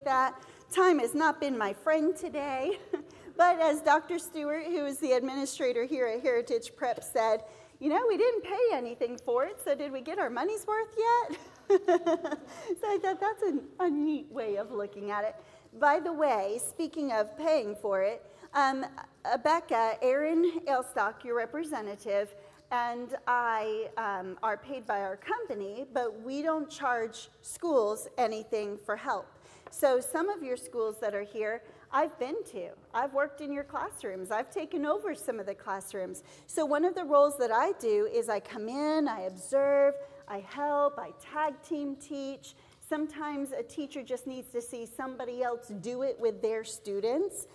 that. Time has not been my friend today, but as Dr. Stewart, who is the administrator here at Heritage Prep, said, you know, we didn't pay anything for it, so did we get our money's worth yet? So I thought that's a neat way of looking at it. By the way, speaking of paying for it, ABeka, Aaron Ailstock, your representative, and I are paid by our company, but we don't charge schools anything for help. So some of your schools that are here, I've been to. I've worked in your classrooms. I've taken over some of the classrooms. So one of the roles that I do is I come in, I observe, I help, I tag team teach. Sometimes a teacher just needs to see somebody else do it with their students.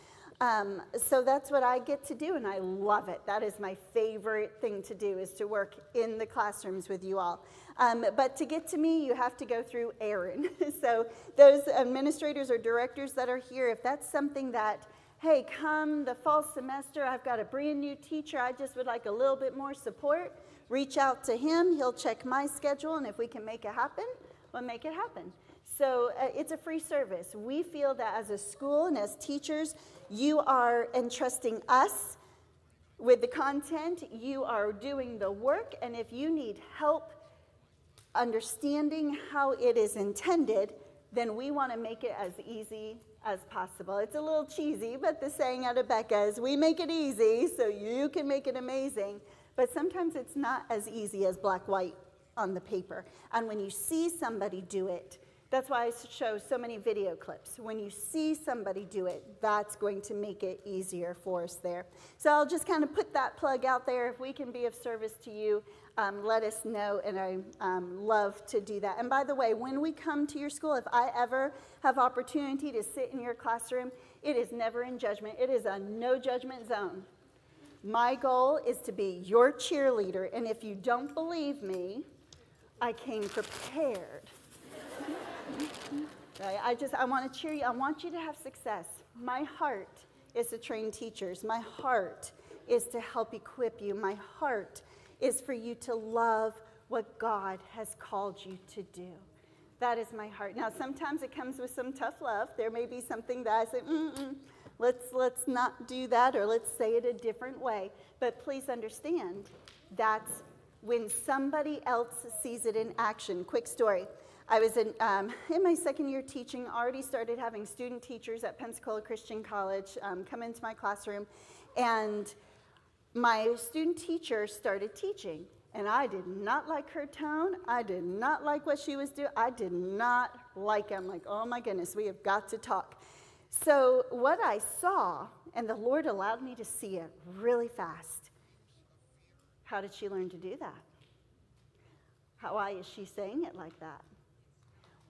So that's what I get to do, and I love it. That is my favorite thing to do, is to work in the classrooms with you all. But to get to me, you have to go through Aaron. So those administrators or directors that are here, if that's something that, hey, come the fall semester, I've got a brand new teacher, I just would like a little bit more support, reach out to him. He'll check my schedule, and if we can make it happen, we'll make it happen. So it's a free service. We feel that as a school and as teachers, you are entrusting us with the content, you are doing the work, and if you need help understanding how it is intended, then we want to make it as easy as possible. It's a little cheesy, but the saying at ABeka is, we make it easy so you can make it amazing. But sometimes it's not as easy as black, white on the paper. And when you see somebody do it, that's why I show so many video clips. When you see somebody do it, that's going to make it easier for us there. So I'll just kind of put that plug out there. If we can be of service to you, let us know, and I love to do that. And by the way, when we come to your school, if I ever have opportunity to sit in your classroom, it is never in judgment. It is a no judgment zone. My goal is to be your cheerleader, and if you don't believe me, I came prepared. Right? I want to cheer you. I want you to have success. My heart is to train teachers. My heart is to help equip you. My heart is for you to love what God has called you to do. That is my heart. Now, sometimes it comes with some tough love. There may be something that I say, let's not do that, or let's say it a different way. But please understand, that's when somebody else sees it in action. Quick story. I was in my second year teaching, already started having student teachers at Pensacola Christian College come into my classroom, and my student teacher started teaching, and I did not like her tone. I did not like what she was doing. I did not like it. I'm like, oh my goodness, we have got to talk. So what I saw, and the Lord allowed me to see it really fast. How did she learn to do that? Why is she saying it like that?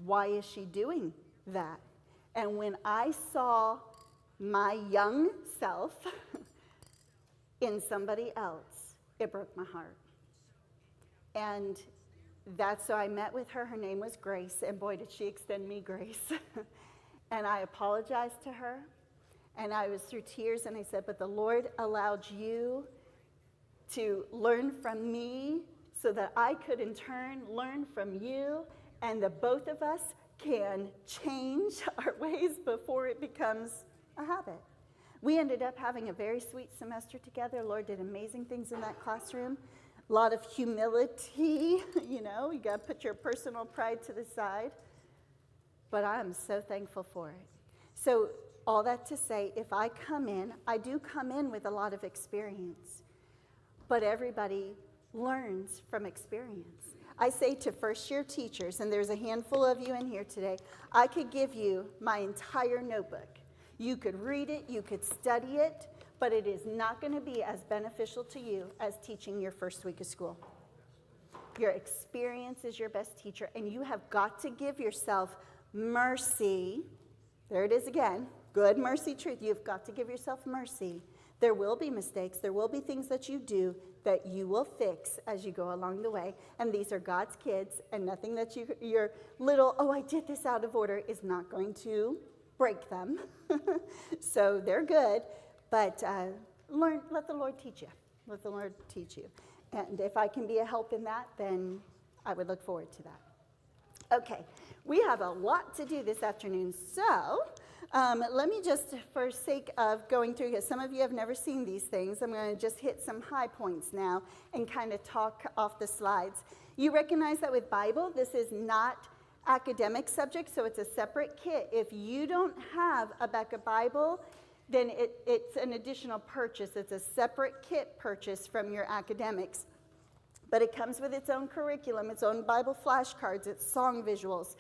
Why is she doing that? And when I saw my young self in somebody else, it broke my heart. And that's so I met with her. Her name was Grace, and boy, did she extend me grace. And I apologized to her, and I was through tears, and I said, but the Lord allowed you to learn from me so that I could in turn learn from you, and the both of us can change our ways before it becomes a habit. We ended up having a very sweet semester together. Lord did amazing things in that classroom. A lot of humility, you know, you got to put your personal pride to the side. But I am so thankful for it. So all that to say, if I come in, I do come in with a lot of experience. But everybody learns from experience. I say to first-year teachers, and there's a handful of you in here today, I could give you my entire notebook. You could read it, you could study it, but it is not going to be as beneficial to you as teaching your first week of school. Your experience is your best teacher, and you have got to give yourself mercy. There it is again. Good mercy, truth. You've got to give yourself mercy. There will be mistakes. There will be things that you do that you will fix as you go along the way. And these are God's kids, and nothing that your little, oh, I did this out of order, is not going to break them. So they're good, but let the Lord teach you. Let the Lord teach you. And if I can be a help in that, then I would look forward to that. Okay, we have a lot to do this afternoon, so let me just, for sake of going through, because some of you have never seen these things, I'm going to just hit some high points now and kind of talk off the slides. You recognize that with Bible, this is not academic subject, so it's a separate kit. If you don't have a ABeka Bible, then it's an additional purchase. It's a separate kit purchase from your academics. But it comes with its own curriculum, its own Bible flashcards, its song visuals,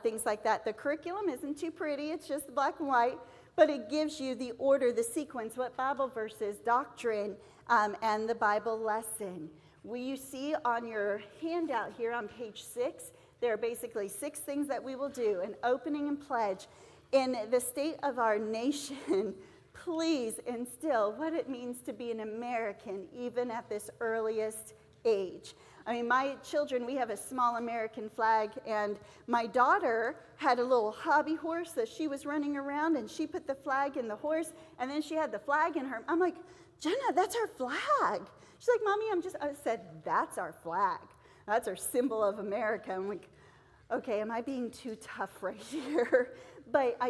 things like that. The curriculum isn't too pretty, it's just black and white, but it gives you the order, the sequence, what Bible verses, doctrine, and the Bible lesson. You see on your handout here on page 6, there are basically 6 things that we will do: an opening and pledge. In the state of our nation, please instill what it means to be an American, even at this earliest age. I mean, my children, we have a small American flag, and my daughter had a little hobby horse that she was running around, and she put the flag in the horse, and then she had the flag in her. I'm like, Jenna, that's our flag. She's like, Mommy, I said, that's our flag. That's our symbol of America. I'm like, okay, am I being too tough right here? But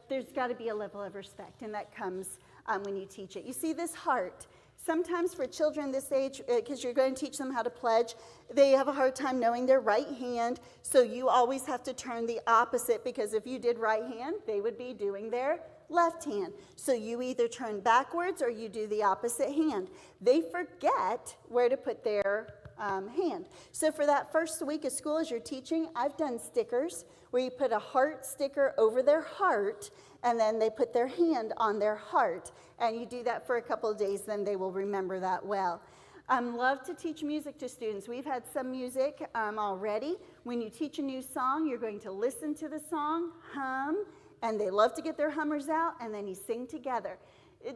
there's got to be a level of respect, and that comes when you teach it. You see this heart. Sometimes for children this age, because you're going to teach them how to pledge, they have a hard time knowing their right hand, so you always have to turn the opposite, because if you did right hand, they would be doing their left hand. So you either turn backwards or you do the opposite hand. They forget where to put their hand. So for that first week of school as you're teaching, I've done stickers where you put a heart sticker over their heart, and then they put their hand on their heart. And you do that for a couple of days, then they will remember that well. Love to teach music to students. We've had some music already. When you teach a new song, you're going to listen to the song, hum, and they love to get their hummers out, and then you sing together.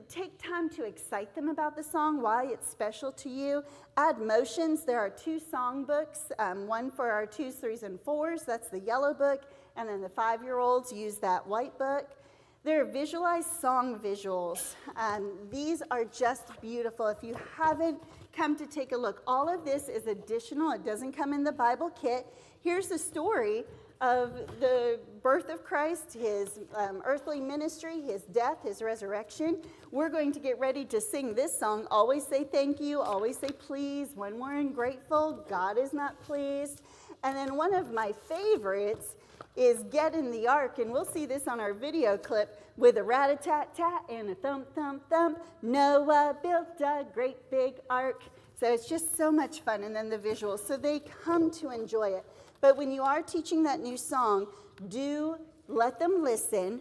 Take time to excite them about the song, why it's special to you. Add motions. There are 2 song books, one for our 2s, 3s, and 4s. That's the yellow book. And then the 5-year-olds use that white book. There are visualized song visuals. These are just beautiful. If you haven't come to take a look, all of this is additional. It doesn't come in the Bible kit. Here's the story of the birth of Christ, his earthly ministry, his death, his resurrection. We're going to get ready to sing this song. Always say thank you, always say please. When we're ungrateful, God is not pleased. And then one of my favorites is Get in the Ark, and we'll see this on our video clip with a rat-a-tat-tat and a thump-thump-thump. Noah built a great big ark. So it's just so much fun, and then the visuals. So they come to enjoy it. But when you are teaching that new song, do let them listen,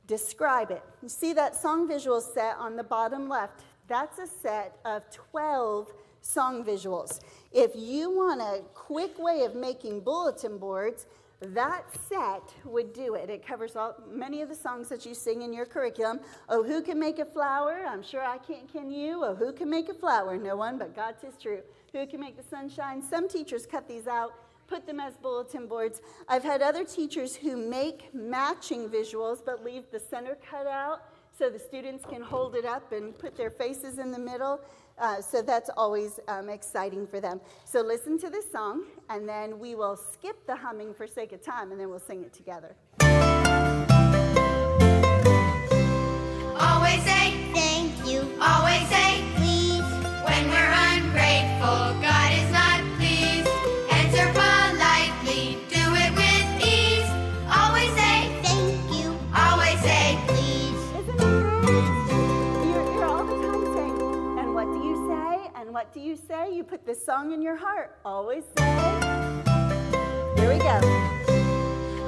describe it. You see that song visual set on the bottom left? That's a set of 12 song visuals. If you want a quick way of making bulletin boards, that set would do it. It covers many of the songs that you sing in your curriculum. Oh, who can make a flower? I'm sure I can't, can you? Oh, who can make a flower? No one, but God 'tis true. Who can make the sun shine? Some teachers cut these out, put them as bulletin boards. I've had other teachers who make matching visuals but leave the center cut out so the students can hold it up and put their faces in the middle. So that's always exciting for them. So listen to this song, and then we will skip the humming for sake of time, and then we'll sing it together. Always say thank you. Always say please. When we're ungrateful, God is not pleased. Answer politely, do it with ease. Always say thank you. Always say please. Isn't it great? You're all the time saying, and what do you say? And what do you say? You put this song in your heart. Always say. Here we go.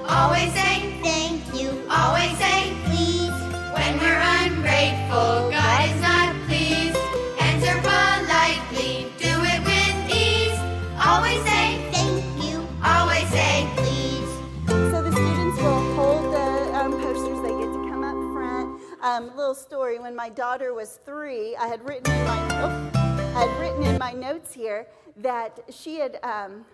Always say thank you. Always say please. When we're ungrateful, God is not pleased. Answer politely, do it with ease. Always say thank you. Always say please. So the students will hold the posters. They get to come up front. Little story. When my daughter was 3, I had written in my notes here that she had,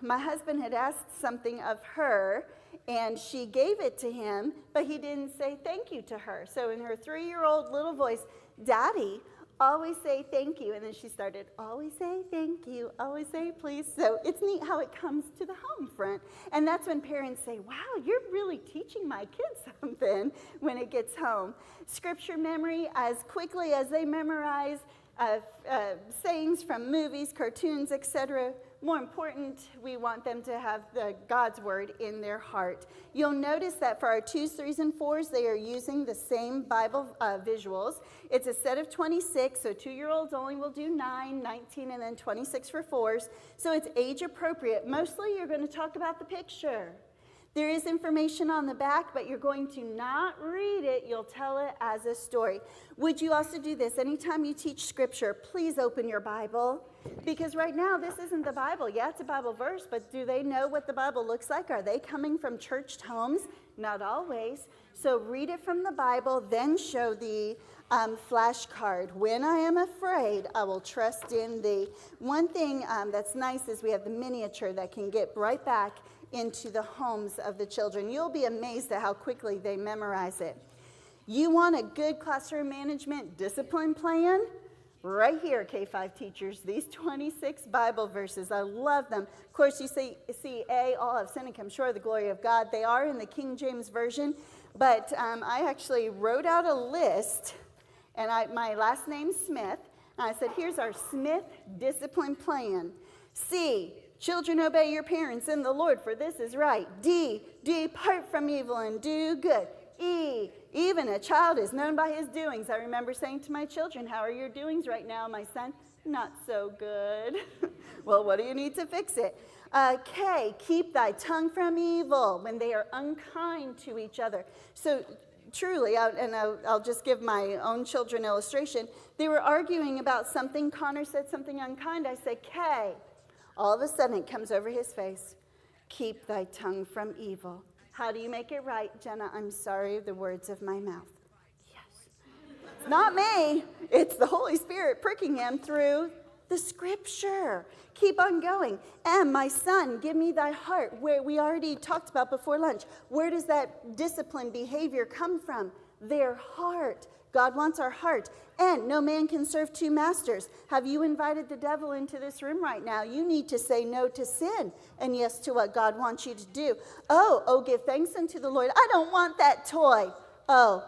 my husband had asked something of her, and she gave it to him, but he didn't say thank you to her. So in her 3-year-old little voice, Daddy, always say thank you. And then she started, always say thank you, always say please. So it's neat how it comes to the home front. And that's when parents say, wow, you're really teaching my kids something when it gets home. Scripture memory, as quickly as they memorize sayings from movies, cartoons, etc. More important, we want them to have God's word in their heart. You'll notice that for our 2s, 3s, and 4s, they are using the same Bible visuals. It's a set of 26, so 2-year-olds only will do 9, 19, and then 26 for 4s. So it's age appropriate. Mostly you're going to talk about the picture. There is information on the back, but you're going to not read it. You'll tell it as a story. Would you also do this? Anytime you teach scripture, please open your Bible. Because right now, this isn't the Bible. Yeah, it's a Bible verse, but do they know what the Bible looks like? Are they coming from churched homes? Not always. So read it from the Bible, then show the flashcard. When I am afraid, I will trust in thee. One thing that's nice is we have the miniature that can get right back into the homes of the children. You'll be amazed at how quickly they memorize it. You want a good classroom management discipline plan? Right here, K-5 teachers, these 26 Bible verses, I love them. Of course, you see all have sinned and come short of the glory of God. They are in the King James Version, but I actually wrote out a list, and my last name's Smith, and I said, here's our Smith discipline plan. C, children, obey your parents in the Lord, for this is right. D, depart from evil and do good. E, even a child is known by his doings. I remember saying to my children, how are your doings right now, my son? Not so good. Well, what do you need to fix it? K, keep thy tongue from evil when they are unkind to each other. So truly, I'll just give my own children illustration. They were arguing about something. Connor said something unkind. I said, K. All of a sudden, it comes over his face. Keep thy tongue from evil. How do you make it right, Jenna? I'm sorry, the words of my mouth. Yes. It's not me. It's the Holy Spirit pricking him through the scripture. Keep on going. M, my son, give me thy heart. Where we already talked about before lunch. Where does that disciplined behavior come from? Their heart. God wants our heart. And no man can serve two masters. Have you invited the devil into this room right now? You need to say no to sin and yes to what God wants you to do. Oh, give thanks unto the Lord. I don't want that toy. Oh,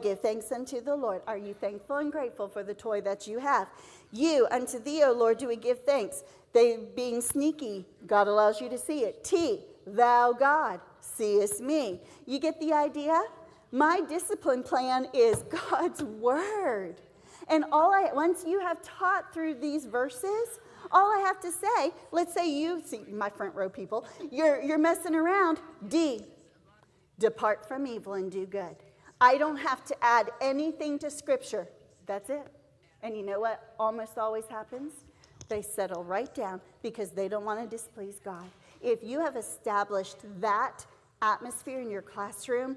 give thanks unto the Lord. Are you thankful and grateful for the toy that you have? You, unto thee, O Lord, do we give thanks. They being sneaky, God allows you to see it. T, thou God, seest me. You get the idea? My discipline plan is God's word. And once you have taught through these verses, all I have to say, let's say you, see my front row people, you're messing around. D, depart from evil and do good. I don't have to add anything to scripture. That's it. And you know what almost always happens? They settle right down because they don't want to displease God. If you have established that atmosphere in your classroom,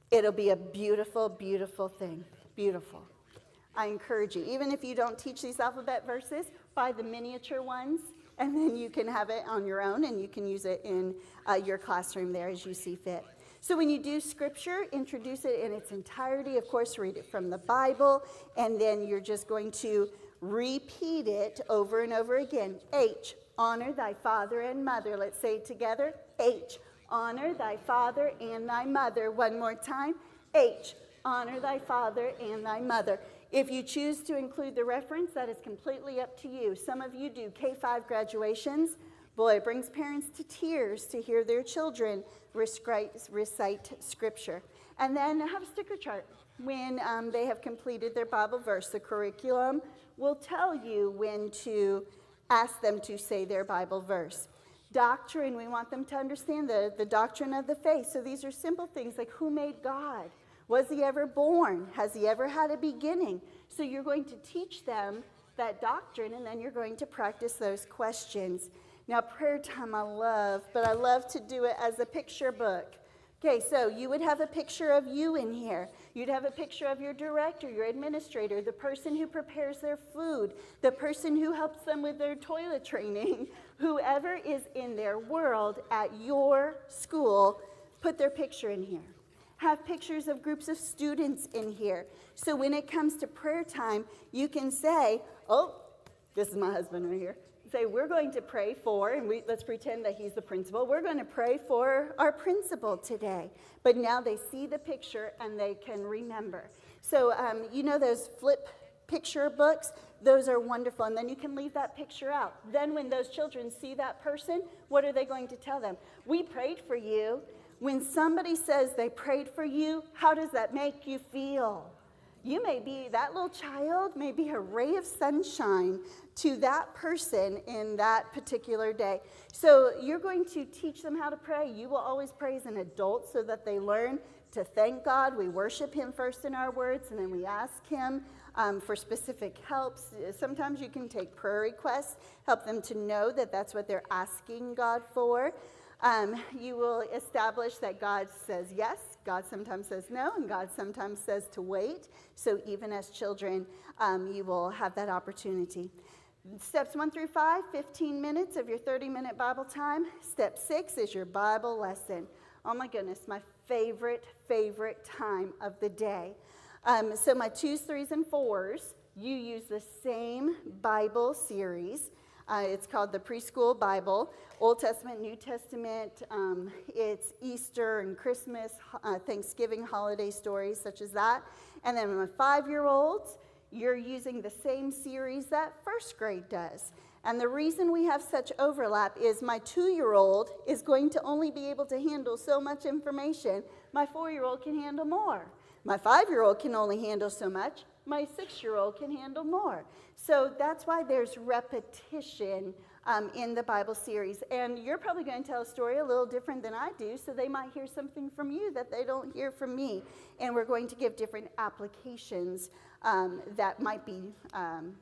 it'll be a beautiful, beautiful thing. Beautiful. I encourage you, even if you don't teach these alphabet verses, buy the miniature ones, and then you can have it on your own, and you can use it in your classroom there as you see fit. So when you do scripture, introduce it in its entirety. Of course, read it from the Bible, and then you're just going to repeat it over and over again. H, honor thy father and mother. Let's say it together. H, honor thy father and thy mother. One more time. H, honor thy father and thy mother. If you choose to include the reference, that is completely up to you. Some of you do K-5 graduations. Boy, it brings parents to tears to hear their children recite scripture. And then have a sticker chart. When they have completed their Bible verse, the curriculum will tell you when to ask them to say their Bible verse. Doctrine, we want them to understand the doctrine of the faith. So these are simple things like who made God? Was he ever born? Has he ever had a beginning? So you're going to teach them that doctrine, and then you're going to practice those questions. Now, prayer time I love, but I love to do it as a picture book. Okay, so you would have a picture of you in here. You'd have a picture of your director, your administrator, the person who prepares their food, the person who helps them with their toilet training. Whoever is in their world at your school, put their picture in here. Have pictures of groups of students in here. So when it comes to prayer time, you can say, oh, this is my husband right here. Say, we're going to pray for, and let's pretend that he's the principal. We're going to pray for our principal today. But now they see the picture and they can remember. So you know those flip picture books? Those are wonderful. And then you can leave that picture out. Then when those children see that person, what are they going to tell them? We prayed for you. When somebody says they prayed for you, how does that make you feel? You may be, that little child may be a ray of sunshine to that person in that particular day. So you're going to teach them how to pray. You will always pray as an adult so that they learn to thank God. We worship him first in our words, and then we ask him for specific helps. Sometimes you can take prayer requests, help them to know that that's what they're asking God for. You will establish that God says yes, God sometimes says no, and God sometimes says to wait. So even as children, you will have that opportunity. Steps 1 through 5, 15 minutes of your 30-minute Bible time. Step 6 is your Bible lesson. Oh my goodness, my favorite time of the day. So my 2s, 3s, and 4s, you use the same Bible series. It's called the Preschool Bible, Old Testament, New Testament. It's Easter and Christmas, Thanksgiving holiday stories such as that. And then my 5-year-olds, you're using the same series that first grade does. And the reason we have such overlap is my 2-year-old is going to only be able to handle so much information. My 4-year-old can handle more. My 5-year-old can only handle so much. My 6-year-old can handle more. So that's why there's repetition in the Bible series. And you're probably going to tell a story a little different than I do, so they might hear something from you that they don't hear from me. And we're going to give different applications that might be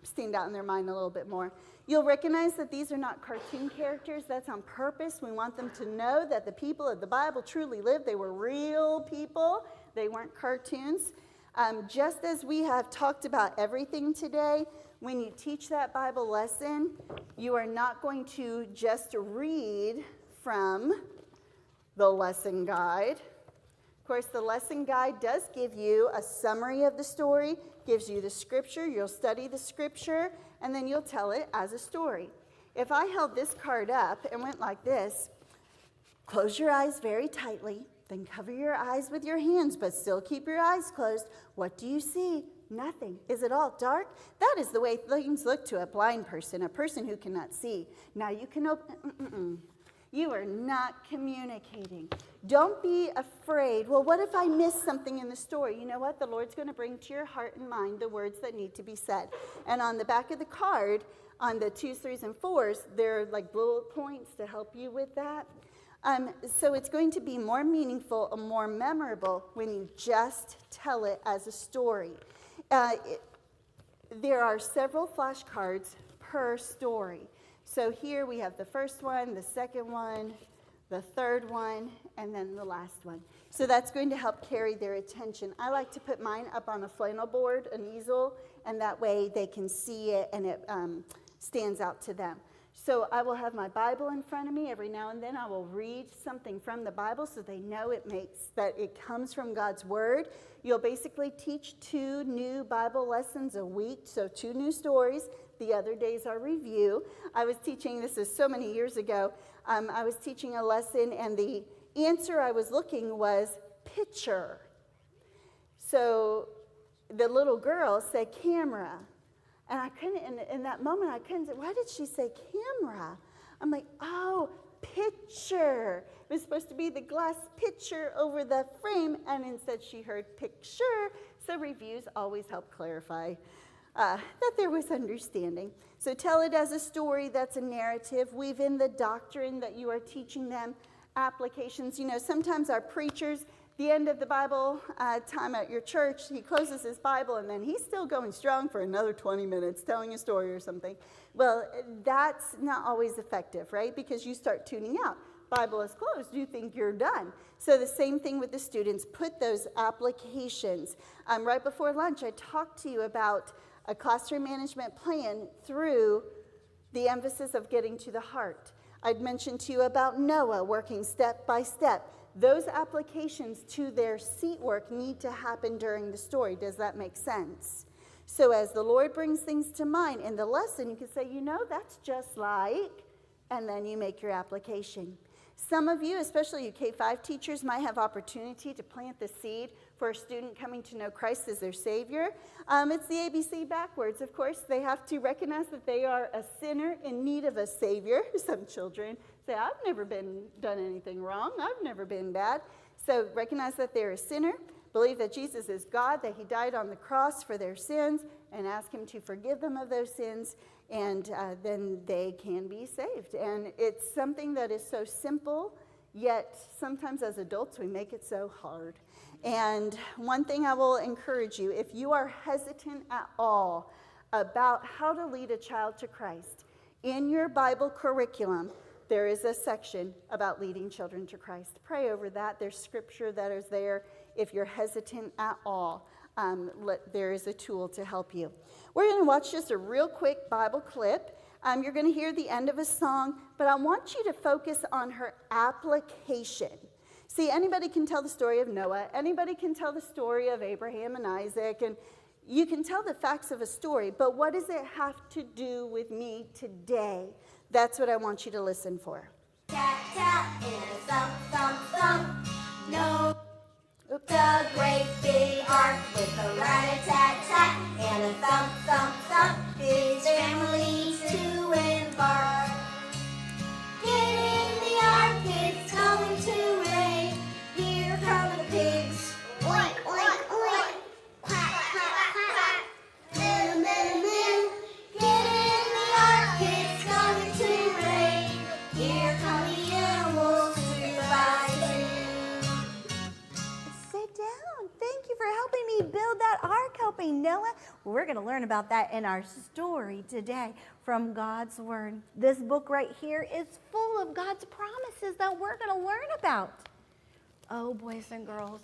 stand out in their mind a little bit more. You'll recognize that these are not cartoon characters. That's on purpose. We want them to know that the people of the Bible truly lived. They were real people. They weren't cartoons. Just as we have talked about everything today, when you teach that Bible lesson, you are not going to just read from the lesson guide. Of course, the lesson guide does give you a summary of the story, gives you the scripture. You'll study the scripture, and then you'll tell it as a story. If I held this card up and went like this, close your eyes very tightly, then cover your eyes with your hands, but still keep your eyes closed. What do you see? Nothing. Is it all dark? That is the way things look to a blind person, a person who cannot see. Now you can open. You are not communicating. Don't be afraid. Well, what if I miss something in the story? You know what? The Lord's going to bring to your heart and mind the words that need to be said. And on the back of the card, on the 2s, 3s, and 4s, there are like bullet points to help you with that. So it's going to be more meaningful and more memorable when you just tell it as a story. There are several flashcards per story. So here we have the first one, the second one, the third one, and then the last one. So that's going to help carry their attention. I like to put mine up on a flannel board, an easel, and that way they can see it and it stands out to them. So I will have my Bible in front of me. Every now and then I will read something from the Bible so they know that it comes from God's Word. You'll basically teach 2 new Bible lessons a week, so 2 new stories. The other days are review. I was teaching, this is so many years ago, I was teaching a lesson and the answer I was looking was picture. So the little girl said camera. And I couldn't, in that moment, I couldn't say, why did she say camera? I'm like, oh, picture. It was supposed to be the glass pitcher over the frame, and instead she heard picture. So reviews always help clarify that there was understanding. So tell it as a story, that's a narrative. Weave in the doctrine that you are teaching them, applications. You know, sometimes our preachers, the end of the Bible time at your church, he closes his Bible and then he's still going strong for another 20 minutes telling a story or something. Well, that's not always effective, right? Because you start tuning out. Bible is closed. You think you're done. So the same thing with the students. Put those applications. Right before lunch, I talked to you about a classroom management plan through the emphasis of getting to the heart. I'd mentioned to you about Noah working step by step. those applications to their seat work need to happen during the story. Does that make sense? So as the Lord brings things to mind in the lesson, you can say, that's just like, and then you make your application. Some of you, especially you K-5 teachers, might have opportunity to plant the seed for a student coming to know Christ as their Savior. It's the ABC backwards, of course. They have to recognize that they are a sinner in need of a Savior. Some children say, I've never done anything wrong. I've never been bad. So recognize that they're a sinner. Believe that Jesus is God, that he died on the cross for their sins, and ask him to forgive them of those sins, and then they can be saved. And it's something that is so simple, yet sometimes as adults we make it so hard. And one thing I will encourage you, if you are hesitant at all about how to lead a child to Christ, in your Bible curriculum, there is a section about leading children to Christ. Pray over that. There's scripture that is there. If you're hesitant at all, there is a tool to help you. We're going to watch just a real quick Bible clip. You're going to hear the end of a song, but I want you to focus on her application. See, anybody can tell the story of Noah. Anybody can tell the story of Abraham and Isaac, and you can tell the facts of a story, but what does it have to do with me today? That's what I want you to listen for. Tap, tap, and a thump, thump, thump. No. Oops. A great big ark with a rat-a-tat-tat and a thump, thump, thump. His family to embark. Get in the ark, it's going to rain. Here come the pigs. Oink, oink, oink. Quack, quack, quack. Moo, moo, moo. Get in the ark, it's going to rain. Here come the animals two by two. Sit down. Thank you for helping me build that ark, helping Noah. We're going to learn about that in our story today from God's Word. This book right here is full of God's promises that we're going to learn about. Oh, boys and girls,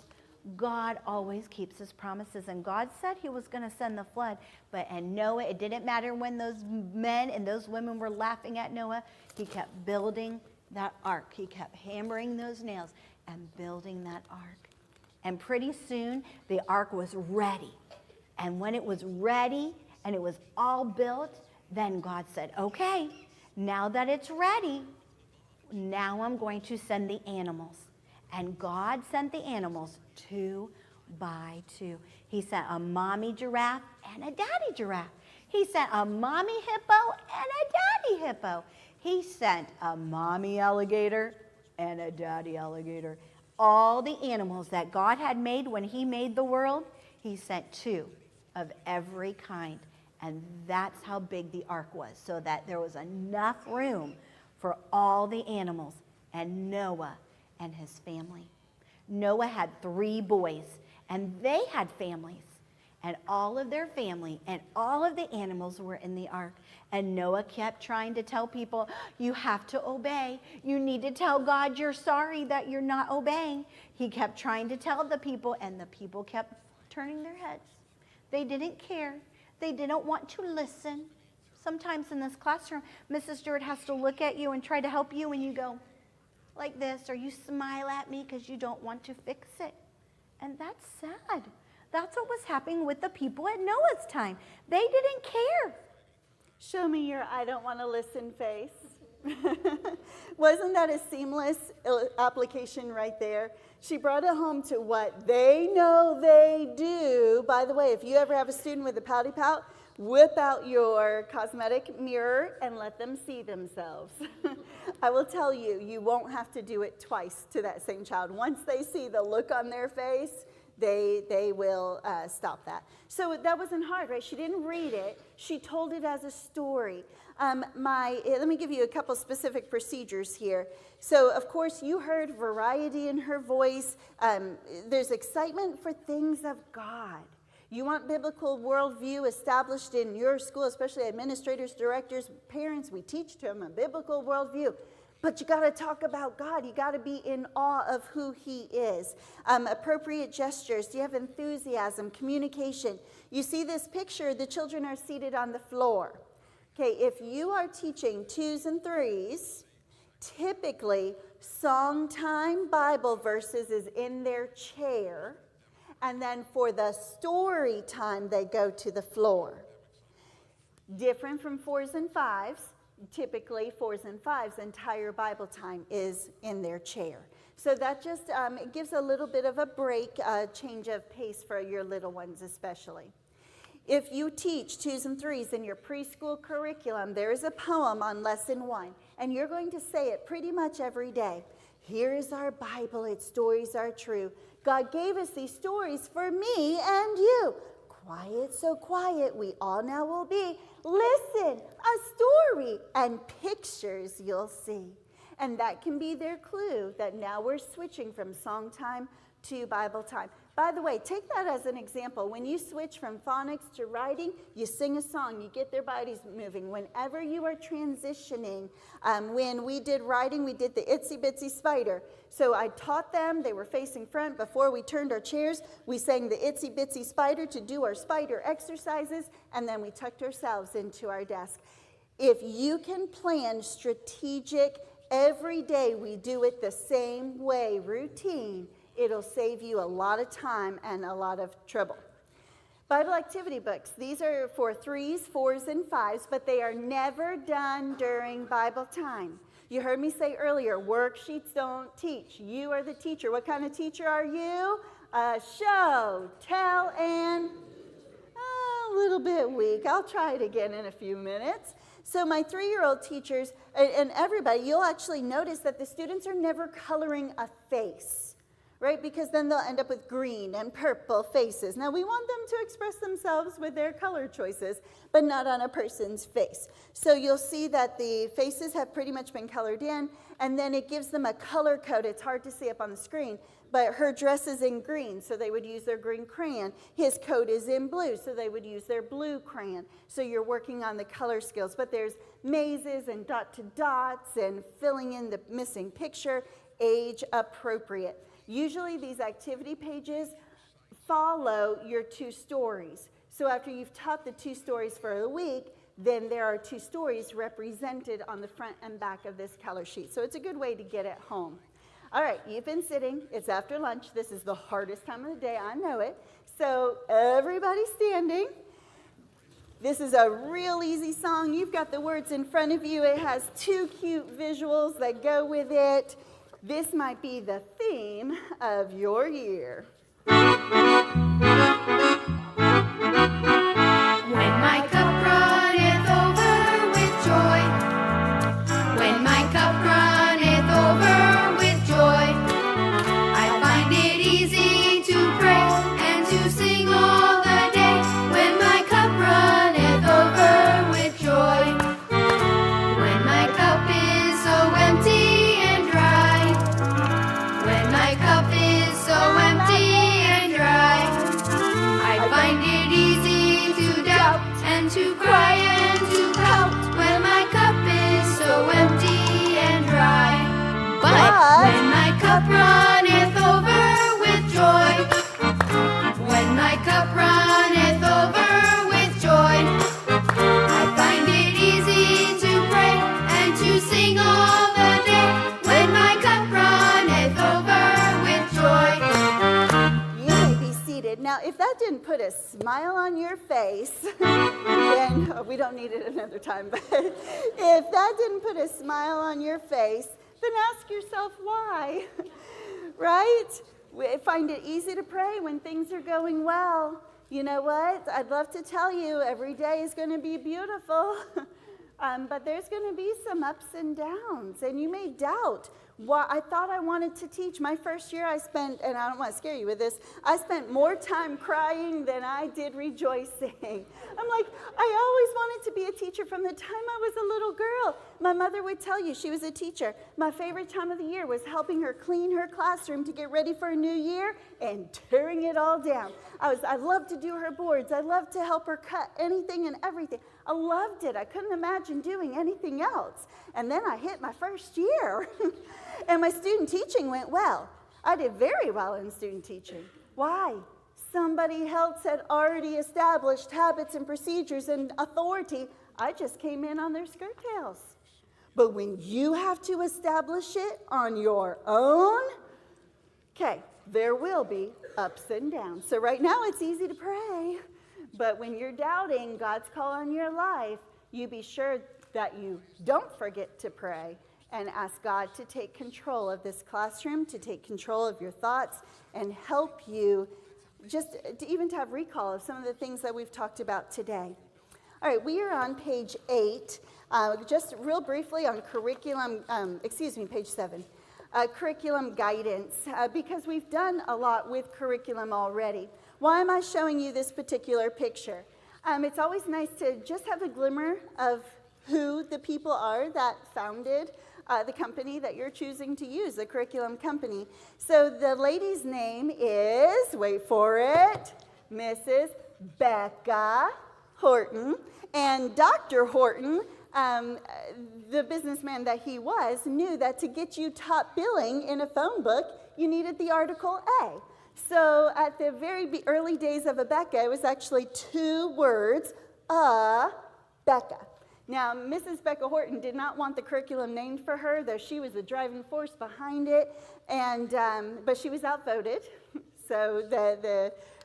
God always keeps his promises, and God said he was going to send the flood, and Noah, it didn't matter when those men and those women were laughing at Noah, he kept building that ark. He kept hammering those nails and building that ark. And pretty soon, the ark was ready. And when it was ready and it was all built, then God said, okay, now that it's ready, now I'm going to send the animals. And God sent the animals 2 by 2. He sent a mommy giraffe and a daddy giraffe. He sent a mommy hippo and a daddy hippo. He sent a mommy alligator and a daddy alligator. All the animals that God had made when he made the world, he sent 2 of every kind. And that's how big the ark was, so that there was enough room for all the animals and Noah and his family. Noah had 3 boys, and they had families. And all of their family and all of the animals were in the ark. And Noah kept trying to tell people, you have to obey. You need to tell God you're sorry that you're not obeying. He kept trying to tell the people, and the people kept turning their heads. They didn't care. They didn't want to listen. Sometimes in this classroom, Mrs. Stewart has to look at you and try to help you, and you go like this, or you smile at me because you don't want to fix it. And that's sad. That's what was happening with the people at Noah's time. They didn't care. Show me your I don't want to listen face. Wasn't that a seamless application right there? She brought it home to what they know they do. By the way, if you ever have a student with a pouty pout, whip out your cosmetic mirror and let them see themselves. I will tell you, you won't have to do it twice to that same child. Once they see the look on their face, they will stop that. So that wasn't hard, right? She didn't read it. She told it as a story. Let me give you a couple specific procedures here. So, of course, you heard variety in her voice. There's excitement for things of God. You want biblical worldview established in your school, especially administrators, directors, parents. We teach them a biblical worldview. But you got to talk about God. You got to be in awe of who he is. Appropriate gestures. Do you have enthusiasm, communication? You see this picture, the children are seated on the floor. Okay, if you are teaching 2s and 3s, Typically, song time Bible verses is in their chair, and then for the story time, they go to the floor. Different from 4s and 5s. Typically, 4s and 5s, entire Bible time is in their chair. So that just it gives a little bit of a break, change of pace for your little ones especially. If you teach 2s and 3s in your preschool curriculum, there is a poem on lesson 1, and you're going to say it pretty much every day. Here is our Bible, its stories are true. God gave us these stories for me and you. Quiet, so quiet, we all now will be. Listen, a story, and pictures you'll see. And that can be their clue that now we're switching from song time to Bible time. By the way, take that as an example. When you switch from phonics to writing, you sing a song, you get their bodies moving. Whenever you are transitioning, when we did writing, we did the itsy bitsy spider. So I taught them, they were facing front. Before we turned our chairs, we sang the itsy bitsy spider to do our spider exercises, and then we tucked ourselves into our desk. If you can plan strategic, every day we do it the same way, routine, it'll save you a lot of time and a lot of trouble. Bible activity books. These are for 3s, 4s, and 5s, but they are never done during Bible time. You heard me say earlier, worksheets don't teach. You are the teacher. What kind of teacher are you? Show, tell, and a little bit weak. I'll try it again in a few minutes. So my 3-year-old teachers, and everybody, you'll actually notice that the students are never coloring a face. Right? Because then they'll end up with green and purple faces. Now, we want them to express themselves with their color choices, but not on a person's face. So you'll see that the faces have pretty much been colored in, and then it gives them a color code. It's hard to see up on the screen, but her dress is in green, so they would use their green crayon. His coat is in blue, so they would use their blue crayon. So you're working on the color skills, but there's mazes and dot to dots and filling in the missing picture, age appropriate. Usually these activity pages follow your 2 stories. So after you've taught the 2 stories for the week, then there are 2 stories represented on the front and back of this color sheet. So it's a good way to get it home. All right, you've been sitting. It's after lunch. This is the hardest time of the day. I know it. So everybody standing. This is a real easy song. You've got the words in front of you. It has 2 cute visuals that go with it. This might be the theme of your year. When my cup runneth over with joy, when my cup runneth over with joy, I find it easy to pray and to sing all the day. When my cup runneth over with joy, when my cup is so empty, my cup is so empty and dry, I find it easy to doubt and to cry and to pout when my cup is so empty and dry. But when my cup runneth over with joy, when my cup runneth over with joy, I find it easy to pray and to sing all the day. When my cup runneth over. Now, if that didn't put a smile on your face, then we don't need it another time, but if that didn't put a smile on your face, then ask yourself why, right? We find it easy to pray when things are going well. You know what? I'd love to tell you every day is going to be beautiful, but there's going to be some ups and downs, and you may doubt. Well, I thought I wanted to teach. My first year I spent, and I don't want to scare you with this, I spent more time crying than I did rejoicing. I'm like, I always wanted to be a teacher from the time I was a little girl. My mother would tell you she was a teacher. My favorite time of the year was helping her clean her classroom to get ready for a new year and tearing it all down. I loved to do her boards. I loved to help her cut anything and everything. I loved it. I couldn't imagine doing anything else. And then I hit my first year. And my student teaching went well. I did very well in student teaching. Why? Somebody else had already established habits and procedures and authority. I just came in on their skirt tails. But when you have to establish it on your own, okay, there will be ups and downs. So right now it's easy to pray, but when you're doubting God's call on your life, you be sure that you don't forget to pray and ask God to take control of this classroom, to take control of your thoughts, and help you just to even to have recall of some of the things that we've talked about today. All right, we are on page 8, just real briefly on curriculum, page 7. Curriculum guidance, because we've done a lot with curriculum already. Why am I showing you this particular picture? It's always nice to just have a glimmer of who the people are that founded the company that you're choosing to use, the curriculum company. So the lady's name is, wait for it, Mrs. Becca Horton. And Dr. Horton, the businessman that he was, knew that to get you top billing in a phone book, you needed the article A. So at the very early days of ABeka, it was actually 2 words, Becca. Now, Mrs. Becca Horton did not want the curriculum named for her, though she was the driving force behind it, and but she was outvoted, so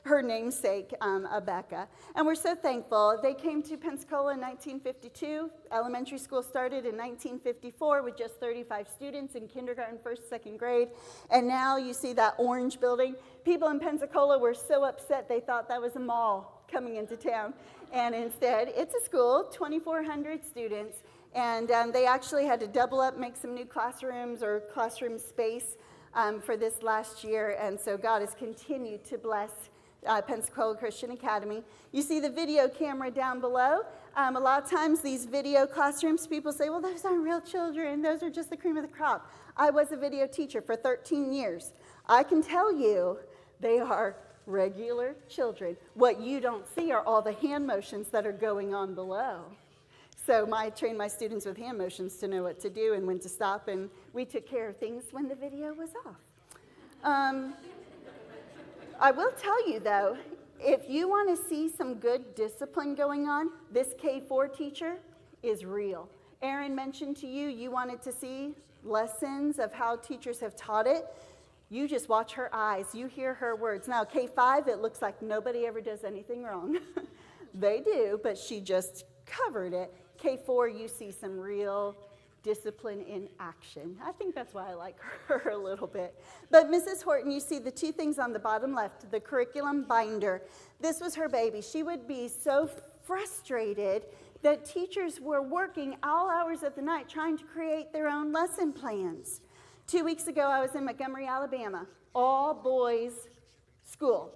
her namesake, ABeka. And we're so thankful. They came to Pensacola in 1952. Elementary school started in 1954 with just 35 students in kindergarten, 1st, 2nd grade. And now you see that orange building. People in Pensacola were so upset they thought that was a mall coming into town. And instead, it's a school, 2,400 students. And they actually had to double up, make some new classrooms or classroom space for this last year. And so God has continued to bless Pensacola Christian Academy. You see the video camera down below. A lot of times these video classrooms, people say, well, those aren't real children. Those are just the cream of the crop. I was a video teacher for 13 years. I can tell you they are regular children. What you don't see are all the hand motions that are going on below. So I trained my students with hand motions to know what to do and when to stop, and we took care of things when the video was off. I will tell you, though, if you want to see some good discipline going on, this K4 teacher is real. Erin mentioned to you, you wanted to see lessons of how teachers have taught it. You just watch her eyes. You hear her words. Now, K5, it looks like nobody ever does anything wrong. They do, but she just covered it. K4, you see some real discipline in action. I think that's why I like her a little bit. But Mrs. Horton, you see the 2 things on the bottom left, the curriculum binder. This was her baby. She would be so frustrated that teachers were working all hours of the night trying to create their own lesson plans. 2 weeks ago, I was in Montgomery, Alabama, all boys school.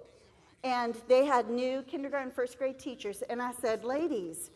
And they had new kindergarten, 1st grade teachers. And I said, ladies,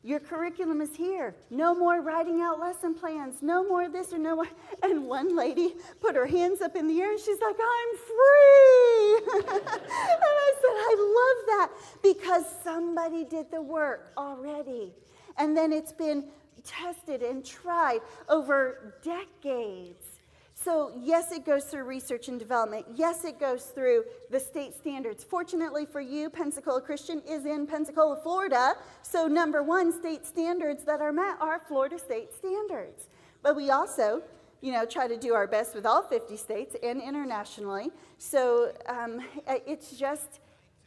your curriculum is here. No more writing out lesson plans. No more this or no more. And one lady put her hands up in the air and she's like, I'm free. And I said, I love that because somebody did the work already. And then it's been tested and tried over decades. So yes, it goes through research and development. Yes, it goes through the state standards. Fortunately for you, Pensacola Christian is in Pensacola, Florida. So number 1, state standards that are met are Florida state standards. But we also, try to do our best with all 50 states and internationally. So it's just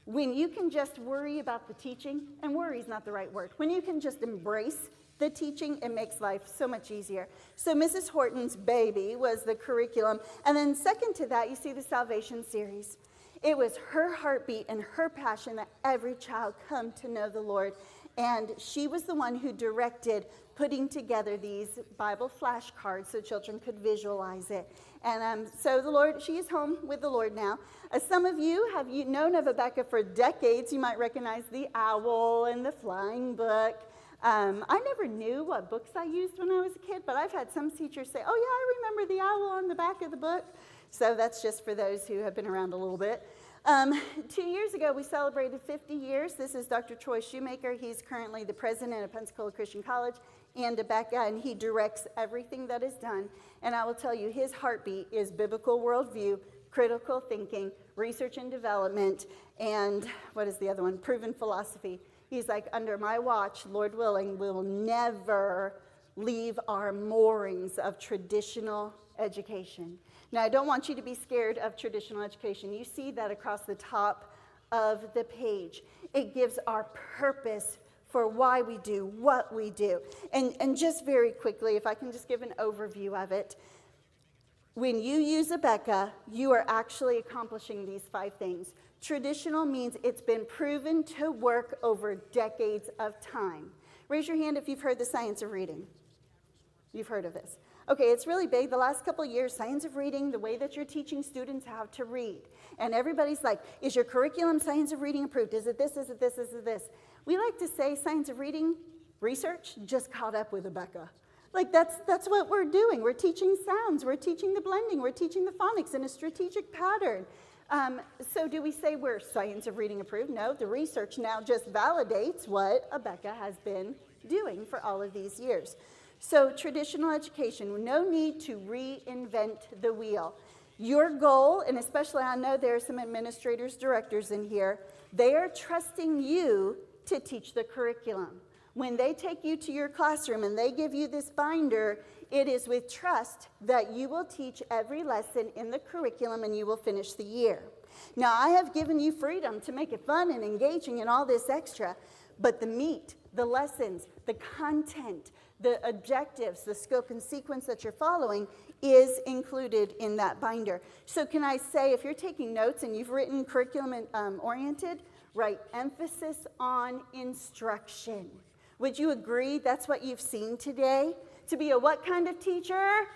when you can just worry about the teaching, and worry is not the right word, when you can just embrace the teaching, it makes life so much easier. So Mrs. Horton's baby was the curriculum. And then second to that, you see the Salvation series. It was her heartbeat and her passion that every child come to know the Lord. And she was the one who directed putting together these Bible flashcards so children could visualize it. And so the Lord, she is home with the Lord now. Some of you have known of ABeka for decades. You might recognize the owl and the flying book. I never knew what books I used when I was a kid, but I've had some teachers say, oh yeah, I remember the owl on the back of the book. So that's just for those who have been around a little bit. 2 years ago, we celebrated 50 years. This is Dr. Troy Shoemaker. He's currently the president of Pensacola Christian College and ABeka, and he directs everything that is done. And I will tell you, his heartbeat is biblical worldview, critical thinking, research and development, and what is the other one? Proven philosophy. He's like, under my watch, Lord willing, we'll never leave our moorings of traditional education. Now, I don't want you to be scared of traditional education. You see that across the top of the page. It gives our purpose for why we do what we do. And just very quickly, if I can just give an overview of it, when you use ABeka, you are actually accomplishing these 5 things. Traditional means it's been proven to work over decades of time. Raise your hand if you've heard the science of reading. You've heard of this. Okay, it's really big. The last couple of years, science of reading, the way that you're teaching students how to read. And everybody's like, is your curriculum science of reading approved? Is it this, is it this, is it this? We like to say science of reading research just caught up with ABeka. Like that's what we're doing. We're teaching sounds, we're teaching the blending, we're teaching the phonics in a strategic pattern. So do we say we're science of reading approved? No, the research now just validates what ABeka has been doing for all of these years. So traditional education, no need to reinvent the wheel. Your goal, and especially I know there are some administrators, directors in here, they are trusting you to teach the curriculum. When they take you to your classroom and they give you this binder, it is with trust that you will teach every lesson in the curriculum and you will finish the year. Now, I have given you freedom to make it fun and engaging and all this extra, but the meat, the lessons, the content, the objectives, the scope and sequence that you're following is included in that binder. So can I say, if you're taking notes and you've written curriculum oriented, write emphasis on instruction. Would you agree that's what you've seen today? To be a what kind of teacher?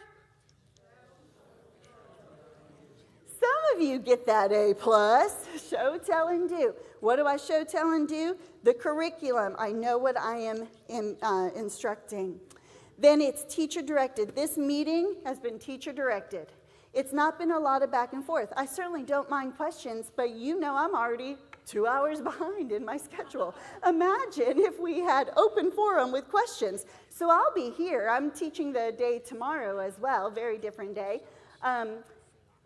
Some of you get that A+. Show, tell, and do. What do I show, tell, and do? The curriculum. I know what I am instructing. Then it's teacher-directed. This meeting has been teacher-directed. It's not been a lot of back and forth. I certainly don't mind questions, but you know I'm already 2 hours behind in my schedule. Imagine if we had open forum with questions. So I'll be here. I'm teaching the day tomorrow as well, very different day. So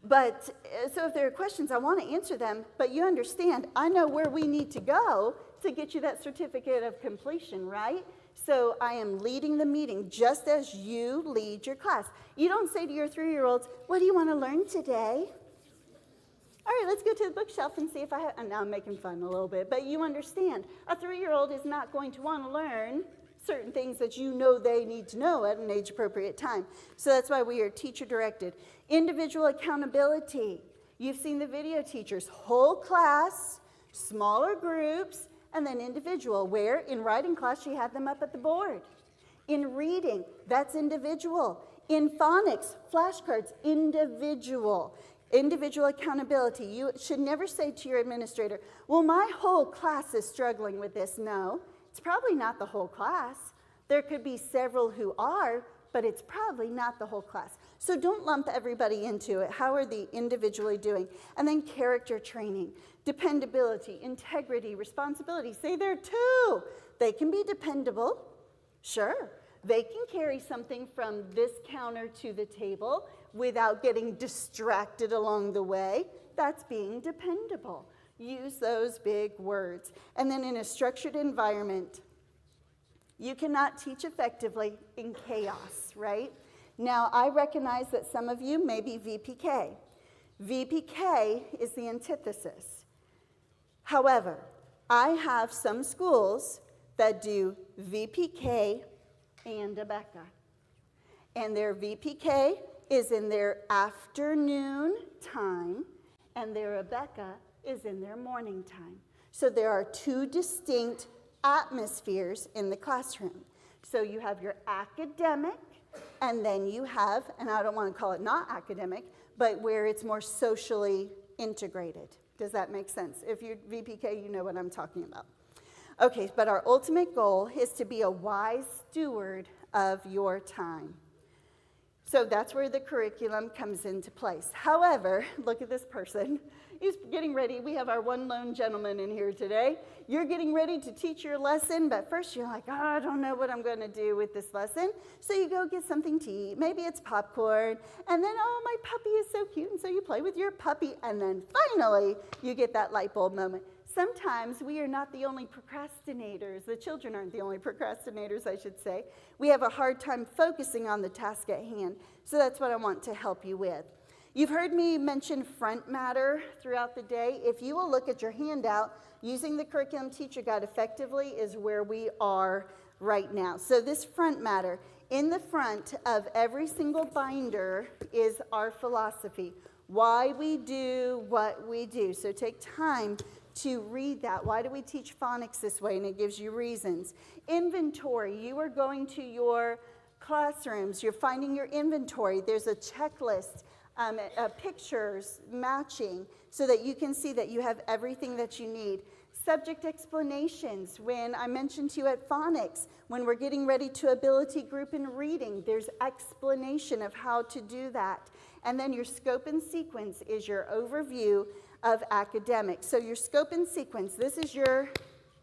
if there are questions, I want to answer them, but you understand, I know where we need to go to get you that certificate of completion, right? So I am leading the meeting just as you lead your class. You don't say to your 3-year-olds, what do you want to learn today? All right, let's go to the bookshelf and see if I have, and now I'm making fun a little bit, but you understand, a 3-year-old is not going to want to learn certain things that you know they need to know at an age-appropriate time. So that's why we are teacher-directed. Individual accountability. You've seen the video teachers, whole class, smaller groups, and then individual, where in writing class she had them up at the board. In reading, that's individual. In phonics, flashcards, individual. Individual accountability. You should never say to your administrator, well, my whole class is struggling with this. No, it's probably not the whole class. There could be several who are, but it's probably not the whole class. So don't lump everybody into it. How are they individually doing? And then character training, dependability, integrity, responsibility. Say there too. They can be dependable. Sure. They can carry something from this counter to the table without getting distracted along the way. That's being dependable. Use those big words. And then in a structured environment, you cannot teach effectively in chaos, right? Now, I recognize that some of you may be VPK. VPK is the antithesis. However, I have some schools that do VPK and ABeka. And their VPK is in their afternoon time, and their ABeka is in their morning time. So there are 2 distinct atmospheres in the classroom. So you have your academic, and then you have, and I don't want to call it not academic, but where it's more socially integrated. Does that make sense? If you're VPK, you know what I'm talking about. Okay, but our ultimate goal is to be a wise steward of your time. So that's where the curriculum comes into place. However, look at this person. He's getting ready. We have our one lone gentleman in here today. You're getting ready to teach your lesson, but first you're like, oh, I don't know what I'm going to do with this lesson. So you go get something to eat. Maybe it's popcorn. And then, oh, my puppy is so cute. And so you play with your puppy. And then finally, you get that light bulb moment. Sometimes we are not the only procrastinators. The children aren't the only procrastinators, I should say. We have a hard time focusing on the task at hand. So that's what I want to help you with. You've heard me mention front matter throughout the day. If you will look at your handout, using the curriculum teacher guide effectively is where we are right now. So this front matter, in the front of every single binder is our philosophy, why we do what we do. So take time to read that. Why do we teach phonics this way? And it gives you reasons. Inventory, you are going to your classrooms, you're finding your inventory. There's a checklist, pictures matching so that you can see that you have everything that you need. Subject explanations, when I mentioned to you at phonics, when we're getting ready to ability group in reading, there's explanation of how to do that. And then your scope and sequence is your overview of academics. So your scope and sequence, this is your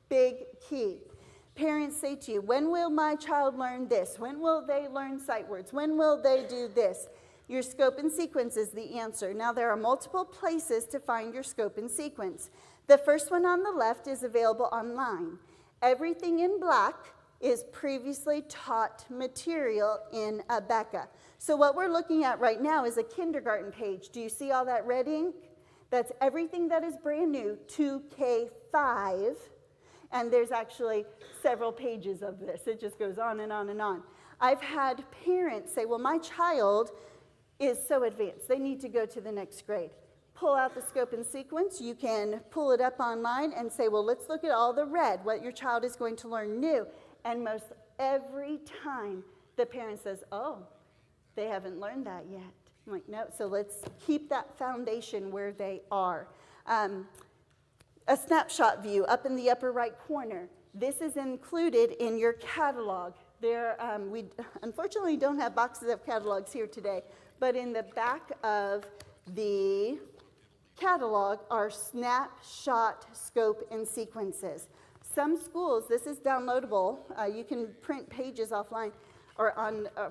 big key. Parents say to you, when will my child learn this? When will they learn sight words? When will they do this? Your scope and sequence is the answer. Now there are multiple places to find your scope and sequence. The first one on the left is available online. Everything in black is previously taught material in ABeka. So what we're looking at right now is a kindergarten page. Do you see all that red ink? That's everything that is brand new to K5. And there's actually several pages of this. It just goes on and on and on. I've had parents say, well, my child is so advanced, they need to go to the next grade. Pull out the scope and sequence. You can pull it up online and say, well, let's look at all the red, what your child is going to learn new. And most every time the parent says, oh, they haven't learned that yet. I'm like, no, so let's keep that foundation where they are. A snapshot view up in the upper right corner. This is included in your catalog. We unfortunately don't have boxes of catalogs here today, but in the back of the catalog are snapshot scope and sequences. Some schools, this is downloadable. You can print pages offline or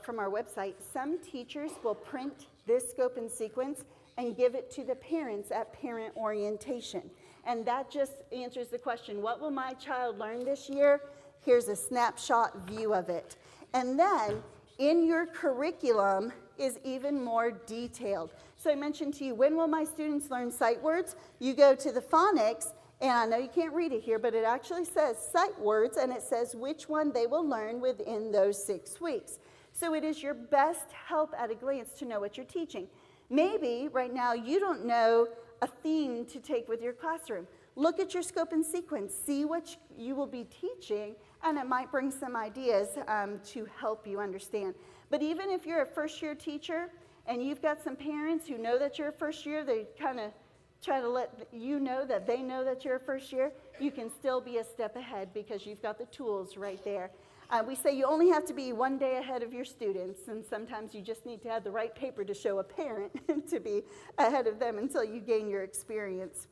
from our website. Some teachers will print this scope and sequence and give it to the parents at parent orientation. And that just answers the question, what will my child learn this year? Here's a snapshot view of it. And then in your curriculum is even more detailed. So I mentioned to you, when will my students learn sight words? You go to the phonics, and I know you can't read it here, but it actually says sight words, and it says which one they will learn within those 6 weeks. So it is your best help at a glance to know what you're teaching. Maybe right now you don't know a theme to take with your classroom. Look at your scope and sequence, see what you will be teaching, and it might bring some ideas to help you understand. But even if you're a first-year teacher and you've got some parents who know that you're a first year, they kind of try to let you know that they know that you're a first year, you can still be a step ahead because you've got the tools right there. We say you only have to be one day ahead of your students, and sometimes you just need to have the right paper to show a parent to be ahead of them until you gain your experience.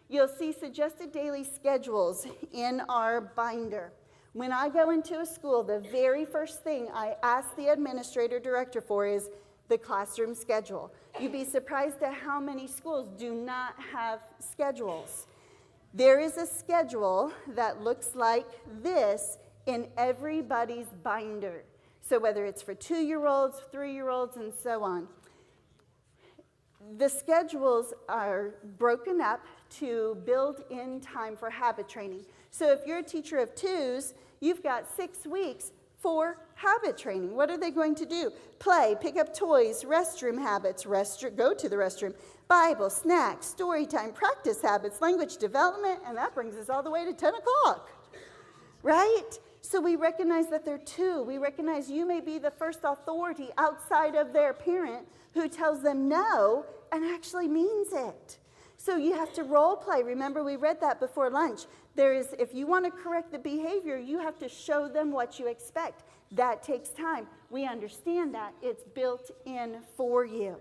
You'll see suggested daily schedules in our binder. When I go into a school, the very first thing I ask the administrator director for is the classroom schedule. You'd be surprised at how many schools do not have schedules. There is a schedule that looks like this in everybody's binder. So whether it's for 2-year-olds, 3-year-olds, and so on. The schedules are broken up to build in time for habit training. So if you're a teacher of 2s, you've got 6 weeks for habit training. What are they going to do? Play, pick up toys, restroom habits, go to the restroom, Bible, snacks, story time, practice habits, language development, and that brings us all the way to 10 o'clock, right? So we recognize that they're 2. We recognize you may be the first authority outside of their parent who tells them no and actually means it. So you have to role play. Remember, we read that before lunch. If you want to correct the behavior, you have to show them what you expect. That takes time. We understand that. It's built in for you.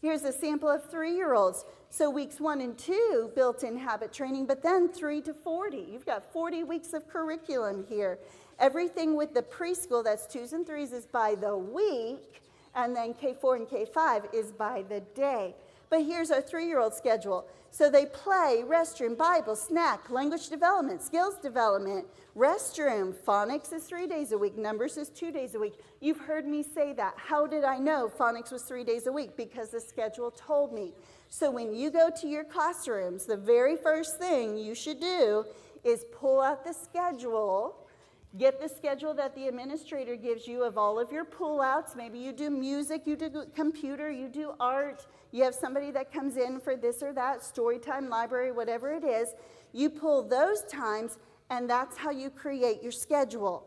Here's a sample of 3-year-olds. So weeks 1 and 2 built in habit training, but then 3 to 40. You've got 40 weeks of curriculum here. Everything with the preschool, that's 2s and 3s, is by the week, and then K4 and K5 is by the day. But here's our 3-year-old schedule. So they play, restroom, Bible, snack, language development, skills development, restroom. Phonics is 3 days a week. Numbers is 2 days a week. You've heard me say that. How did I know phonics was 3 days a week? Because the schedule told me. So when you go to your classrooms, the very first thing you should do is pull out the schedule. Get the schedule that the administrator gives you of all of your pullouts. Maybe you do music, you do computer, you do art. You have somebody that comes in for this or that, story time, library, whatever it is. You pull those times, and that's how you create your schedule.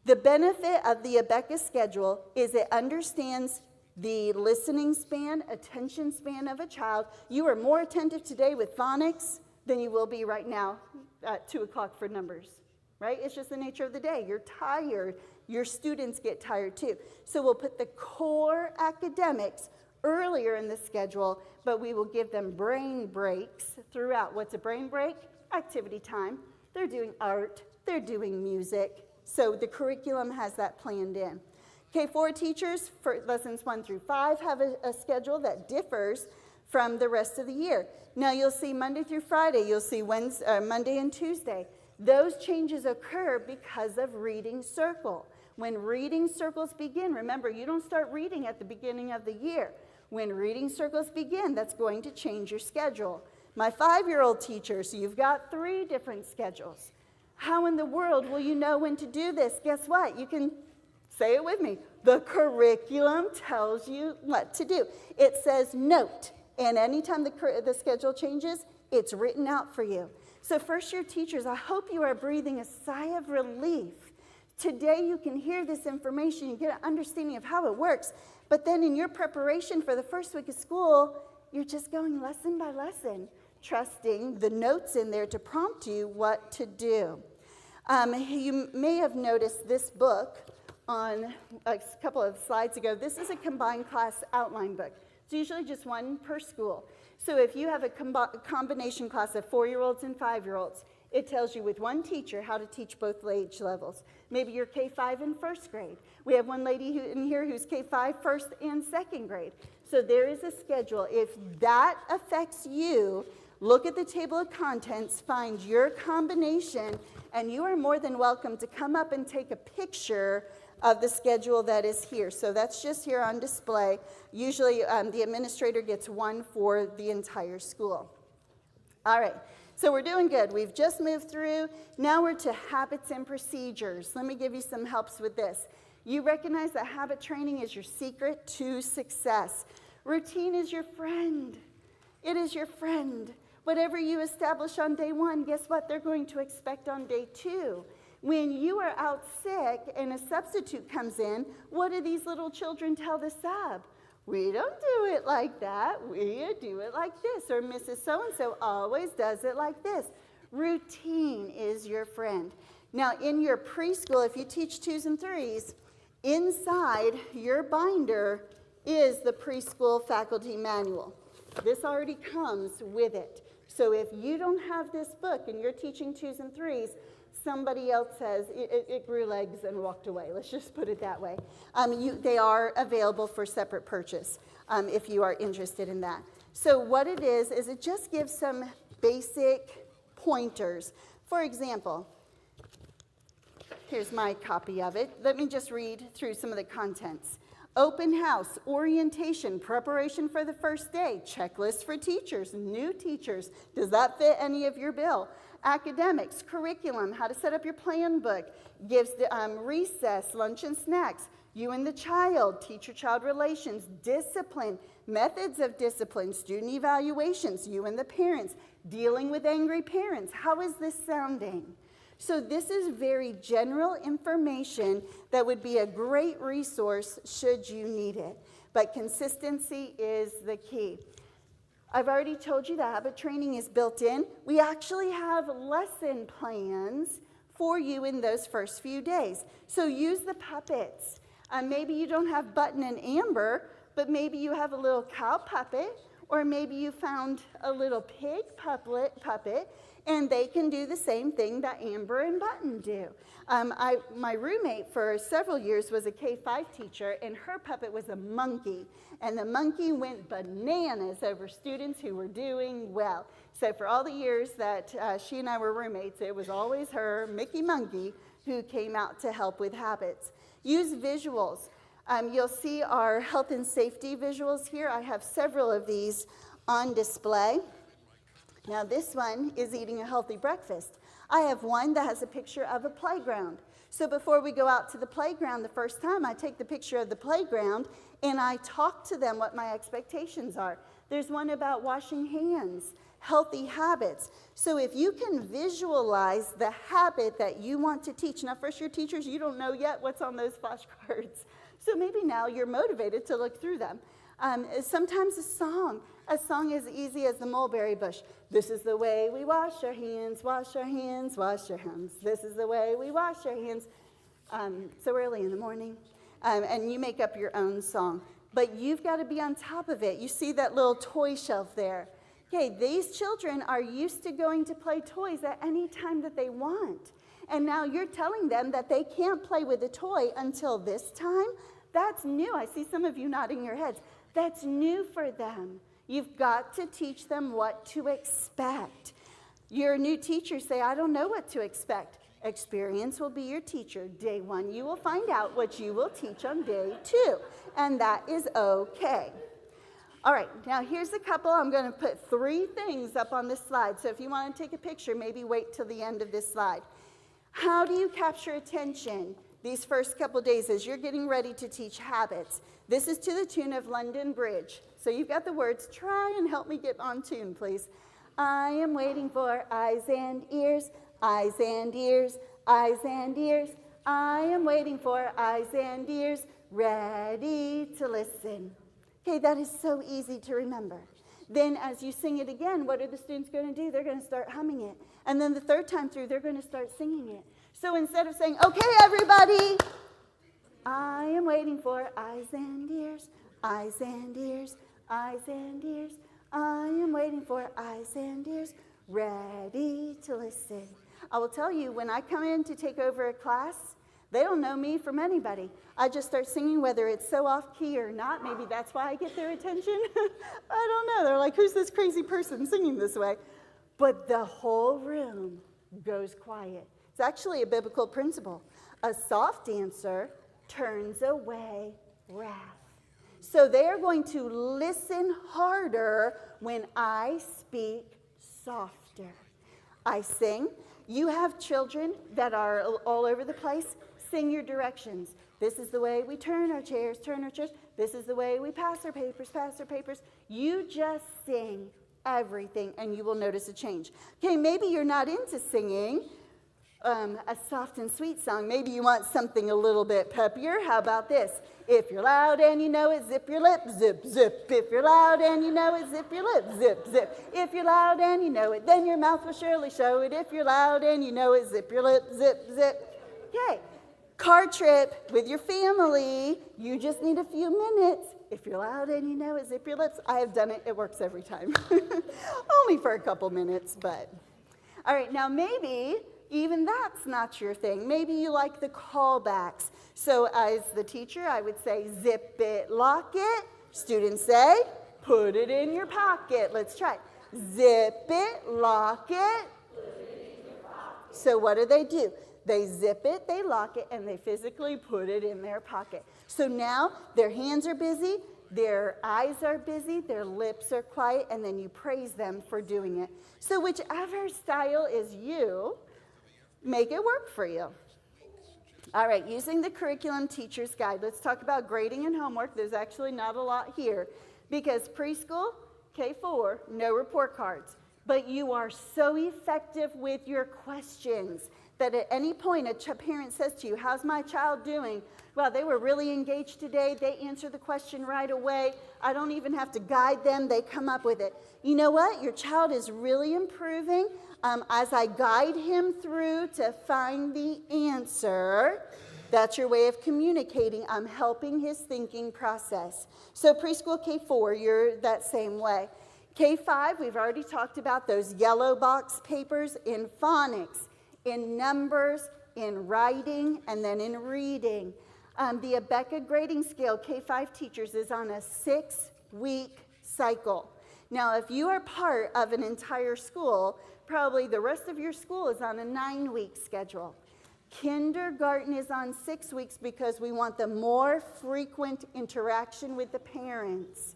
The benefit of the ABeka schedule is it understands the listening span, attention span of a child. You are more attentive today with phonics than you will be right now at 2 o'clock for numbers. Right? It's just the nature of the day. You're tired. Your students get tired too. So we'll put the core academics earlier in the schedule, but we will give them brain breaks throughout. What's a brain break? Activity time. They're doing art. They're doing music. So the curriculum has that planned in. K4 teachers for lessons 1 through 5 have a schedule that differs from the rest of the year. Now you'll see Monday through Friday. You'll see Monday and Tuesday. Those changes occur because of reading circle. When reading circles begin, remember, you don't start reading at the beginning of the year. When reading circles begin, that's going to change your schedule. My 5-year-old teacher, so you've got 3 different schedules. How in the world will you know when to do this? Guess what? You can say it with me. The curriculum tells you what to do. It says note, and anytime the schedule changes, it's written out for you. So first-year teachers, I hope you are breathing a sigh of relief. Today you can hear this information, you get an understanding of how it works, but then in your preparation for the first week of school, you're just going lesson by lesson, trusting the notes in there to prompt you what to do. You may have noticed this book on a couple of slides ago. This is a combined class outline book. It's usually just one per school. So if you have a combination class of 4-year-olds and 5-year-olds, it tells you with one teacher how to teach both age levels. Maybe you're K5 in 1st grade. We have one lady in here who's K5 1st and 2nd grade. So there is a schedule. If that affects you, look at the table of contents, find your combination, and you are more than welcome to come up and take a picture of the schedule that is here. So that's just here on display. Usually the administrator gets one for the entire school. All right, so we're doing good. We've just moved through. Now we're to habits and procedures. Let me give you some helps with this. You recognize that habit training is your secret to success. Routine is your friend. It is your friend. Whatever you establish on day 1, guess what they're going to expect on day 2. When you are out sick and a substitute comes in, what do these little children tell the sub? We don't do it like that. We do it like this. Or Mrs. So-and-so always does it like this. Routine is your friend. Now, in your preschool, if you teach 2s and 3s, inside your binder is the preschool faculty manual. This already comes with it. So if you don't have this book and you're teaching 2s and 3s, somebody else says it grew legs and walked away. Let's just put it that way. They are available for separate purchase if you are interested in that. So what it is it just gives some basic pointers. For example, here's my copy of it. Let me just read through some of the contents. Open house, orientation, preparation for the first day, checklist for teachers, new teachers. Does that fit any of your bill? Academics, curriculum, how to set up your plan book, gives the recess, lunch and snacks, you and the child, teacher-child relations, discipline, methods of discipline, student evaluations, you and the parents, dealing with angry parents. How is this sounding? So this is very general information that would be a great resource should you need it. But consistency is the key. I've already told you that habit training is built in. We actually have lesson plans for you in those first few days. So use the puppets. Maybe you don't have Button and Amber, but maybe you have a little cow puppet Or maybe you found a little pig puppet, and they can do the same thing that Amber and Button do. My roommate for several years was a K-5 teacher, and her puppet was a monkey. And the monkey went bananas over students who were doing well. So for all the years that she and I were roommates, it was always her, Mickey Monkey, who came out to help with habits. Use visuals. You'll see our health and safety visuals here. I have several of these on display. Now this one is eating a healthy breakfast. I have one that has a picture of a playground. So before we go out to the playground the first time, I take the picture of the playground and I talk to them what my expectations are. There's one about washing hands, healthy habits. So if you can visualize the habit that you want to teach. Now first year teachers, you don't know yet what's on those flashcards. So maybe now you're motivated to look through them. Sometimes a song as easy as the mulberry bush. This is the way we wash our hands, wash our hands, wash our hands. This is the way we wash our hands. So early in the morning. And you make up your own song. But you've got to be on top of it. You see that little toy shelf there. Okay, these children are used to going to play toys at any time that they want. And now you're telling them that they can't play with a toy until this time? That's new. I see some of you nodding your heads. That's new for them. You've got to teach them what to expect. Your new teachers say, I don't know what to expect. Experience will be your teacher. Day 1, you will find out what you will teach on day 2. And that is okay. All right, now here's a couple. I'm going to put 3 things up on this slide. So if you want to take a picture, maybe wait till the end of this slide. How do you capture attention these first couple days as you're getting ready to teach habits? This is to the tune of London Bridge. So you've got the words. Try and help me get on tune, please. I am waiting for eyes and ears, eyes and ears, eyes and ears. I am waiting for eyes and ears, ready to listen. Okay, that is so easy to remember. Then as you sing it again, what are the students going to do? They're going to start humming it. And then the third time through, they're going to start singing it. So instead of saying, okay, everybody, I am waiting for eyes and ears, eyes and ears, eyes and ears. I am waiting for eyes and ears, ready to listen. I will tell you, when I come in to take over a class, they don't know me from anybody. I just start singing, whether it's so off key or not. Maybe that's why I get their attention. I don't know. They're like, who's this crazy person singing this way? But the whole room goes quiet. It's actually a biblical principle. A soft answer turns away wrath. So they are going to listen harder when I speak softer. I sing. You have children that are all over the place. Sing your directions. This is the way we turn our chairs, turn our chairs. This is the way we pass our papers, pass our papers. You just sing everything and you will notice a change. Okay, maybe you're not into singing a soft and sweet song. Maybe you want something a little bit peppier. How about this? If you're loud and you know it, zip your lip, zip, zip. If you're loud and you know it, zip your lip, zip, zip. If you're loud and you know it, then your mouth will surely show it. If you're loud and you know it, zip your lip, zip, zip. Okay, car trip with your family. You just need a few minutes. If you're loud and you know it, zip your lips. I have done it. It works every time. Only for a couple minutes, but. All right, now maybe even that's not your thing. Maybe you like the callbacks. So as the teacher, I would say, zip it, lock it. Students say, put it in your pocket. Let's try it. Zip it, lock it. So what do? They zip it, they lock it, and they physically put it in their pocket. So now their hands are busy, their eyes are busy, their lips are quiet, and then you praise them for doing it. So whichever style is you, make it work for you. All right, using the curriculum teacher's guide, let's talk about grading and homework. There's actually not a lot here because preschool, K4, no report cards. But you are so effective with your questions that at any point a parent says to you, how's my child doing? Well, they were really engaged today. They answer the question right away. I don't even have to guide them. They come up with it. You know what? Your child is really improving. As I guide him through to find the answer, That's your way of communicating. I'm helping his thinking process. So preschool K4, you're that same way. K5, we've already talked about those yellow box papers in phonics, in numbers, in writing, and then in reading. The ABeka grading scale, K5 teachers, is on a 6-week cycle. Now, if you are part of an entire school, probably the rest of your school is on a 9-week schedule. Kindergarten is on 6 weeks because we want the more frequent interaction with the parents.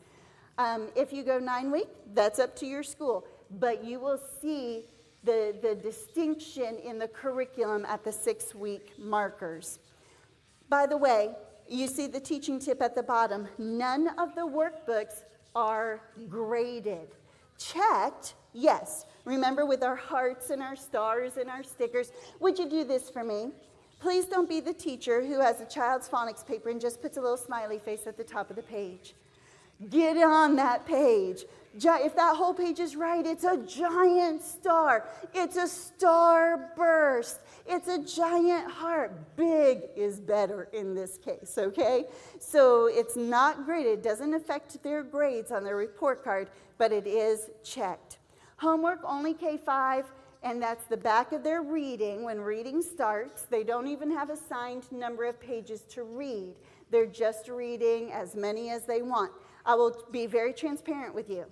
If you go 9-week, that's up to your school, but you will see the distinction in the curriculum at the 6-week markers. By the way, you see the teaching tip at the bottom. None of the workbooks are graded. Checked, yes. Remember, with our hearts and our stars and our stickers. Would you do this for me? Please don't be the teacher who has a child's phonics paper and just puts a little smiley face at the top of the page. Get on that page. If that whole page is right, it's a giant star. It's a star burst. It's a giant heart. Big is better in this case, okay? So it's not graded. It doesn't affect their grades on their report card, but it is checked. Homework, only K5, and that's the back of their reading. When reading starts, they don't even have assigned number of pages to read. They're just reading as many as they want. I will be very transparent with you.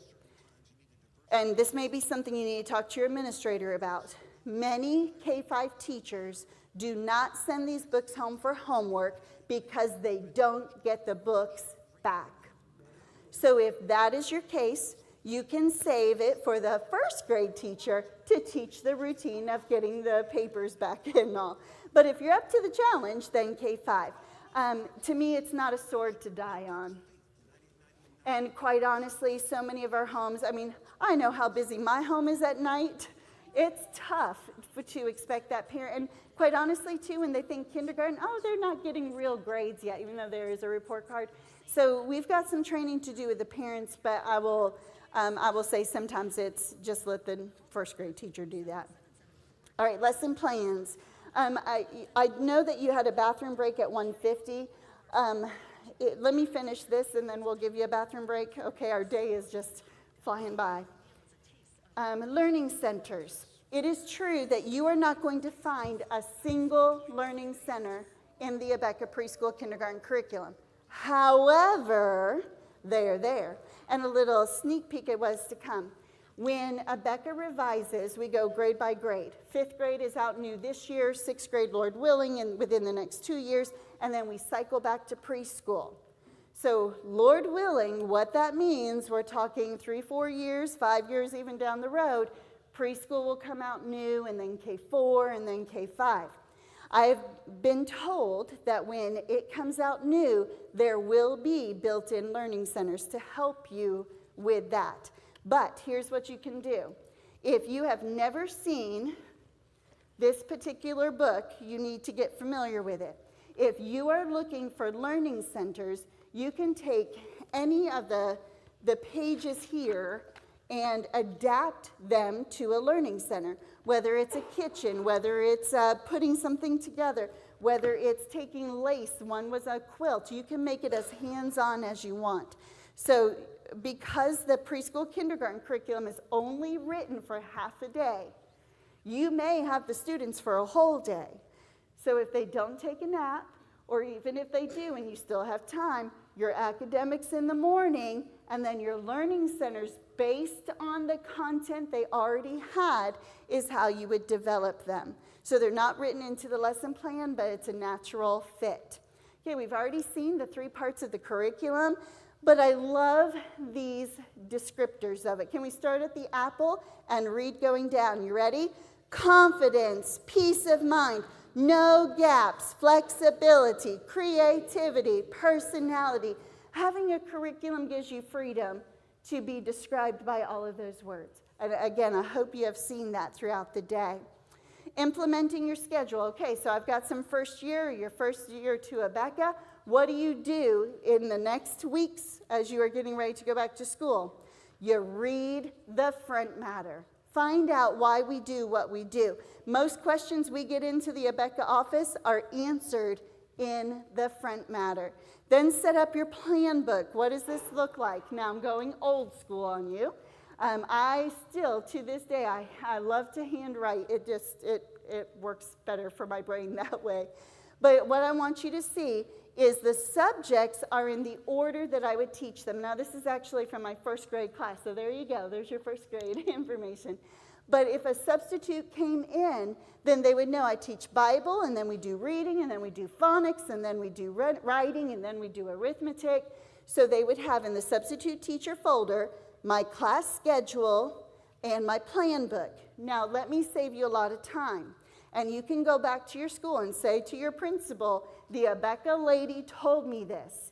And this may be something you need to talk to your administrator about. Many K5 teachers do not send these books home for homework because they don't get the books back. So if that is your case, you can save it for the first grade teacher to teach the routine of getting the papers back and all. But if you're up to the challenge, then K5. To me, it's not a sword to die on. And quite honestly, so many of our homes, I know how busy my home is at night. It's tough to expect that parent. And quite honestly, too, when they think kindergarten, they're not getting real grades yet, even though there is a report card. So we've got some training to do with the parents, but I will say sometimes it's just let the first grade teacher do that. All right, lesson plans. I know that you had a bathroom break at 1:50. Let me finish this, and then we'll give you a bathroom break. Okay, our day is just flying by. Learning centers. It is true that you are not going to find a single learning center in the ABeka preschool kindergarten curriculum. However, they are there. And a little sneak peek at what's to come. When ABeka revises, we go grade by grade. 5th grade is out new this year, 6th grade, Lord willing, and within the next 2 years, and then we cycle back to preschool. So, Lord willing, what that means, we're talking 3, 4 years, 5 years even down the road, preschool will come out new, and then K4, and then K5. I've been told that when it comes out new, there will be built-in learning centers to help you with that. But here's what you can do. If you have never seen this particular book, you need to get familiar with it. If you are looking for learning centers, you can take any of the pages here and adapt them to a learning center, whether it's a kitchen, whether it's putting something together, whether it's taking lace. One was a quilt. You can make it as hands-on as you want. So because the preschool kindergarten curriculum is only written for half a day, you may have the students for a whole day. So if they don't take a nap, or even if they do and you still have time, your academics in the morning, and then your learning centers based on the content they already had is how you would develop them. So they're not written into the lesson plan, but it's a natural fit. Okay, we've already seen the 3 parts of the curriculum, but I love these descriptors of it. Can we start at the apple and read going down? You ready? Confidence, peace of mind, no gaps, flexibility, creativity, personality. Having a curriculum gives you freedom to be described by all of those words. And again, I hope you have seen that throughout the day. Implementing your schedule. Okay, so I've got some your first year to ABeka. What do you do in the next weeks as you are getting ready to go back to school? You read the front matter. Find out why we do what we do. Most questions we get into the ABeka office are answered in the front matter. Then set up your plan book. What does this look like? Now I'm going old school on you. I still, to this day, I love to handwrite. It works better for my brain that way. But what I want you to see is the subjects are in the order that I would teach them. Now, this is actually from my first grade class, so there you go. There's your first grade information. But if a substitute came in, then they would know I teach Bible, and then we do reading, and then we do phonics, and then we do writing, and then we do arithmetic. So they would have in the substitute teacher folder my class schedule and my plan book. Now, let me save you a lot of time. And you can go back to your school and say to your principal, the ABeka lady told me this.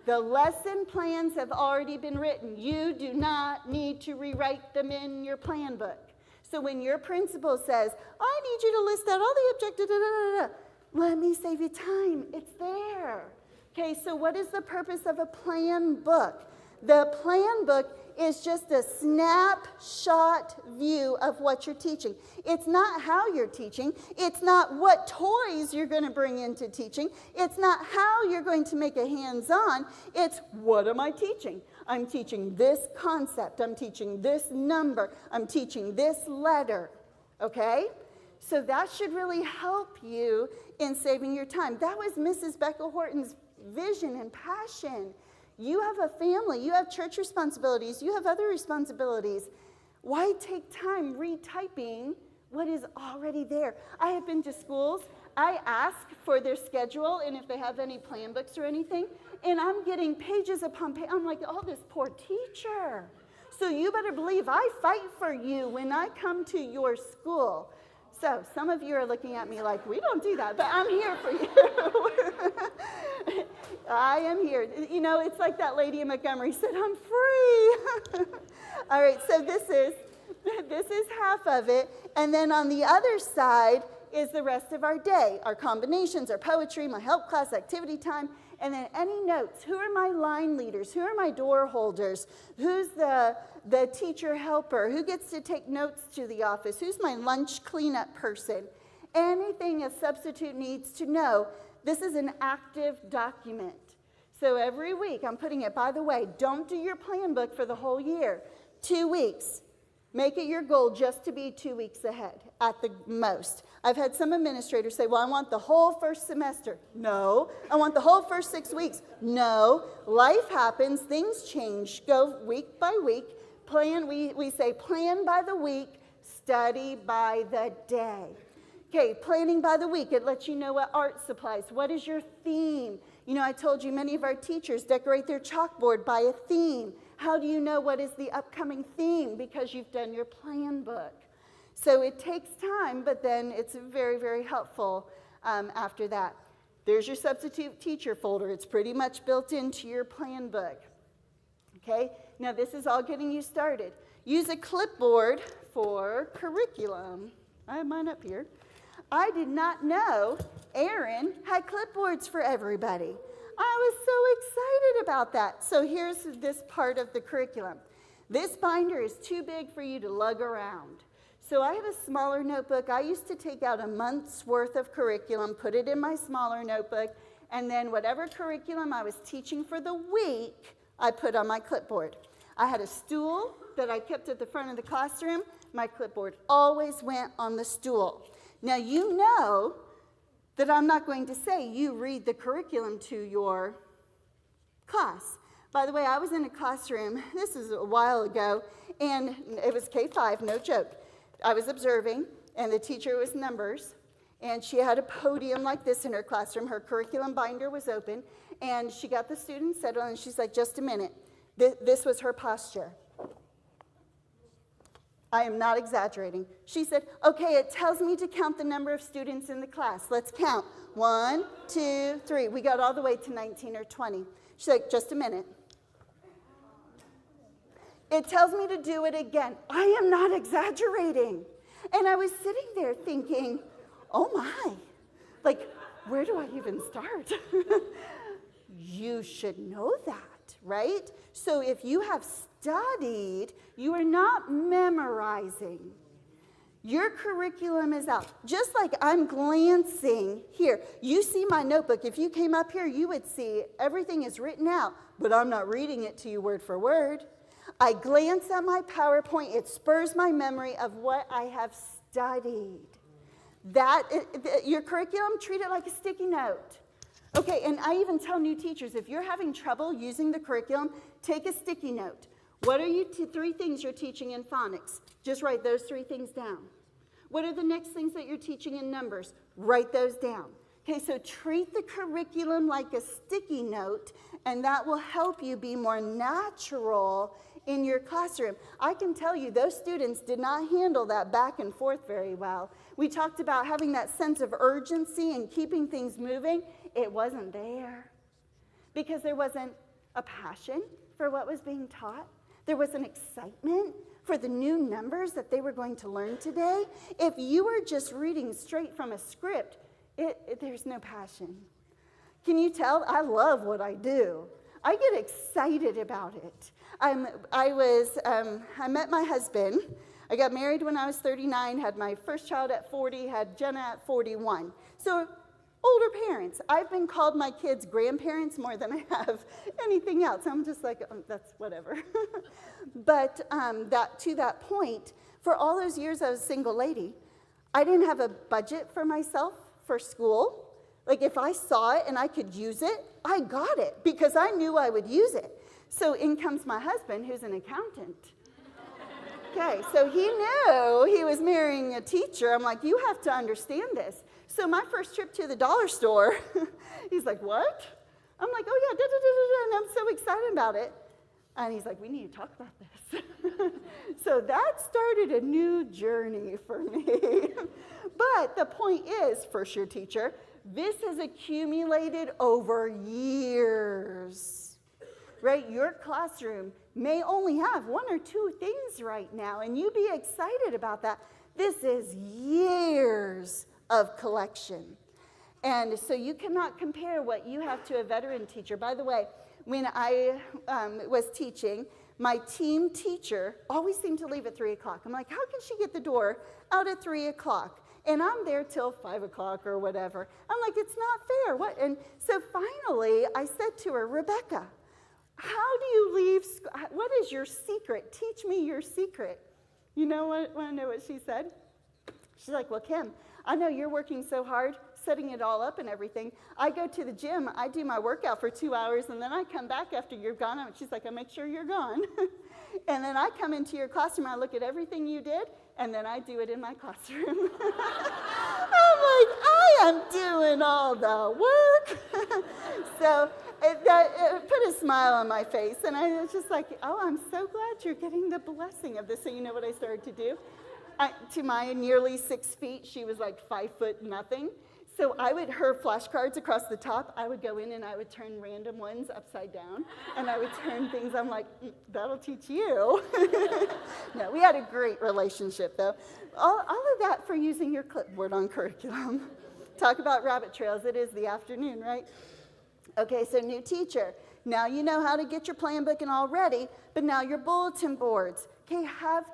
The lesson plans have already been written. You do not need to rewrite them in your plan book. So when your principal says, I need you to list out all the objectives, let me save you time. It's there. Okay, so what is the purpose of a plan book? The plan book is just a snapshot view of what you're teaching. It's not how you're teaching. It's not what toys you're going to bring into teaching. It's not how you're going to make a hands-on. It's what am I teaching? I'm teaching this concept. I'm teaching this number. I'm teaching this letter. Okay? So that should really help you in saving your time. That was Mrs. Becca Horton's vision and passion. You have a family, you have church responsibilities, you have other responsibilities. Why take time retyping what is already there? I have been to schools, I ask for their schedule and if they have any plan books or anything, and I'm getting pages upon pages. I'm like, oh, this poor teacher. So you better believe I fight for you when I come to your school. So some of you are looking at me like, we don't do that, but I'm here for you. I am here. You know, it's like that lady in Montgomery said, I'm free. All right, so this is half of it. And then on the other side is the rest of our day, our combinations, our poetry, my help class, activity time, and then any notes. Who are my line leaders? Who are my door holders? Who's the teacher helper? Who gets to take notes to the office? Who's my lunch cleanup person? Anything a substitute needs to know. This is an active document. So every week I'm putting it, by the way, don't do your plan book for the whole year. 2 weeks. Make it your goal just to be 2 weeks ahead at the most. I've had some administrators say, well, I want the whole first semester. No. I want the whole first 6 weeks. No. Life happens. Things change. Go week by week. Plan, we say plan by the week, study by the day. Okay, planning by the week, it lets you know what art supplies. What is your theme? You know, I told you many of our teachers decorate their chalkboard by a theme. How do you know what is the upcoming theme? Because you've done your plan book. So it takes time, but then it's very, very helpful after that. There's your substitute teacher folder. It's pretty much built into your plan book. Okay, now this is all getting you started. Use a clipboard for curriculum. I have mine up here. I did not know Aaron had clipboards for everybody. I was so excited about that. So here's this part of the curriculum. This binder is too big for you to lug around. So I have a smaller notebook. I used to take out a month's worth of curriculum, put it in my smaller notebook, and then whatever curriculum I was teaching for the week, I put on my clipboard. I had a stool that I kept at the front of the classroom. My clipboard always went on the stool. Now, you know that I'm not going to say you read the curriculum to your class. By the way, I was in a classroom, this is a while ago, and it was K-5, no joke. I was observing, and the teacher was numbers, and she had a podium like this in her classroom. Her curriculum binder was open, and she got the students settled, and she's like, just a minute. This was her posture. I am not exaggerating. She said, okay, it tells me to count the number of students in the class. Let's count. 1, 2, 3. We got all the way to 19 or 20. She's like, just a minute. It tells me to do it again. I am not exaggerating. And I was sitting there thinking, oh my, like, where do I even start? You should know that, right? So if you have studied, you are not memorizing. Your curriculum is out. Just like I'm glancing here. You see my notebook. If you came up here, you would see everything is written out, but I'm not reading it to you word for word. I glance at my PowerPoint. It spurs my memory of what I have studied. Your curriculum, treat it like a sticky note. Okay, and I even tell new teachers, if you're having trouble using the curriculum, take a sticky note. What are three things you're teaching in phonics? Just write those 3 things down. What are the next things that you're teaching in numbers? Write those down. Okay, so treat the curriculum like a sticky note, and that will help you be more natural in your classroom. I can tell you, those students did not handle that back and forth very well. We talked about having that sense of urgency and keeping things moving. It wasn't there because there wasn't a passion for what was being taught. There was an excitement for the new numbers that they were going to learn today. If you were just reading straight from a script, there's no passion. Can you tell? I love what I do. I get excited about it. I met my husband. I got married when I was 39, had my first child at 40, had Jenna at 41. So older parents. I've been called my kids grandparents more than I have anything else. I'm just like, that's whatever. But to that point, for all those years I was a single lady, I didn't have a budget for myself for school. Like if I saw it and I could use it, I got it because I knew I would use it. So in comes my husband, who's an accountant. Okay, so he knew he was marrying a teacher. I'm like, you have to understand this. So my first trip to the dollar store, he's like, what? I'm like, oh yeah, da, da, da, da, da, and I'm so excited about it. And he's like, we need to talk about this. So that started a new journey for me. But the point is, first year teacher, this has accumulated over years, right? Your classroom may only have 1 or 2 things right now, and you be excited about that. This is years of collection. And so you cannot compare what you have to a veteran teacher. By the way, when I was teaching, my team teacher always seemed to leave at 3 o'clock. I'm like, how can she get the door out at 3 o'clock? And I'm there till 5 o'clock or whatever. I'm like, it's not fair. What? And so finally, I said to her, Rebecca, how do you leave school? What is your secret? Teach me your secret. You know what? Want to know what she said? She's like, well, Kim, I know you're working so hard, setting it all up and everything. I go to the gym, I do my workout for 2 hours, and then I come back after you're gone. She's like, I make sure you're gone. And then I come into your classroom, I look at everything you did, and then I do it in my classroom. I'm like, I am doing all the work. So it put a smile on my face, and I was just like, oh, I'm so glad you're getting the blessing of this. So you know what I started to do? To my nearly 6 feet, she was like 5 foot nothing. So her flashcards across the top, I would go in and I would turn random ones upside down. And I would turn things, I'm like, that'll teach you. No, we had a great relationship though. All of that for using your clipboard on curriculum. Talk about rabbit trails, it is the afternoon, right? Okay, so new teacher. Now you know how to get your plan book and all ready, but now your bulletin boards. Okay, have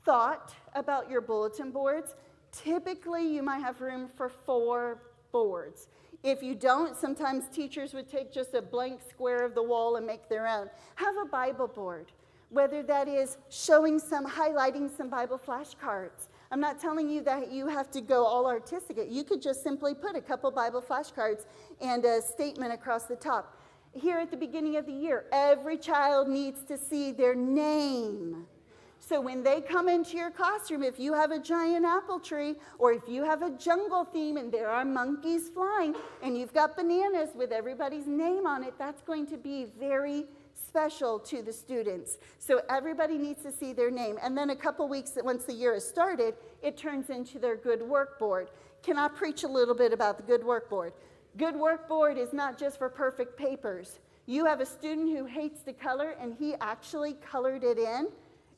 thought about your bulletin boards. Typically, you might have room for 4 boards. If you don't, sometimes teachers would take just a blank square of the wall and make their own. Have a Bible board, whether that is highlighting some Bible flashcards. I'm not telling you that you have to go all artistic. You could just simply put a couple Bible flashcards and a statement across the top. Here at the beginning of the year, every child needs to see their name. So when they come into your classroom, if you have a giant apple tree, or if you have a jungle theme and there are monkeys flying, and you've got bananas with everybody's name on it, that's going to be very special to the students. So everybody needs to see their name. And then a couple weeks, once the year has started, it turns into their good work board. Can I preach a little bit about the good work board? Good work board is not just for perfect papers. You have a student who hates to color, and he actually colored it in.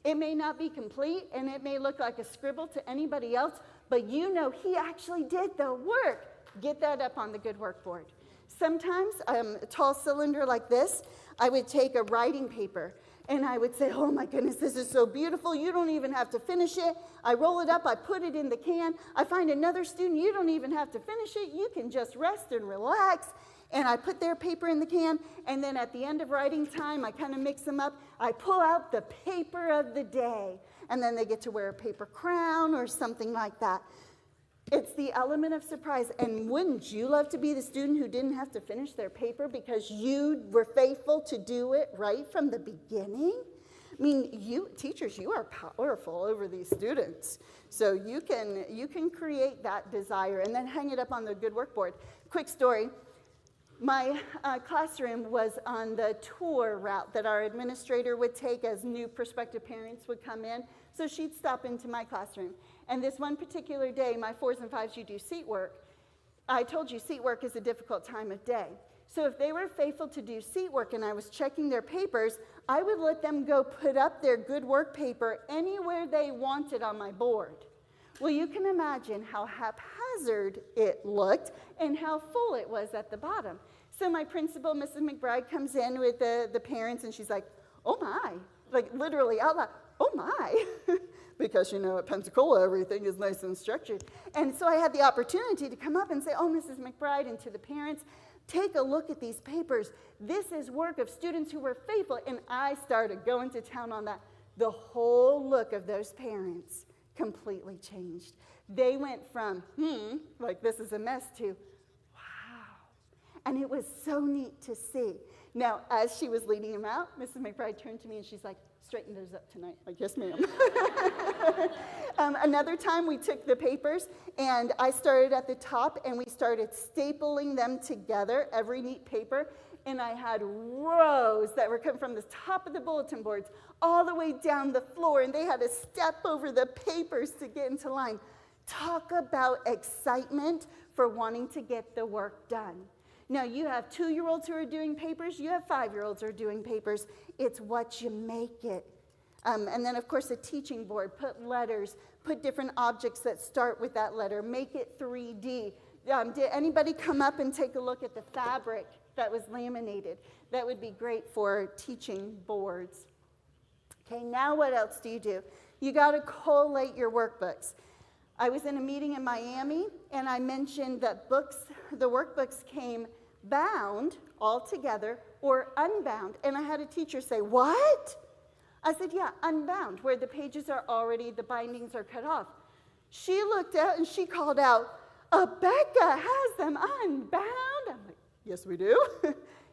It may not be complete, and it may look like a scribble to anybody else, but you know he actually did the work. Get that up on the good work board. Sometimes, a tall cylinder like this, I would take a writing paper, And I would say, oh my goodness, this is so beautiful. You don't even have to finish it. I roll it up, I put it in the can. I find another student, you don't even have to finish it. You can just rest and relax. And I put their paper in the can. And then at the end of writing time, I kind of mix them up. I pull out the paper of the day. And then they get to wear a paper crown or something like that. It's the element of surprise. And wouldn't you love to be the student who didn't have to finish their paper because you were faithful to do it right from the beginning? I mean, you teachers, you are powerful over these students. So you can create that desire and then hang it up on the good work board. Quick story. My classroom was on the tour route that our administrator would take as new prospective parents would come in. So she'd stop into my classroom. And this one particular day, my 4s and 5s, you do seat work. I told you seat work is a difficult time of day. So if they were faithful to do seat work and I was checking their papers, I would let them go put up their good work paper anywhere they wanted on my board. Well, you can imagine how haphazard it looked and how full it was at the bottom. So my principal, Mrs. McBride, comes in with the parents and she's like, oh my, like literally out loud, oh my. Because, you know, at Pensacola, everything is nice and structured. And so I had the opportunity to come up and say, oh, Mrs. McBride, and to the parents, take a look at these papers. This is work of students who were faithful. And I started going to town on that. The whole look of those parents completely changed. They went from, like this is a mess, to, wow. And it was so neat to see. Now, as she was leading them out, Mrs. McBride turned to me and she's like, straighten those up tonight. Like, yes, ma'am. Another time we took the papers and I started at the top and we started stapling them together, every neat paper. And I had rows that were coming from the top of the bulletin boards all the way down the floor. And they had to step over the papers to get into line. Talk about excitement for wanting to get the work done. Now, you have 2-year-olds who are doing papers. You have 5-year-olds who are doing papers. It's what you make it. And then, of course, a teaching board. Put letters. Put different objects that start with that letter. Make it 3D. Did anybody come up and take a look at the fabric that was laminated? That would be great for teaching boards. Okay, now what else do? You got to collate your workbooks. I was in a meeting in Miami, and I mentioned that the workbooks came bound all together or unbound. And I had a teacher say, what? I said, yeah, unbound, where the pages are already, the bindings are cut off. She looked out and she called out, ABeka has them unbound. I'm like, yes, we do.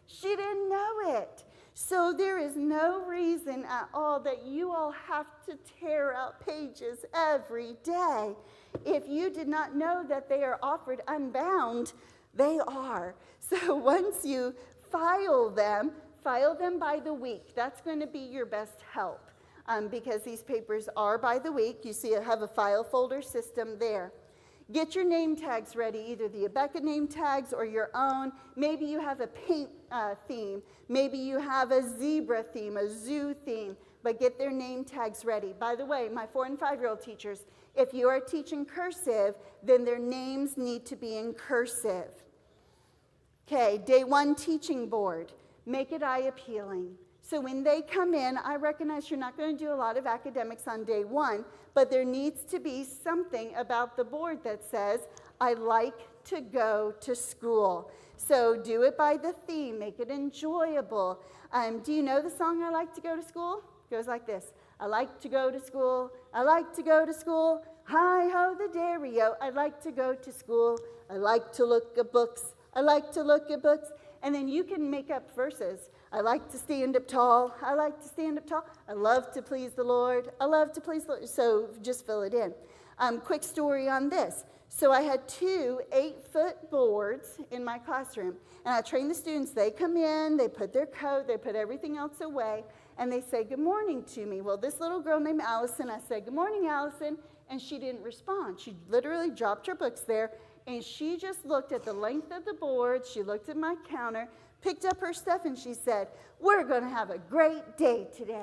She didn't know it. So there is no reason at all that you all have to tear out pages every day. If you did not know that they are offered unbound, they are. So once you file them by the week. That's going to be your best help because these papers are by the week. You see I have a file folder system there. Get your name tags ready, either the ABeka name tags or your own. Maybe you have a paint theme. Maybe you have a zebra theme, a zoo theme, but get their name tags ready. By the way, my 4- and 5-year-old teachers, if you are teaching cursive, then their names need to be in cursive. Okay, day 1 teaching board. Make it eye-appealing. So when they come in, I recognize you're not going to do a lot of academics on day 1, but there needs to be something about the board that says, I like to go to school. So do it by the theme. Make it enjoyable. Do you know the song, I Like to Go to School? It goes like this. I like to go to school. I like to go to school. Hi-ho the dairy-o. I like to go to school. I like to look at books. I like to look at books. And then you can make up verses. I like to stand up tall. I like to stand up tall. I love to please the Lord. I love to please the Lord. So just fill it in. Quick story on this. So I had 2 8-foot boards in my classroom. And I trained the students. They come in. They put their coat. They put everything else away. And they say good morning to me. Well, this little girl named Allison, I said, good morning, Allison. And she didn't respond. She literally dropped her books there. And she just looked at the length of the board. She looked at my counter, picked up her stuff, and she said, we're going to have a great day today.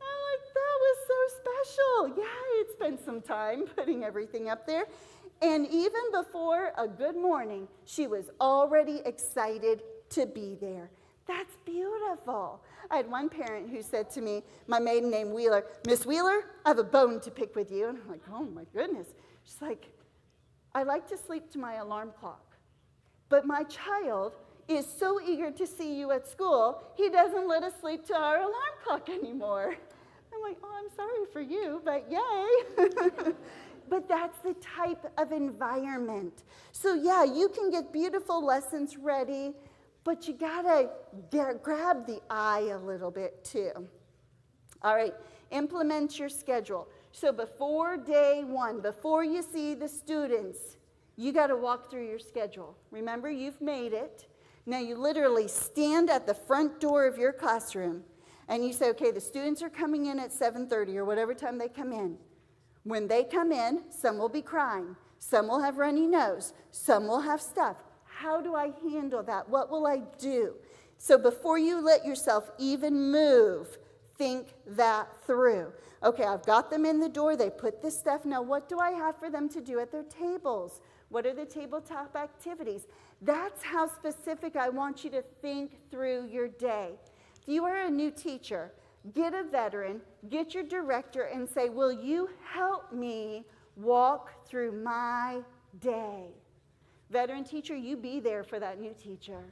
I'm like, that was so special. Yeah, it's been some time putting everything up there. And even before a good morning, she was already excited to be there. That's beautiful. I had one parent who said to me, my maiden name Wheeler, Miss Wheeler, I have a bone to pick with you. And I'm like, oh my goodness. She's like, I like to sleep to my alarm clock, but my child is so eager to see you at school, he doesn't let us sleep to our alarm clock anymore. I'm like, oh, I'm sorry for you, but yay. But that's the type of environment. So yeah, you can get beautiful lessons ready, but you gotta grab the eye a little bit too. All right, implement your schedule. So before day one, before you see the students, you gotta walk through your schedule. Remember, you've made it. Now you literally stand at the front door of your classroom and you say, okay, the students are coming in at 7:30 or whatever time they come in. When they come in, some will be crying, some will have runny nose, some will have stuff. How do I handle that? What will I do? So before you let yourself even move, think that through. Okay, I've got them in the door, they put this stuff, now what do I have for them to do at their tables? What are the tabletop activities? That's how specific I want you to think through your day. If you are a new teacher, get a veteran, get your director and say, will you help me walk through my day? Veteran teacher, you be there for that new teacher.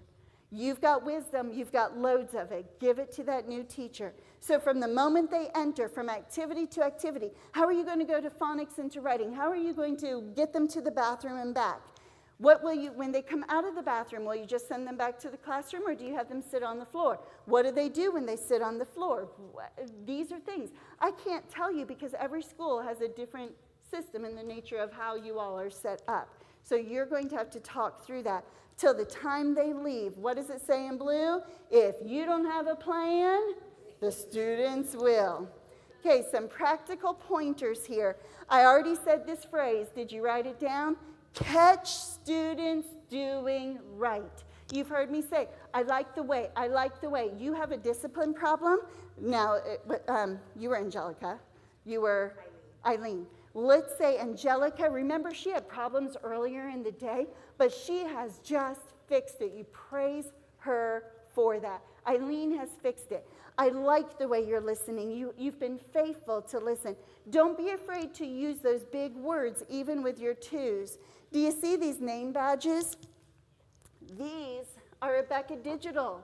You've got wisdom, you've got loads of it. Give it to that new teacher. So from the moment they enter, from activity to activity, how are you going to go to phonics and to writing? How are you going to get them to the bathroom and back? What will you, when they come out of the bathroom, will you just send them back to the classroom or do you have them sit on the floor? What do they do when they sit on the floor? These are things. I can't tell you because every school has a different system in the nature of how you all are set up. So you're going to have to talk through that till the time they leave. What does it say in blue? If you don't have a plan, the students will. Okay, some practical pointers here. I already said this phrase. Did you write it down? Catch students doing right. You've heard me say, I like the way, I like the way. You have a discipline problem. Now, you were Angelica. You were Eileen. Let's say Angelica, remember she had problems earlier in the day, but she has just fixed it. You praise her for that. Eileen has fixed it. I like the way you're listening. You've been faithful to listen. Don't be afraid to use those big words, even with your twos. Do you see these name badges? These are ABeka Digital.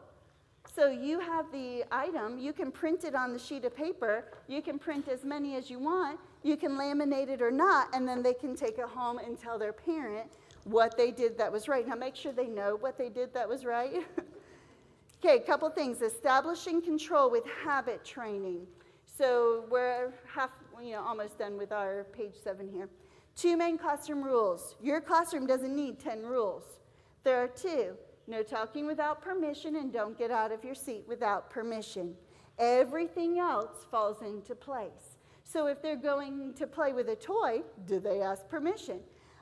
So you have the item, you can print it on the sheet of paper, you can print as many as you want, you can laminate it or not, and then they can take it home and tell their parent what they did that was right. Now make sure they know what they did that was right. Okay, a couple things. Establishing control with habit training. So we're almost done with our page 7 here. 2 main classroom rules. Your classroom doesn't need 10 rules. There are 2. No talking without permission and don't get out of your seat without permission. Everything else falls into place. So if they're going to play with a toy, do they ask permission?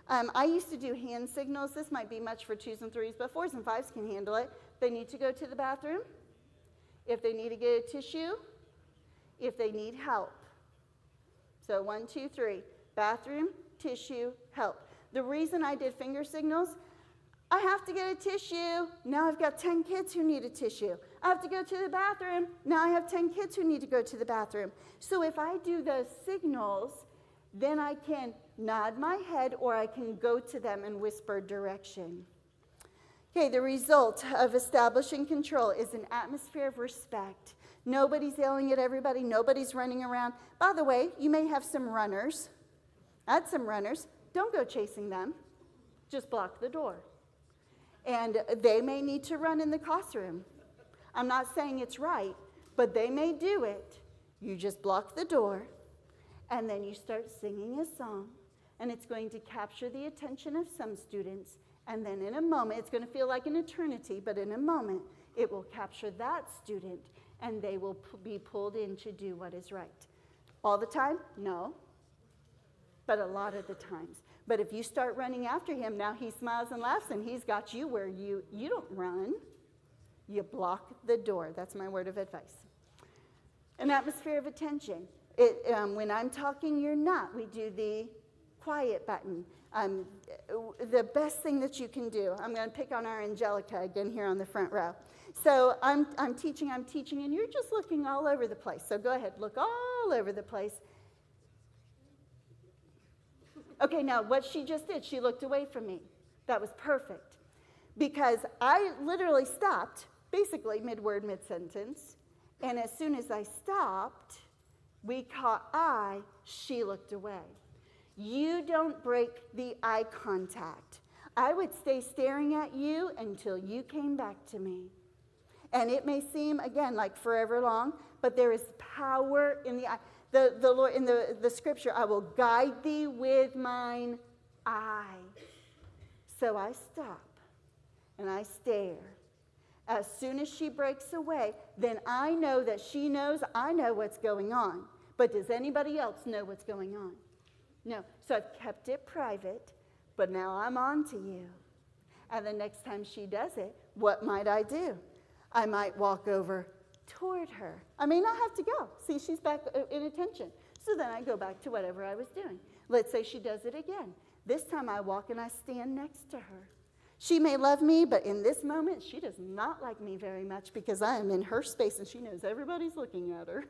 I used to do hand signals. This might be much for 2s and 3s, but 4s and 5s can handle it. They need to go to the bathroom, if they need to get a tissue, if they need help. So 1, 2, 3, bathroom, tissue, help. The reason I did finger signals, I have to get a tissue. Now I've got 10 kids who need a tissue. I have to go to the bathroom. Now I have 10 kids who need to go to the bathroom. So if I do those signals, then I can nod my head or I can go to them and whisper direction. Okay, the result of establishing control is an atmosphere of respect. Nobody's yelling at everybody. Nobody's running around. By the way, you may have some runners. Add some runners. Don't go chasing them. Just block the door. And they may need to run in the classroom. I'm not saying it's right, but they may do it. You just block the door, and then you start singing a song, and it's going to capture the attention of some students, and then in a moment, it's going to feel like an eternity, but in a moment, it will capture that student, and they will be pulled in to do what is right. All the time? No. But a lot of the times. But if you start running after him, now he smiles and laughs, and he's got you where you don't run. You block the door. That's my word of advice. An atmosphere of attention. When I'm talking, you're not. We do the quiet button. The best thing that you can do, I'm going to pick on our Angelica again here on the front row. So I'm teaching, and you're just looking all over the place. So go ahead, look all over the place. Okay, now what she just did, she looked away from me. That was perfect. Because I literally stopped, basically mid-word, mid-sentence. And as soon as I stopped, we caught eye, she looked away. You don't break the eye contact. I would stay staring at you until you came back to me. And it may seem, again, like forever long, but there is power in the eye. The Lord, in the scripture, I will guide thee with mine eye. So I stop and I stare. As soon as she breaks away, then I know that she knows I know what's going on. But does anybody else know what's going on? No. So I've kept it private, but now I'm on to you. And the next time she does it, what might I do? I might walk over toward her. I may not have to go. See, she's back in attention. So then I go back to whatever I was doing. Let's say she does it again. This time I walk and I stand next to her. She may love me, but in this moment, she does not like me very much because I am in her space and she knows everybody's looking at her.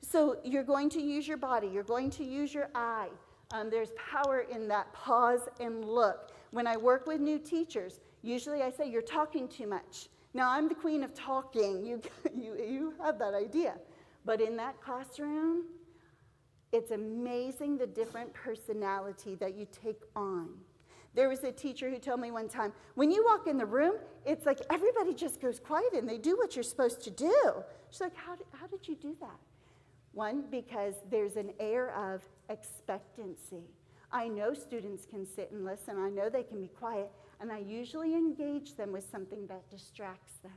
So you're going to use your body. You're going to use your eye. There's power in that pause and look. When I work with new teachers, usually I say, you're talking too much. Now, I'm the queen of talking. You have that idea. But in that classroom, it's amazing the different personality that you take on. There was a teacher who told me one time, when you walk in the room, it's like everybody just goes quiet and they do what you're supposed to do. She's like, how did you do that? One, because there's an air of expectancy. I know students can sit and listen. I know they can be quiet. And I usually engage them with something that distracts them.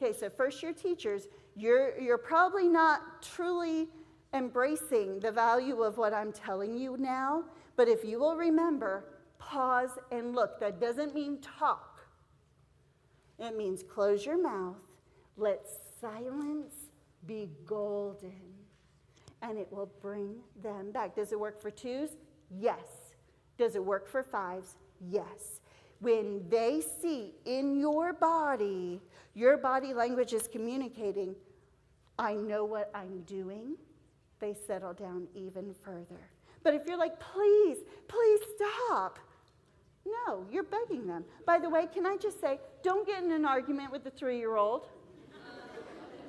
Okay, so first-year teachers, you're probably not truly embracing the value of what I'm telling you now. But if you will remember, pause and look. That doesn't mean talk. It means close your mouth. Let silence be golden. And it will bring them back. Does it work for 2s? Yes. Does it work for 5s? Yes. When they see in your body language is communicating, I know what I'm doing, they settle down even further. But if you're like, please stop. No, you're begging them. By the way, can I just say, don't get in an argument with the 3-year-old.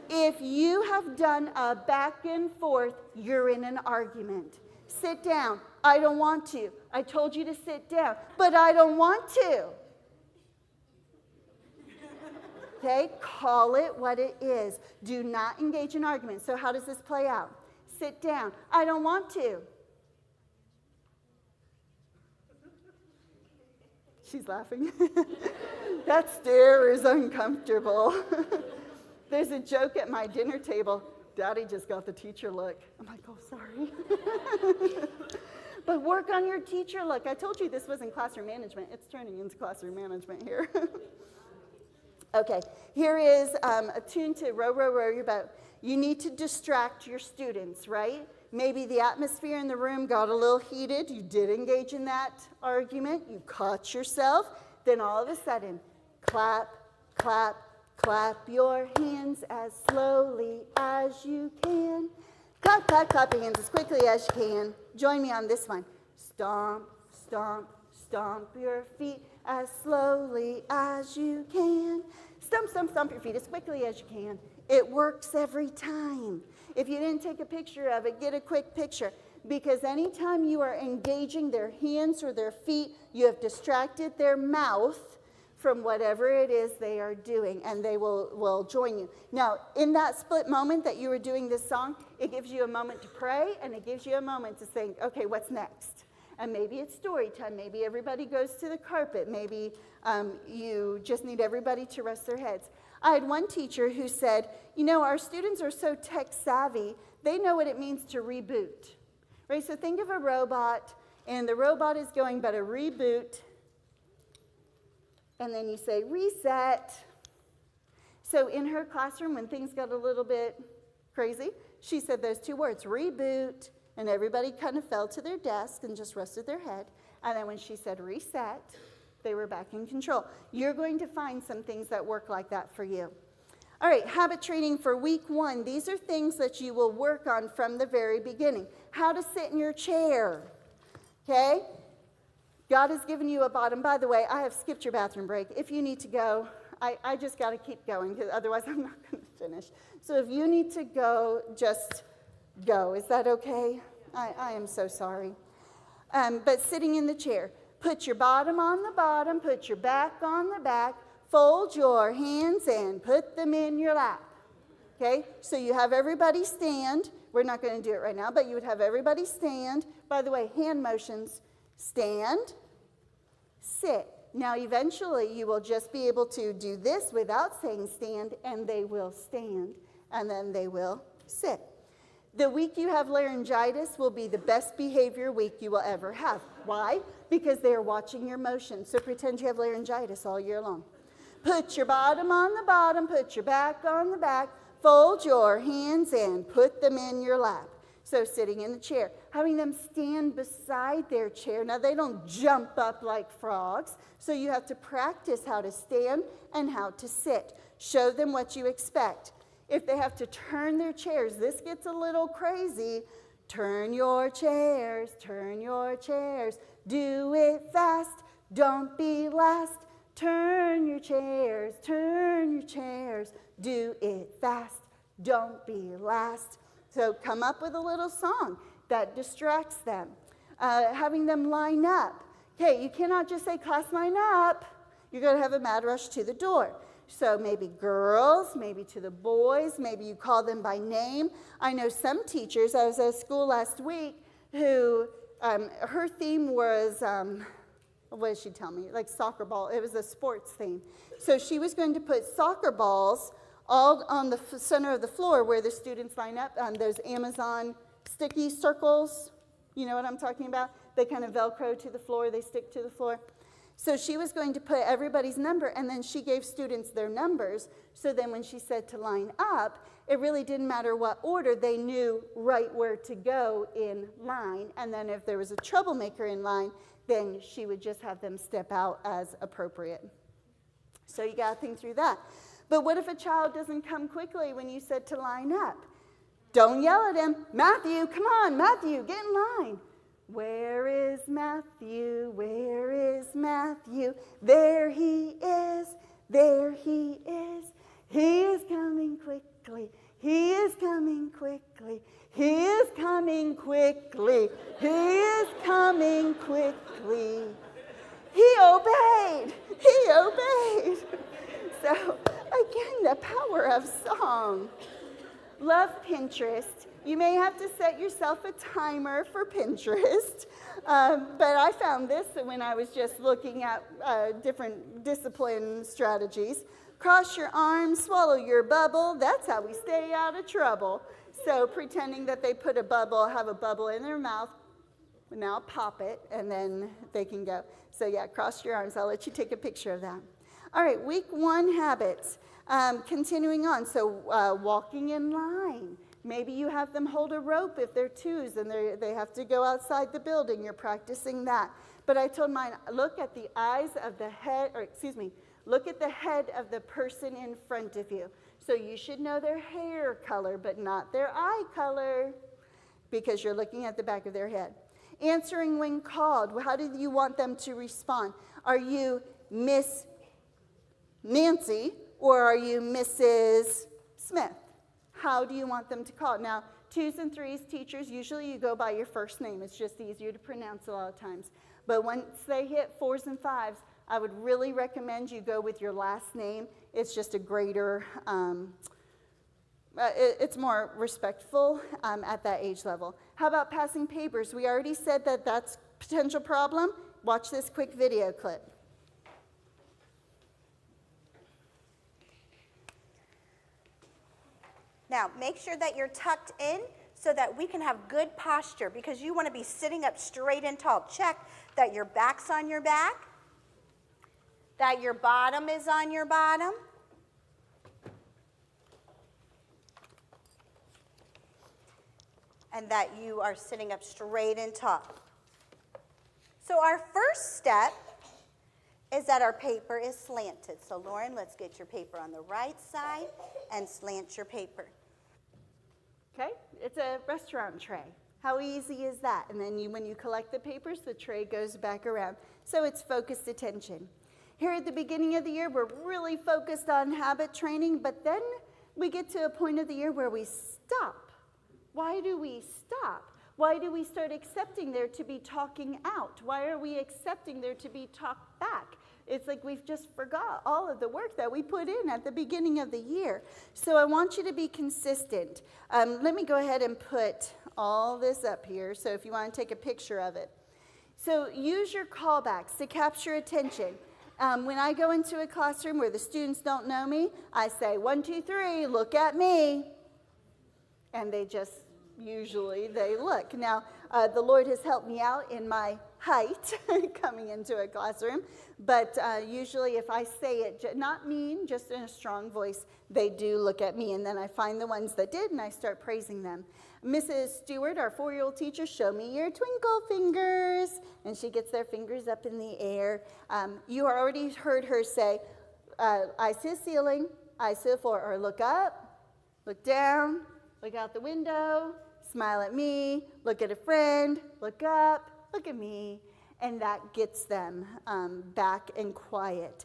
If you have done a back and forth, you're in an argument. Sit down. I don't want to. I told you to sit down, but I don't want to. Okay? Call it what it is. Do not engage in arguments. So how does this play out? Sit down. I don't want to. She's laughing. That stare is uncomfortable. There's a joke at my dinner table. Daddy just got the teacher look. I'm like, oh, sorry. But work on your teacher look. I told you this wasn't classroom management. It's turning into classroom management here. Okay, here is a tune to Row, Row, Row Your Boat. You need to distract your students, right? Maybe the atmosphere in the room got a little heated. You did engage in that argument. You caught yourself. Then all of a sudden, clap, clap, clap your hands as slowly as you can. Clap, clap, clap your hands as quickly as you can. Join me on this one. Stomp, stomp, stomp your feet as slowly as you can. Stomp, stomp, stomp your feet as quickly as you can. It works every time. If you didn't take a picture of it, get a quick picture. Because anytime you are engaging their hands or their feet, you have distracted their mouth from whatever it is they are doing, and they will join you. Now, in that split moment that you were doing this song, it gives you a moment to pray, and it gives you a moment to think, okay, what's next? And maybe it's story time. Maybe everybody goes to the carpet. Maybe you just need everybody to rest their heads. I had one teacher who said, you know, our students are so tech savvy, they know what it means to reboot. Right? So think of a robot, and the robot is going, but a reboot, and then you say reset. So in her classroom, when things got a little bit crazy, she said those 2 words, reboot And everybody kind of fell to their desk and just rested their head. And then when she said reset, they were back in control. You're going to find some things that work like that for you. All right, habit training for week 1. These are things that you will work on from the very beginning. How to sit in your chair, okay? God has given you a bottom. By the way, I have skipped your bathroom break. If you need to go, I just got to keep going, because otherwise I'm not going to finish. So if you need to go, just go. Is that okay? I am so sorry. But sitting in the chair, put your bottom on the bottom, put your back on the back, fold your hands and put them in your lap. Okay? So you have everybody stand. We're not going to do it right now, but you would have everybody stand. By the way, hand motions. Stand, sit. Now eventually you will just be able to do this without saying stand, and they will stand, and then they will sit. The week you have laryngitis will be the best behavior week you will ever have. Why? Because they are watching your motion. So pretend you have laryngitis all year long. Put your bottom on the bottom, put your back on the back, fold your hands and put them in your lap. So sitting in the chair, having them stand beside their chair. Now they don't jump up like frogs, so you have to practice how to stand and how to sit. Show them what you expect. If they have to turn their chairs, this gets a little crazy. Turn your chairs, turn your chairs. Do it fast, don't be last. Turn your chairs, do it fast, don't be last. So come up with a little song that distracts them. Having them line up. Okay, you cannot just say, class line up. You're going to have a mad rush to the door. So maybe girls, maybe to the boys, maybe you call them by name. I know some teachers, I was at a school last week, who her theme was... what did she tell me? Like soccer ball. It was a sports theme. So she was going to put soccer balls all on the center of the floor where the students line up on those Amazon sticky circles. You know what I'm talking about? They kind of Velcro to the floor. They stick to the floor. So she was going to put everybody's number, and then she gave students their numbers. So then when she said to line up, it really didn't matter what order. They knew right where to go in line. And then if there was a troublemaker in line, then she would just have them step out as appropriate. So you got to think through that. But what if a child doesn't come quickly when you said to line up? Don't yell at him. Matthew, come on, Matthew, get in line. Where is Matthew? Where is Matthew? There he is. There he is. He is coming quickly. He is coming quickly. He is coming quickly. He is coming quickly. He obeyed. He obeyed. So, again, the power of song. Love Pinterest. You may have to set yourself a timer for Pinterest. But I found this when I was just looking at different discipline strategies. Cross your arms, swallow your bubble. That's how we stay out of trouble. So pretending that they put a bubble, have a bubble in their mouth, now pop it, and then they can go. So yeah, cross your arms. I'll let you take a picture of that. All right, week 1 habits. Continuing on, so walking in line. Maybe you have them hold a rope if they're 2s and they have to go outside the building. You're practicing that. But I told mine, look at the eyes of the head, look at the head of the person in front of you. So you should know their hair color, but not their eye color, because you're looking at the back of their head. Answering when called. How do you want them to respond? Are you Miss Nancy or are you Mrs. Smith? How do you want them to call? Now, 2s and 3s teachers, usually you go by your first name. It's just easier to pronounce a lot of times. But once they hit 4s and 5s, I would really recommend you go with your last name. It's just a greater, it's more respectful at that age level. How about passing papers? We already said that that's a potential problem. Watch this quick video clip. Now, make sure that you're tucked in so that we can have good posture, because you want to be sitting up straight and tall. Check that your back's on your back, that your bottom is on your bottom. and that you are sitting up straight and tall. So our first step is that our paper is slanted. So Lauren, let's get your paper on the right side and slant your paper. Okay, it's a restaurant tray. How easy is that? And then when you collect the papers, the tray goes back around. So it's focused attention. Here at the beginning of the year, we're really focused on habit training, but then we get to a point of the year where we stop. Why do we stop? Why do we start accepting there to be talking out? Why are we accepting there to be talked back? It's like we've just forgot all of the work that we put in at the beginning of the year. So I want you to be consistent. Let me go ahead and put all this up here, so if you want to take a picture of it. So use your callbacks to capture attention. When I go into a classroom where the students don't know me, I say, 1, 2, 3, look at me. And they look. Now, the Lord has helped me out in my height coming into a classroom, but usually if I say it, not mean, just in a strong voice, they do look at me, and then I find the ones that did, and I start praising them. Mrs. Stewart, our 4-year-old teacher, show me your twinkle fingers, and she gets their fingers up in the air. You already heard her say, I see a ceiling, I see a floor, or look up, look down, look out the window, smile at me, look at a friend, look up, look at me, and that gets them back and quiet.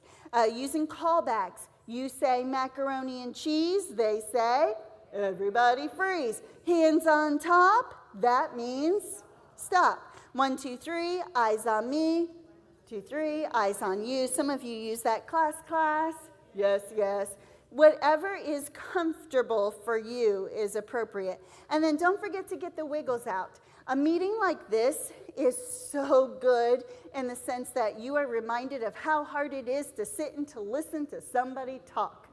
Using callbacks, you say macaroni and cheese, they say everybody freeze. Hands on top, that means stop. 1, 2, 3, eyes on me. 2, 3, eyes on you. Some of you use that class. Yes, yes. Whatever is comfortable for you is appropriate. And then don't forget to get the wiggles out. A meeting like this is so good in the sense that you are reminded of how hard it is to sit and to listen to somebody talk,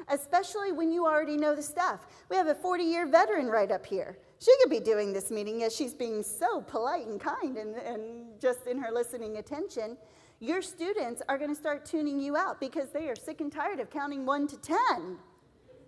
especially when you already know the stuff. We have a 40-year veteran right up here. She could be doing this meeting as she's being so polite and kind and just in her listening attention. Your students are going to start tuning you out because they are sick and tired of counting 1 to 10,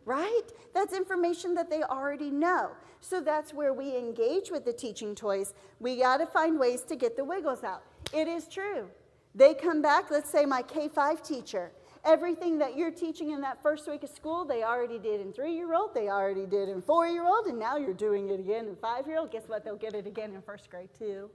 right? That's information that they already know. So that's where we engage with the teaching toys. We got to find ways to get the wiggles out. It is true. They come back, let's say my K-5 teacher. Everything that you're teaching in that first week of school, they already did in 3-year-old, they already did in 4-year-old, and now you're doing it again in 5-year-old. Guess what? They'll get it again in first grade too,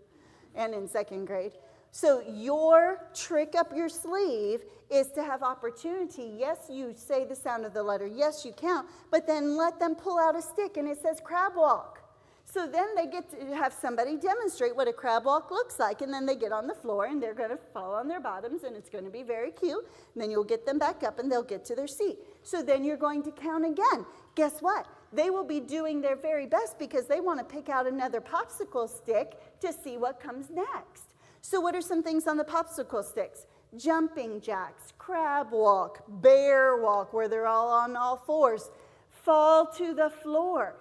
and in second grade. So your trick up your sleeve is to have opportunity. Yes, you say the sound of the letter. Yes, you count. But then let them pull out a stick, and it says crab walk. So then they get to have somebody demonstrate what a crab walk looks like, and then they get on the floor, and they're going to fall on their bottoms, and it's going to be very cute. And then you'll get them back up, and they'll get to their seat. So then you're going to count again. Guess what? They will be doing their very best because they want to pick out another popsicle stick to see what comes next. So what are some things on the popsicle sticks? Jumping jacks, crab walk, bear walk, where they're all on all fours, fall to the floor.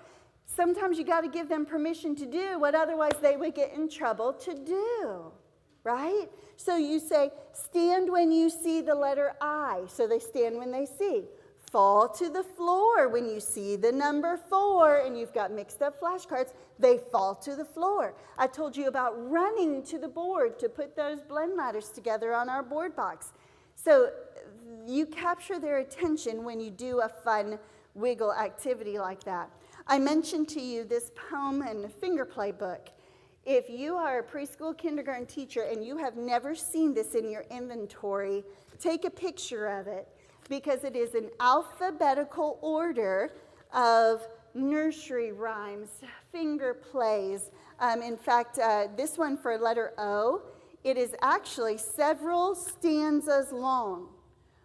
Sometimes you got to give them permission to do what otherwise they would get in trouble to do, right? So you say, stand when you see the letter I. So they stand when they see. Fall to the floor when you see the number 4 and you've got mixed up flashcards. They fall to the floor. I told you about running to the board to put those blend ladders together on our board box. So you capture their attention when you do a fun wiggle activity like that. I mentioned to you this poem and finger play book. If you are a preschool kindergarten teacher and you have never seen this in your inventory, take a picture of it because it is an alphabetical order of nursery rhymes, finger plays. In fact, this one for letter O, it is actually several stanzas long.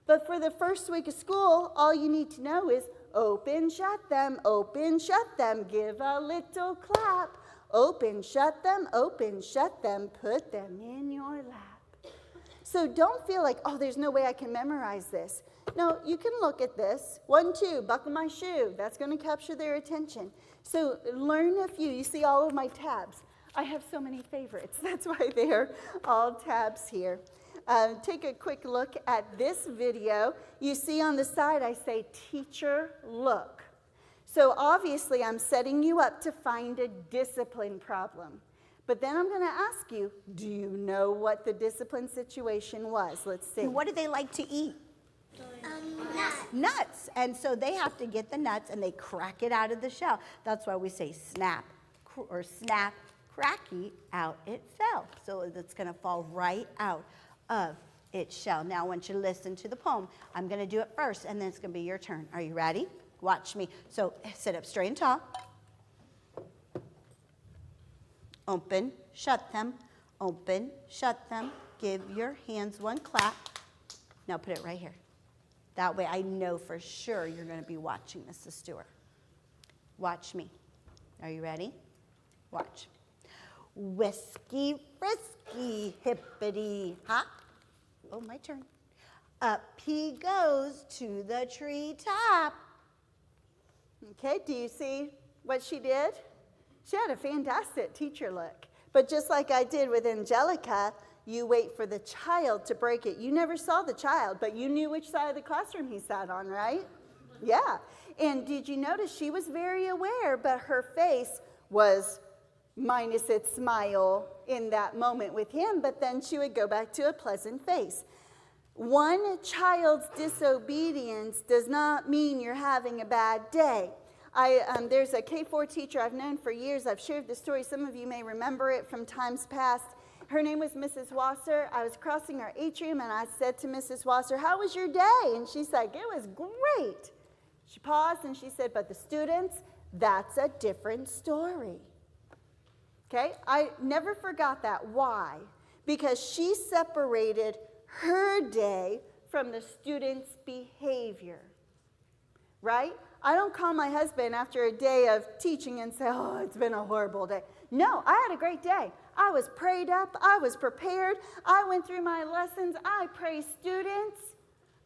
But for the first week of school, all you need to know is open, shut them, give a little clap. Open, shut them, put them in your lap. So don't feel like, oh, there's no way I can memorize this. No, you can look at this. 1, 2, buckle my shoe. That's going to capture their attention. So learn a few. You see all of my tabs. I have so many favorites. That's why they're all tabs here. Take a quick look at this video. You see on the side I say, teacher, look. So obviously I'm setting you up to find a discipline problem. But then I'm going to ask you, do you know what the discipline situation was? Let's see. And what do they like to eat? Nuts. Nuts. And so they have to get the nuts and they crack it out of the shell. That's why we say snap, cracky, out it fell. So it's going to fall right out of its shell. Now I want you to listen to the poem. I'm going to do it first and then it's going to be your turn. Are you ready? Watch me. So sit up straight and tall. Open, shut them. Open, shut them. Give your hands one clap. Now put it right here. That way I know for sure you're going to be watching, Mrs. Stewart. Watch me. Are you ready? Watch. Whiskey, frisky, hippity, hop. Oh, my turn. Up he goes to the treetop. Okay, do you see what she did? She had a fantastic teacher look. But just like I did with Angelica, you wait for the child to break it. You never saw the child, but you knew which side of the classroom he sat on, right? Yeah. And did you notice she was very aware, but her face was minus its smile in that moment with him, but then she would go back to a pleasant face. One child's disobedience does not mean you're having a bad day. There's a K4 teacher I've known for years. I've shared the story. Some of you may remember it from times past. Her name was Mrs. Wasser. I was crossing our atrium, and I said to Mrs. Wasser, "How was your day?" And she's like, "It was great." She paused, and she said, "But the students, that's a different story." Okay? I never forgot that. Why? Because she separated her day from the students' behavior. Right? I don't call my husband after a day of teaching and say, "Oh, it's been a horrible day." No, I had a great day. I was prayed up. I was prepared. I went through my lessons. I praised students.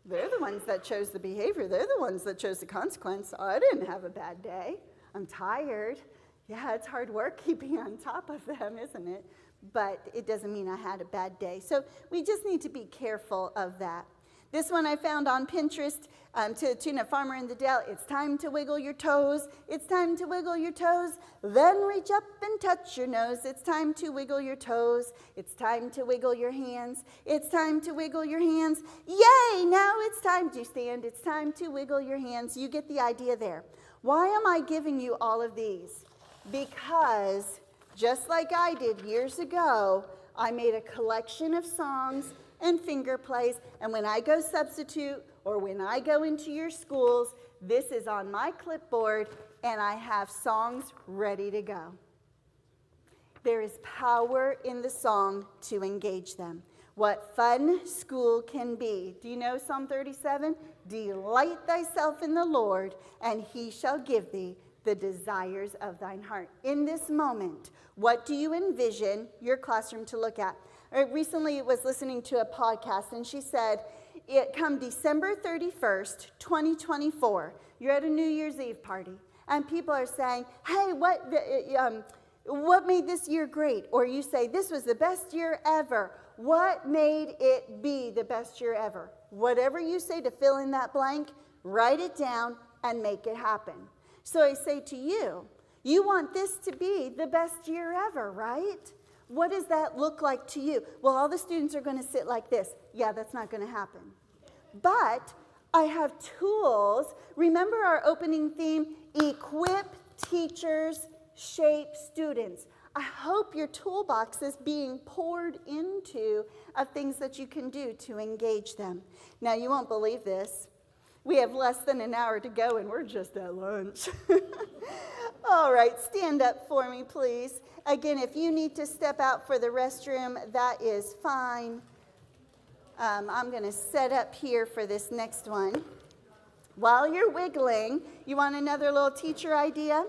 They're the ones that chose the behavior. They're the ones that chose the consequence. I didn't have a bad day. I'm tired. Yeah, it's hard work keeping on top of them, isn't it? But it doesn't mean I had a bad day. So we just need to be careful of that. This one I found on Pinterest to tune a farmer in the Dell. It's time to wiggle your toes. It's time to wiggle your toes. Then reach up and touch your nose. It's time to wiggle your toes. It's time to wiggle your hands. It's time to wiggle your hands. Yay! Now it's time to stand. It's time to wiggle your hands. You get the idea there. Why am I giving you all of these? Because just like I did years ago, I made a collection of songs and finger plays, and when I go substitute or when I go into your schools, this is on my clipboard and I have songs ready to go. There is power in the song to engage them. What fun school can be. Do you know Psalm 37? Delight thyself in the Lord, and he shall give thee the desires of thine heart. In this moment, what do you envision your classroom to look at? I recently was listening to a podcast, and she said, come December 31st, 2024, you're at a New Year's Eve party, and people are saying, "Hey, what made this year great?" Or you say, "This was the best year ever." What made it be the best year ever? Whatever you say to fill in that blank, write it down and make it happen. So I say to you, you want this to be the best year ever, right? What does that look like to you? Well, all the students are going to sit like this. Yeah, that's not going to happen. But I have tools. Remember our opening theme? Equip teachers, shape students. I hope your toolbox is being poured into of things that you can do to engage them. Now, you won't believe this. We have less than an hour to go, and we're just at lunch. All right, stand up for me, please. Again, if you need to step out for the restroom, that is fine. I'm going to set up here for this next one. While you're wiggling, you want another little teacher idea?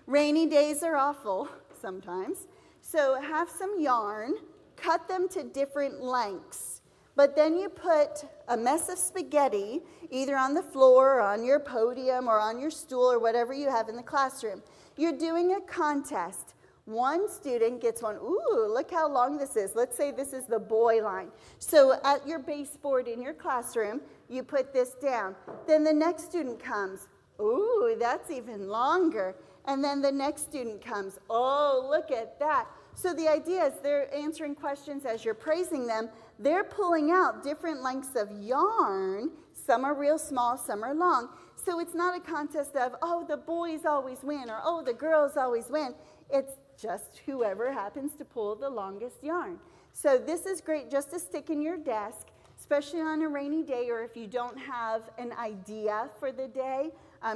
Rainy days are awful sometimes. So have some yarn, cut them to different lengths. But then you put a mess of spaghetti either on the floor or on your podium or on your stool or whatever you have in the classroom. You're doing a contest. One student gets one. Ooh, look how long this is. Let's say this is the boy line. So at your baseboard in your classroom, you put this down. Then the next student comes. Ooh, that's even longer. And then the next student comes. Oh, look at that. So the idea is they're answering questions as you're praising them. They're pulling out different lengths of yarn. Some are real small, some are long. So it's not a contest of, oh, the boys always win, or oh, the girls always win. It's just whoever happens to pull the longest yarn. So this is great just to stick in your desk, especially on a rainy day, or if you don't have an idea for the day,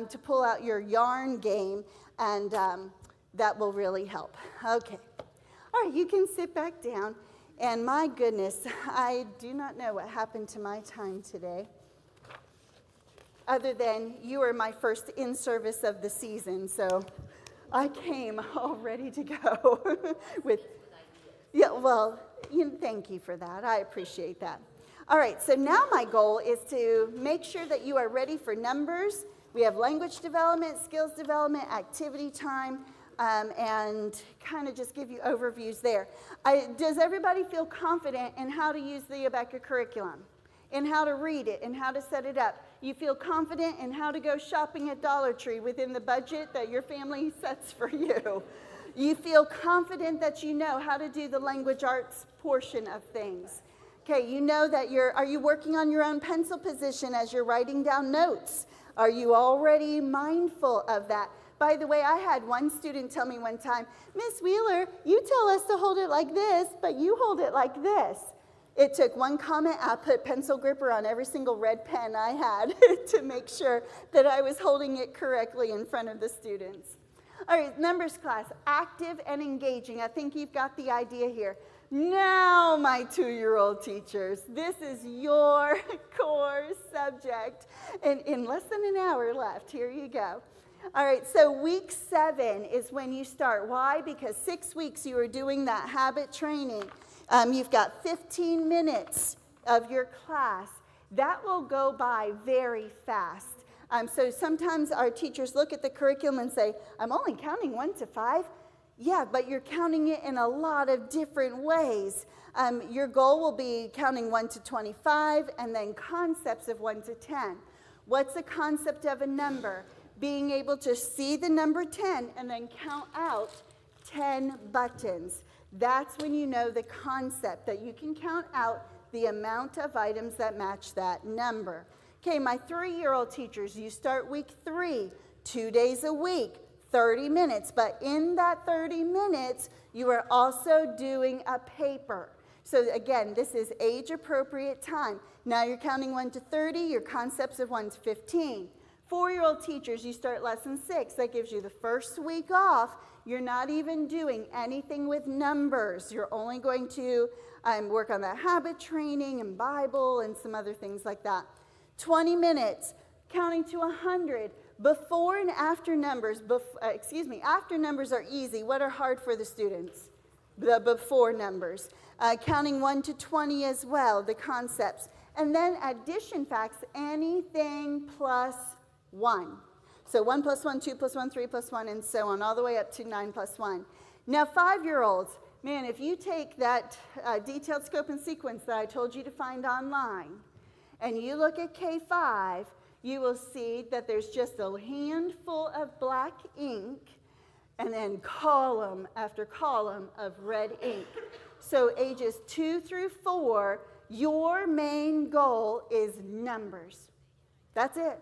to pull out your yarn game, and that will really help. Okay. All right, you can sit back down. And my goodness, I do not know what happened to my time today, other than you were my first in-service of the season, so I came all ready to go with, yeah, well, thank you for that. I appreciate that. All right, so now my goal is to make sure that you are ready for numbers. We have language development, skills development, activity time, and kind of just give you overviews there. Does everybody feel confident in how to use the ABeka curriculum, in how to read it, and how to set it up? You feel confident in how to go shopping at Dollar Tree within the budget that your family sets for you. You feel confident that you know how to do the language arts portion of things. Okay, you know that are you working on your own pencil position as you're writing down notes? Are you already mindful of that? By the way, I had one student tell me one time, Miss Wheeler, you tell us to hold it like this, but you hold it like this. It took one comment. I put pencil gripper on every single red pen I had to make sure that I was holding it correctly in front of the students. All right, numbers class, active and engaging. I think you've got the idea here. Now, my 2-year-old teachers, this is your core subject. And in less than an hour left, here you go. All right, so week 7 is when you start. Why? Because 6 weeks you are doing that habit training. You've got 15 minutes of your class. That will go by very fast. So sometimes our teachers look at the curriculum and say, I'm only counting 1 to 5. Yeah, but you're counting it in a lot of different ways. Your goal will be counting 1 to 25 and then concepts of 1 to 10. What's the concept of a number? Being able to see the number 10 and then count out 10 buttons. That's when you know the concept, that you can count out the amount of items that match that number. Okay, my 3-year-old teachers, you start week 3, 2 days a week, 30 minutes. But in that 30 minutes, you are also doing a paper. So again, this is age-appropriate time. Now you're counting 1 to 30, your concepts of 1 to 15. 4-year-old teachers, you start lesson 6. That gives you the first week off. You're not even doing anything with numbers. You're only going to work on that habit training and Bible and some other things like that. 20 minutes, counting to 100. Before and after numbers, after numbers are easy. What are hard for the students? The before numbers. Counting 1 to 20 as well, the concepts. And then addition facts, anything plus 1. So 1 plus 1, 2 plus 1, 3 plus 1, and so on, all the way up to 9 plus 1. Now 5-year-olds, man, if you take that detailed scope and sequence that I told you to find online, and you look at K5, you will see that there's just a handful of black ink and then column after column of red ink. So ages 2 through 4, your main goal is numbers. That's it.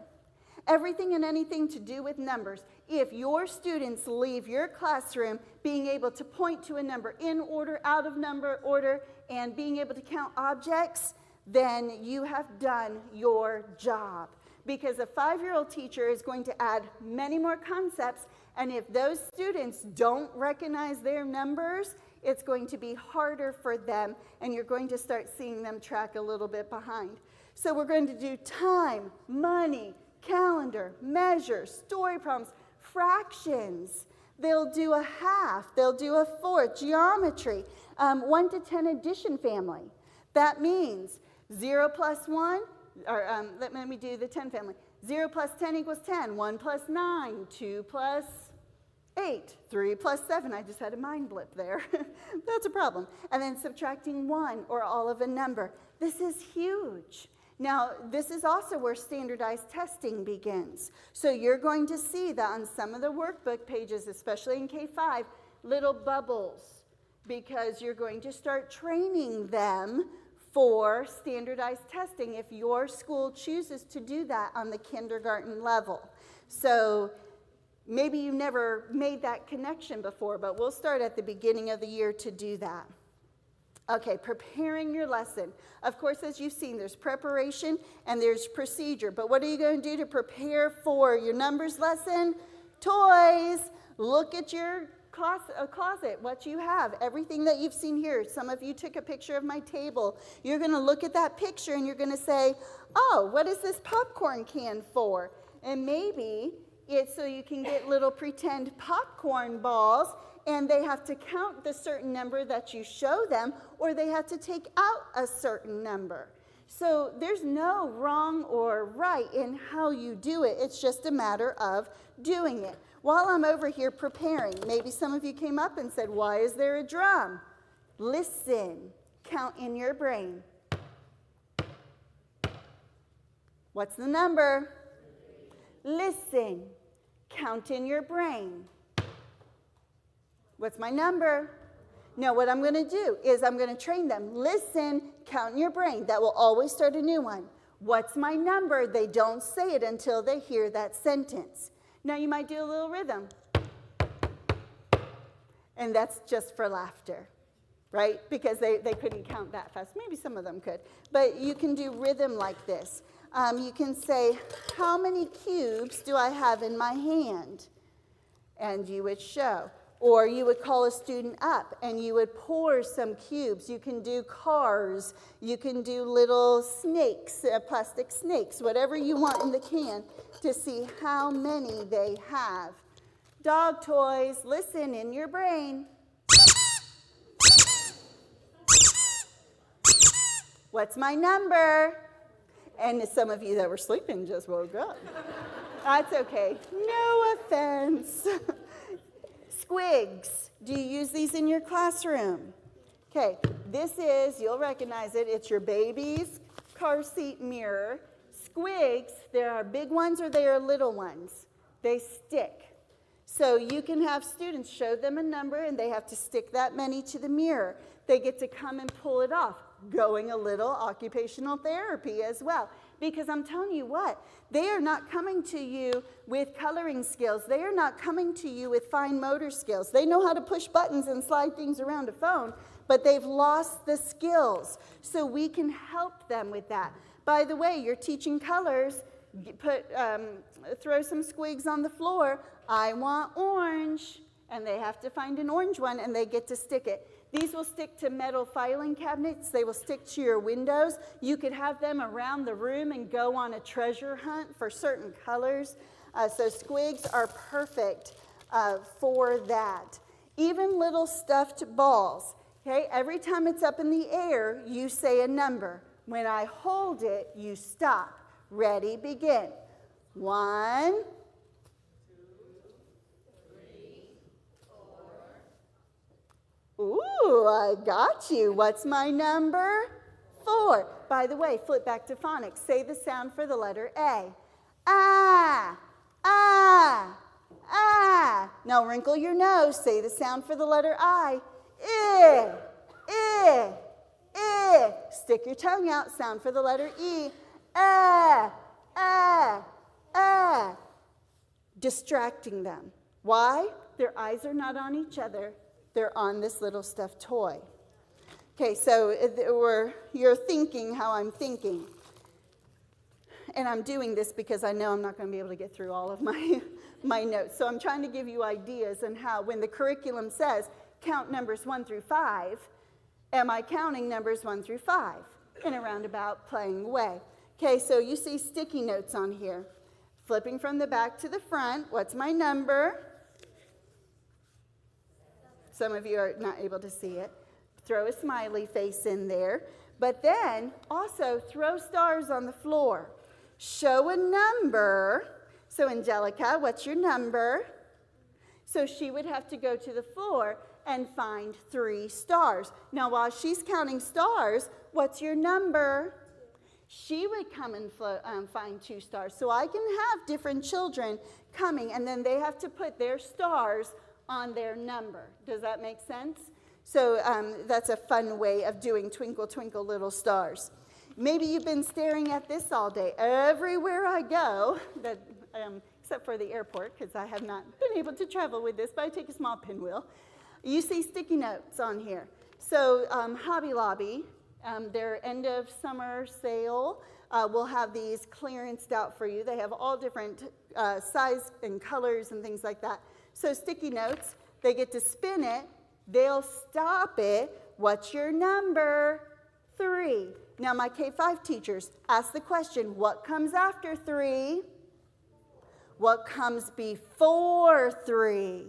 Everything and anything to do with numbers. If your students leave your classroom being able to point to a number in order, out of number order, and being able to count objects, then you have done your job. Because a 5-year-old teacher is going to add many more concepts, and if those students don't recognize their numbers, it's going to be harder for them, and you're going to start seeing them track a little bit behind. So we're going to do time, money, calendar, measure, story problems, fractions. They'll do a half, they'll do a fourth, geometry, 1 to 10 addition family. That means 0 plus 1, or let me do the 10 family. 0 plus 10 equals 10, 1 plus 9, 2 plus 8, 3 plus 7. I just had a mind blip there. That's a problem. And then subtracting 1 or all of a number. This is huge. Now, this is also where standardized testing begins. So you're going to see that on some of the workbook pages, especially in K-5, little bubbles, because you're going to start training them for standardized testing if your school chooses to do that on the kindergarten level. So maybe you never made that connection before, but we'll start at the beginning of the year to do that. Okay, preparing your lesson. Of course, as you've seen, there's preparation and there's procedure. But what are you going to do to prepare for your numbers lesson? Toys. Look at your closet, what you have, everything that you've seen here. Some of you took a picture of my table. You're going to look at that picture and you're going to say, oh, what is this popcorn can for? And maybe it's so you can get little pretend popcorn balls, and they have to count the certain number that you show them, or they have to take out a certain number. So there's no wrong or right in how you do it. It's just a matter of doing it. While I'm over here preparing, maybe some of you came up and said, why is there a drum? Listen, count in your brain. What's the number? Listen, count in your brain. What's my number? Now, what I'm going to do is I'm going to train them. Listen, count in your brain. That will always start a new one. What's my number? They don't say it until they hear that sentence. Now, you might do a little rhythm. And that's just for laughter, right? Because they couldn't count that fast. Maybe some of them could. But you can do rhythm like this. You can say, how many cubes do I have in my hand? And you would show. Or you would call a student up and you would pour some cubes. You can do cars. You can do little snakes, plastic snakes, whatever you want in the can to see how many they have. Dog toys, listen in your brain. What's my number? And some of you that were sleeping just woke up. That's okay. No offense. Squigs. Do you use these in your classroom? Okay, this is, you'll recognize it, it's your baby's car seat mirror. Squigs, there are big ones or there are little ones. They stick. So you can have students show them a number and they have to stick that many to the mirror. They get to come and pull it off, going a little occupational therapy as well. Because I'm telling you what, they are not coming to you with coloring skills. They are not coming to you with fine motor skills. They know how to push buttons and slide things around a phone, but they've lost the skills. So we can help them with that. By the way, you're teaching colors. Throw some squigs on the floor. I want orange. And they have to find an orange one, and they get to stick it. These will stick to metal filing cabinets. They will stick to your windows. You could have them around the room and go on a treasure hunt for certain colors. So squigs are perfect for that. Even little stuffed balls. Okay, every time it's up in the air, you say a number. When I hold it, you stop. Ready, begin. 1, 2, 3, 4. Ooh, I got you. What's my number? 4. By the way, flip back to phonics. Say the sound for the letter A. Ah, ah, ah. Now wrinkle your nose. Say the sound for the letter I. I, I, I. Stick your tongue out. Sound for the letter E. Ah, ah, ah. Distracting them. Why? Their eyes are not on each other. They're on this little stuffed toy. Okay, so you're thinking how I'm thinking. And I'm doing this because I know I'm not going to be able to get through all of my notes. So I'm trying to give you ideas on how, when the curriculum says, count numbers 1 through 5, am I counting numbers 1 through 5 in a roundabout playing way? Okay, so you see sticky notes on here. Flipping from the back to the front, what's my number? Some of you are not able to see it. Throw a smiley face in there. But then also throw stars on the floor. Show a number. So Angelica, what's your number? So she would have to go to the floor and find 3 stars. Now while she's counting stars, what's your number? she would come and find 2 stars. So I can have different children coming, and then they have to put their stars on their number. Does that make sense? So that's a fun way of doing Twinkle, Twinkle, Little Stars. Maybe you've been staring at this all day. Everywhere I go, except for the airport, because I have not been able to travel with this, but I take a small pinwheel. You see sticky notes on here. So Hobby Lobby, their end of summer sale, will have these clearanced out for you. They have all different size and colors and things like that. So sticky notes, they get to spin it. They'll stop it. What's your number? 3. Now my K-5 teachers ask the question, what comes after 3? What comes before 3?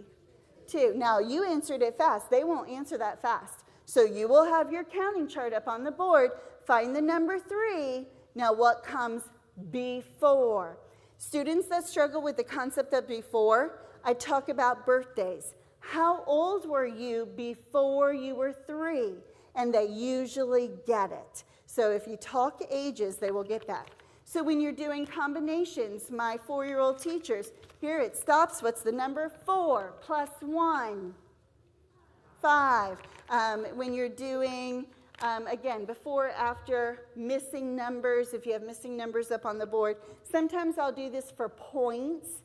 2. Now you answered it fast. They won't answer that fast. So you will have your counting chart up on the board. Find the number 3. Now what comes before? Students that struggle with the concept of before, I talk about birthdays. How old were you before you were 3? And they usually get it. So if you talk ages, they will get that. So when you're doing combinations, my 4-year-old teachers, here it stops. What's the number? 4 plus 1. 5. When you're doing, again, before, after, missing numbers, if you have missing numbers up on the board, sometimes I'll do this for points.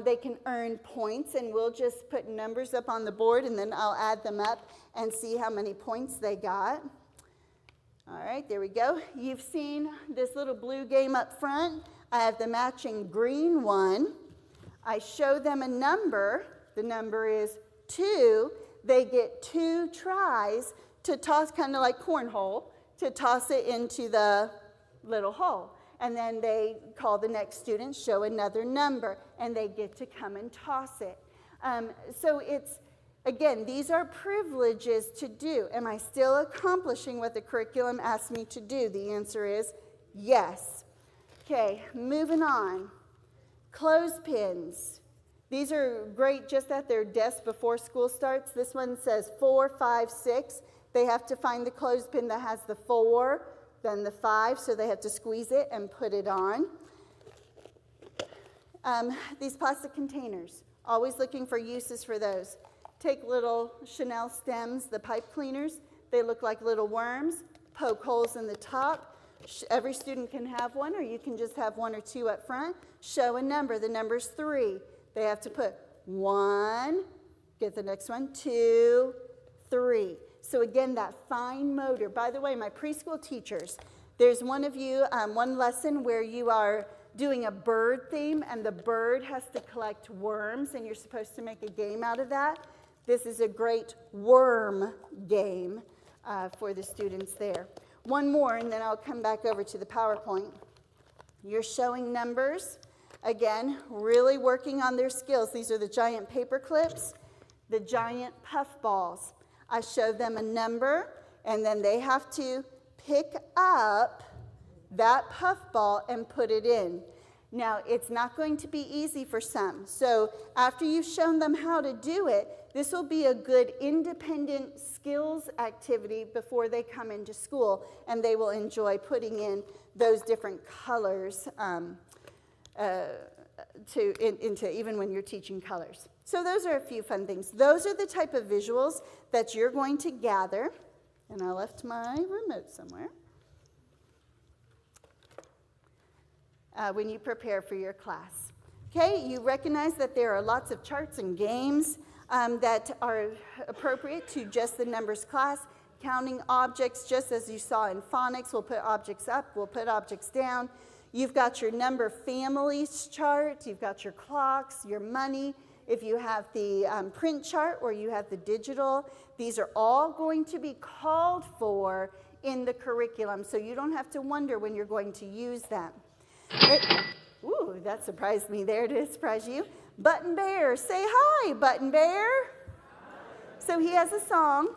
They can earn points, and we'll just put numbers up on the board, and then I'll add them up and see how many points they got. All right, there we go. You've seen this little blue game up front. I have the matching green one. I show them a number. The number is 2. They get 2 tries to toss, kind of like cornhole, to toss it into the little hole. And then they call the next student, show another number, and they get to come and toss it. So it's, again, these are privileges to do. Am I still accomplishing what the curriculum asks me to do? The answer is yes. Okay, moving on. Clothespins. These are great just at their desk before school starts. This one says 4, 5, 6. They have to find the clothespin that has the 4, then the 5, so they have to squeeze it and put it on. These plastic containers, always looking for uses for those. Take little Chanel stems, the pipe cleaners. They look like little worms. Poke holes in the top. Every student can have one, or you can just have 1 or 2 up front. Show a number. The number's 3. They have to put 1, get the next one, 2, 3. So again, that fine motor. By the way, my preschool teachers, there's one of you, one lesson where you are doing a bird theme, and the bird has to collect worms, and you're supposed to make a game out of that. This is a great worm game for the students there. One more, and then I'll come back over to the PowerPoint. You're showing numbers. Again, really working on their skills. These are the giant paper clips, the giant puff balls. I show them a number, and then they have to pick up that puff ball and put it in. Now, it's not going to be easy for some. So after you've shown them how to do it, this will be a good independent skills activity before they come into school, and they will enjoy putting in those different colors into even when you're teaching colors. So those are a few fun things. Those are the type of visuals that you're going to gather. And I left my remote somewhere. When you prepare for your class. Okay, you recognize that there are lots of charts and games that are appropriate to just the numbers class. Counting objects, just as you saw in phonics, we'll put objects up, we'll put objects down. You've got your number families chart, you've got your clocks, your money. If you have the print chart or you have the digital, these are all going to be called for in the curriculum, so you don't have to wonder when you're going to use them. Ooh, that surprised me there. Did it surprise you? Button Bear, say hi, Button Bear. So he has a song.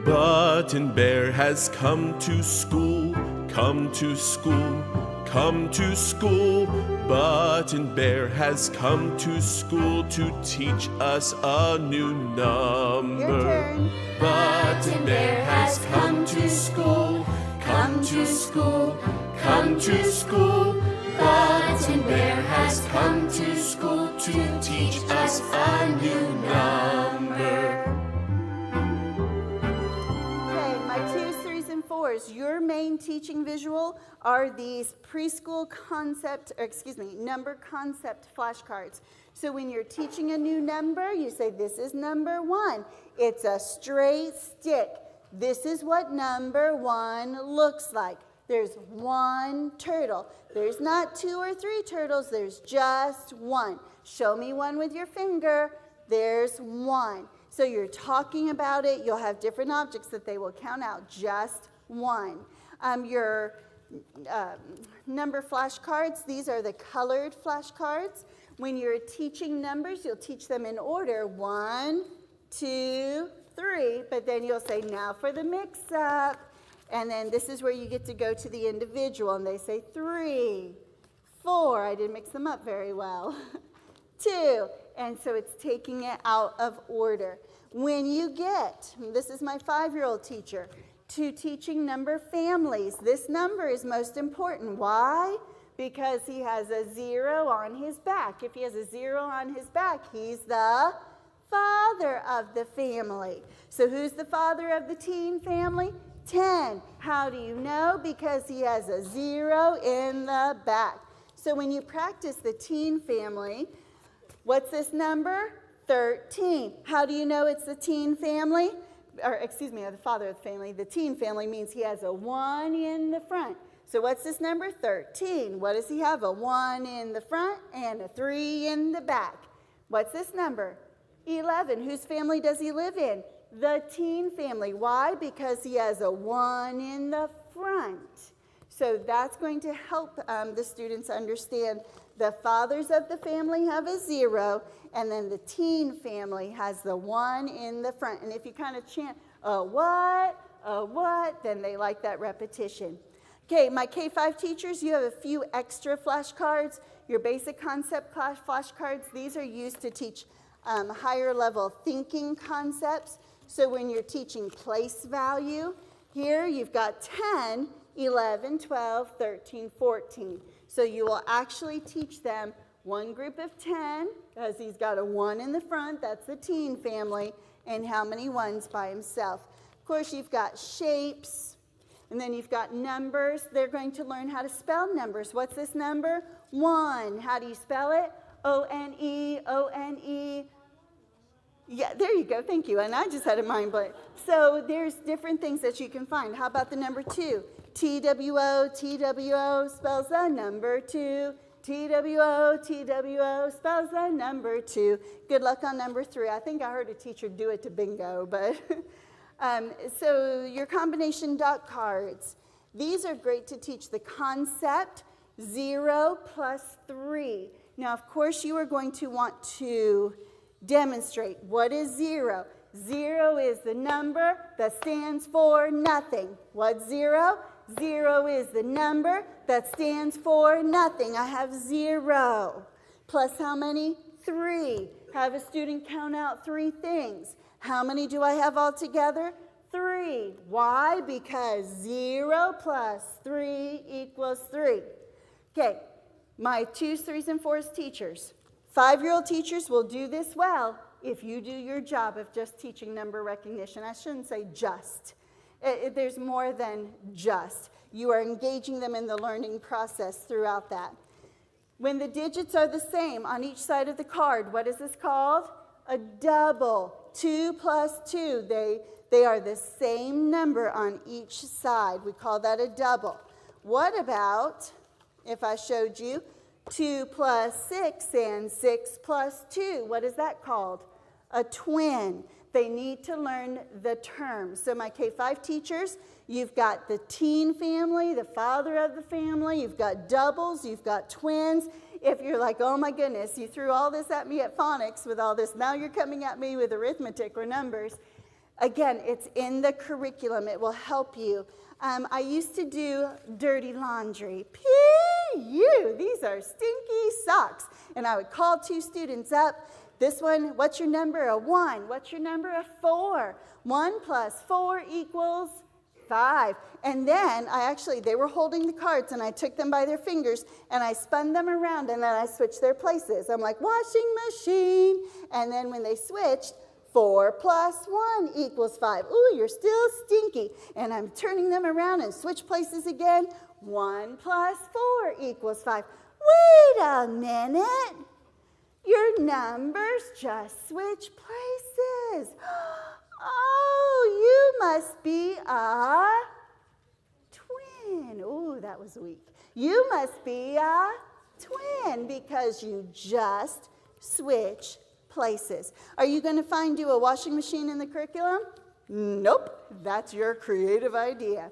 Button Bear has come to school, come to school. come to school. Button Bear has come to school to teach us a new number. Your turn. Button Bear has come to school. Come to school. Come to school. Button Bear has come to school to teach us a new number. Okay, my 2s, 3s, and 4s. Your main teaching visual are these preschool number concept flashcards. So when you're teaching a new number, you say, this is number 1. It's a straight stick. This is what number 1 looks like. There's 1 turtle. There's not 2 or 3 turtles. There's just 1. Show me 1 with your finger. There's 1. So you're talking about it. You'll have different objects that they will count out. Just 1. Your number flashcards, these are the colored flashcards. When you're teaching numbers, you'll teach them in order. 1, 2, 3. But then you'll say, now for the mix-up. And then this is where you get to go to the individual, and they say 3, 4. I didn't mix them up very well. 2. And so it's taking it out of order. When you get, this is my 5-year-old teacher, to teaching number families, this number is most important. Why? Because he has a 0 on his back. If he has a 0 on his back, he's the father of the family. So who's the father of the teen family? 10. How do you know? Because he has a 0 in the back. So when you practice the teen family, what's this number? 13. How do you know it's the teen family? The father of the family. The teen family means he has a 1 in the front. So what's this number? 13. What does he have? A 1 in the front and a 3 in the back. What's this number? 11. Whose family does he live in? The teen family. Why? Because he has a 1 in the front. So that's going to help the students understand the fathers of the family have a 0, and then the teen family has the 1 in the front. And if you kind of chant, what, then they like that repetition. Okay, my K-5 teachers, you have a few extra flashcards. Your basic concept flashcards, these are used to teach higher level thinking concepts. So when you're teaching place value, here you've got 10, 11, 12, 13, 14. So you will actually teach them one group of 10, because he's got a 1 in the front, that's the teen family, and how many 1s by himself. Of course, you've got shapes, and then you've got numbers. They're going to learn how to spell numbers. What's this number? 1. How do you spell it? O-N-E, O-N-E. Yeah, there you go. Thank you. And I just had a mind blank. So there's different things that you can find. How about the number 2? T-W-O, T-W-O spells the number 2. T-W-O, T-W-O spells the number 2. Good luck on number 3. I think I heard a teacher do it to bingo, but so your combination dot cards. These are great to teach the concept 0 plus 3. Now, of course, you are going to want to demonstrate. What is 0? 0 is the number that stands for nothing. What's 0? 0 is the number that stands for nothing. I have 0. Plus how many? 3. Have a student count out 3 things. How many do I have altogether? 3. Why? Because 0 plus 3 equals 3. Okay, my 2s, 3s, and 4s teachers. 5-year-old teachers will do this well if you do your job of just teaching number recognition. I shouldn't say just. There's more than just. You are engaging them in the learning process throughout that. When the digits are the same on each side of the card, what is this called? A double. 2 plus 2. They are the same number on each side. We call that a double. What about if I showed you 2 plus 6 and 6 plus 2? What is that called? A twin. They need to learn the terms. So my K-5 teachers, you've got the teen family, the father of the family, you've got doubles, you've got twins. If you're like, oh my goodness, you threw all this at me at phonics with all this, now you're coming at me with arithmetic or numbers. Again, it's in the curriculum. It will help you. I used to do dirty laundry. you, these are stinky socks. And I would call 2 students up. This one, what's your number? A 1. What's your number? A 4. 1 plus 4 equals 5. And then they were holding the cards, and I took them by their fingers, and I spun them around, and then I switched their places. I'm like, washing machine. And then when they switched, 4 plus 1 equals 5. Ooh, you're still stinky. And I'm turning them around and switch places again. 1 plus 4 equals 5. Wait a minute. Your numbers just switch places. Oh, you must be a twin. Ooh, that was weak. You must be a twin because you just switch places. Are you going to do a washing machine in the curriculum? Nope, that's your creative idea.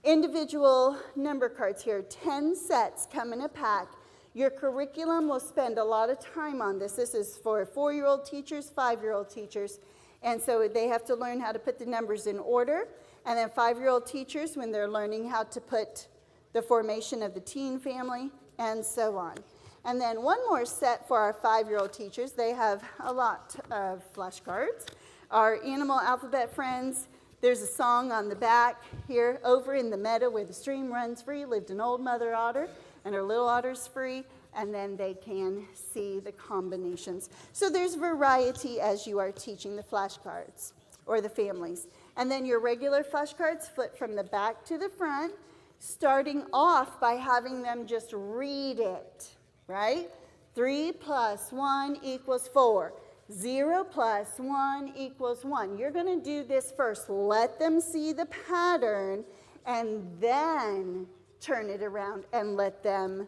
Individual number cards here, 10 sets come in a pack. Your curriculum will spend a lot of time on this. This is for 4-year-old teachers, 5-year-old teachers. And so they have to learn how to put the numbers in order. And then 5-year-old teachers, when they're learning how to put the formation of the teen family, and so on. And then one more set for our 5-year-old teachers. They have a lot of flashcards. Our animal alphabet friends, there's a song on the back here. Over in the meadow where the stream runs free lived an old mother otter, and her little otter's free. And then they can see the combinations. So there's variety as you are teaching the flashcards or the families. And then your regular flashcards flip from the back to the front, starting off by having them just read it, right? 3 plus 1 equals 4. 0 plus 1 equals 1. You're going to do this first. Let them see the pattern, and then turn it around and let them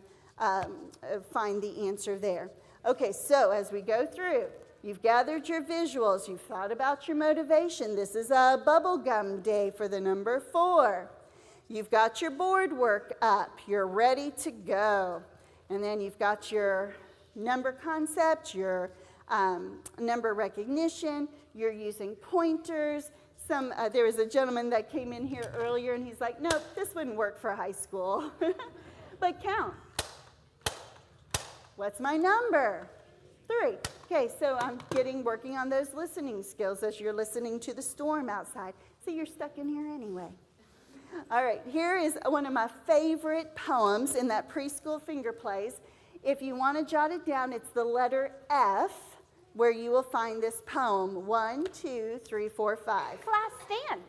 find the answer there. Okay, so as we go through, you've gathered your visuals, you've thought about your motivation. This is a bubblegum day for the number 4. You've got your board work up, you're ready to go. And then you've got your number concept, your number recognition, you're using pointers. There was a gentleman that came in here earlier, and he's like, nope, this wouldn't work for high school. But count. What's my number? 3. Okay, so I'm working on those listening skills as you're listening to the storm outside. So you're stuck in here anyway. All right, here is one of my favorite poems in that preschool finger plays. If you want to jot it down, it's the letter F, where you will find this poem. 1, 2, 3, 4, 5. Class, stand.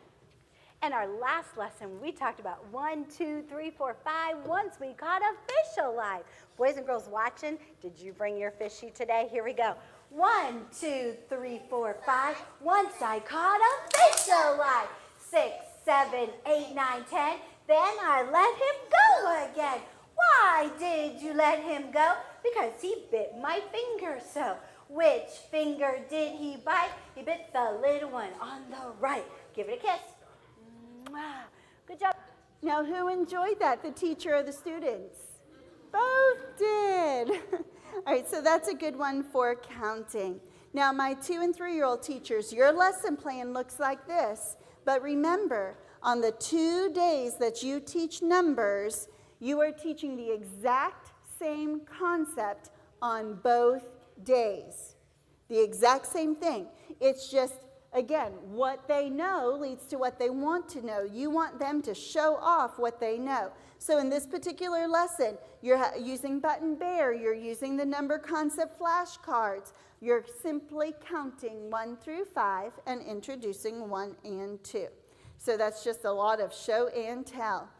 In our last lesson, we talked about 1, 2, 3, 4, 5. Once we caught a fish alive. Boys and girls watching, did you bring your fishy today? Here we go. 1, 2, 3, 4, 5. Once I caught a fish alive. 6, 7, 8, 9, 10. Then I let him go again. Why did you let him go? Because he bit my finger so. Which finger did he bite? He bit the little one on the right. Give it a kiss. Mwah. Good job. Now, who enjoyed that, the teacher or the students? Both did. All right, so that's a good one for counting. Now, my 2- and 3-year-old teachers, your lesson plan looks like this. But remember, on the 2 days that you teach numbers, you are teaching the exact same concept on both days. The exact same thing. It's just, again, what they know leads to what they want to know. You want them to show off what they know. So in this particular lesson, you're using Button Bear, you're using the number concept flashcards. You're simply counting 1 through 5 and introducing 1 and 2. So that's just a lot of show and tell.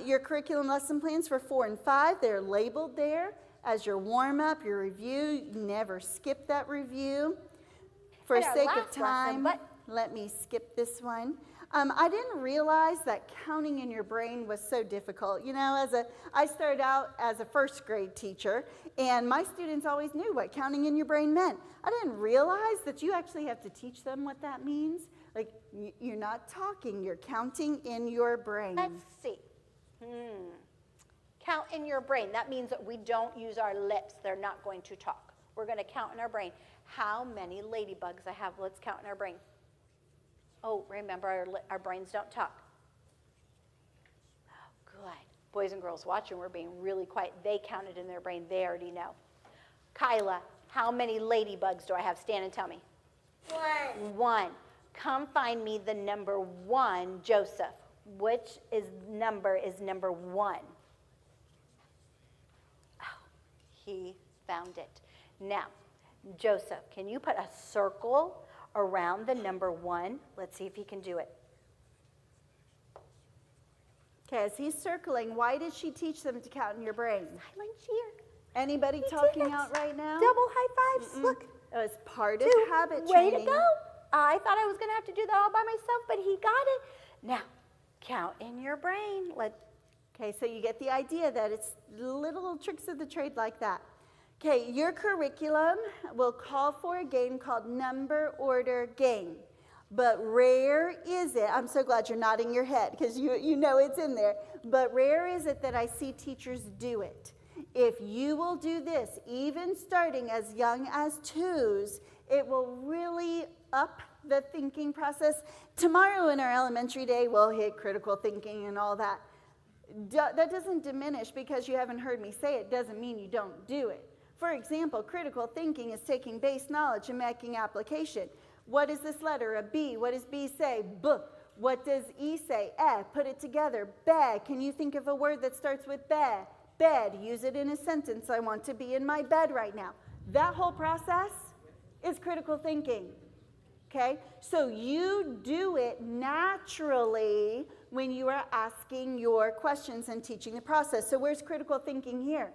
Your curriculum lesson plans for 4 and 5, they're labeled there as your warm-up, your review. You never skip that review. For sake of time, let me skip this one. I didn't realize that counting in your brain was so difficult. You know, I started out as a first grade teacher, and my students always knew what counting in your brain meant. I didn't realize that you actually have to teach them what that means. Like, you're not talking, you're counting in your brain. Let's see. Count in your brain. That means that we don't use our lips. They're not going to talk. We're going to count in our brain. How many ladybugs I have? Let's count in our brain. Oh, remember, our brains don't talk. Oh, good. Boys and girls watching, we're being really quiet. They counted in their brain. They already know. Kyla, how many ladybugs do I have? Stand and tell me. 1. 1. Come find me the number 1, Joseph. Which number is number 1? Oh, he found it. Now, Joseph, can you put a circle around the number 1? Let's see if he can do it. Okay, as he's circling, why did she teach them to count in your brain? Silent cheer. Anybody He talking did it. out right now? Double high fives. Look. It was part of Two. habit Way training. to go. I thought I was going to have to do that all by myself, but he got it. Now, count in your brain. Okay, so you get the idea that it's little tricks of the trade like that. Okay, your curriculum will call for a game called number order game. But rare is it, I'm so glad you're nodding your head because you know it's in there, but rare is it that I see teachers do it. If you will do this, even starting as young as 2s, it will really up the thinking process. Tomorrow in our elementary day, we'll hit critical thinking and all that. That doesn't diminish because you haven't heard me say it, doesn't mean you don't do it. For example, critical thinking is taking base knowledge and making application. What is this letter? A B. What does B say? B. What does E say? Put it together. Be. Can you think of a word that starts with be? Bed. Use it in a sentence. I want to be in my bed right now. That whole process is critical thinking. Okay? So you do it naturally when you are asking your questions and teaching the process. So where's critical thinking here?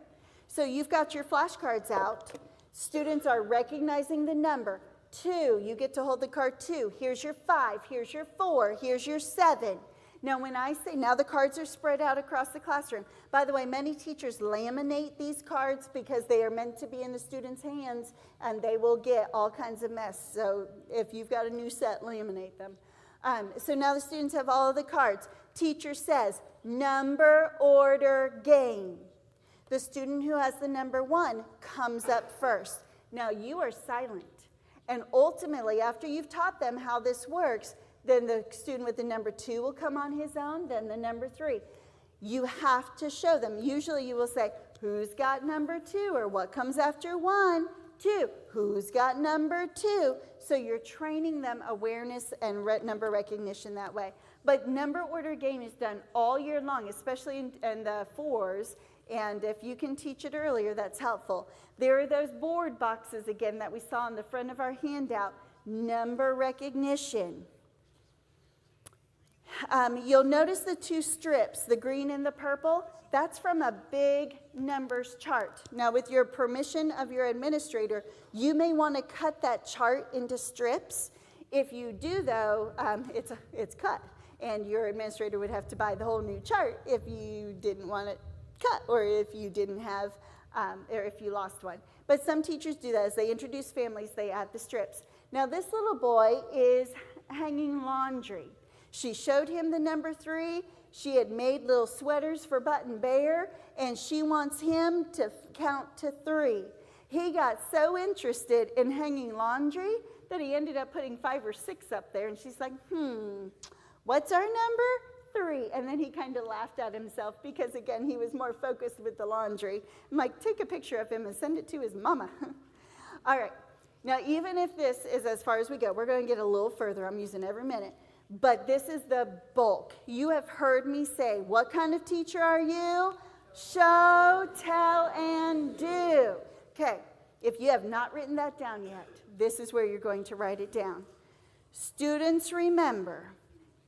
So you've got your flashcards out. Students are recognizing the number. 2, you get to hold the card 2. Here's your 5, here's your 4, here's your 7. Now when I say, now the cards are spread out across the classroom. By the way, many teachers laminate these cards because they are meant to be in the students' hands and they will get all kinds of mess. So if you've got a new set, laminate them. So now the students have all of the cards. Teacher says, number order game. The student who has the number 1 comes up first. Now you are silent. And ultimately, after you've taught them how this works, then the student with the number 2 will come on his own, then the number 3. You have to show them. Usually you will say, who's got number 2? Or what comes after 1? 2. Who's got number 2? So you're training them awareness and number recognition that way. But number order game is done all year long, especially in the 4s. And if you can teach it earlier, that's helpful. There are those board boxes again that we saw on the front of our handout. Number recognition. You'll notice the 2 strips, the green and the purple. That's from a big numbers chart. Now, with your permission of your administrator, you may want to cut that chart into strips. If you do, though, it's cut. And your administrator would have to buy the whole new chart if you didn't want it cut, or if you didn't have, or if you lost one. But some teachers do that. As they introduce families, they add the strips. Now this little boy is hanging laundry. She showed him the number 3. She had made little sweaters for Button Bear, and she wants him to count to 3. He got so interested in hanging laundry that he ended up putting 5 or 6 up there, and she's like, what's our number? 3. And then he kind of laughed at himself because, again, he was more focused with the laundry. I'm like, take a picture of him and send it to his mama. All right. Now, even if this is as far as we go, we're going to get a little further. I'm using every minute. But this is the bulk. You have heard me say, what kind of teacher are you? Show, tell, and do. Okay. If you have not written that down yet, this is where you're going to write it down. Students remember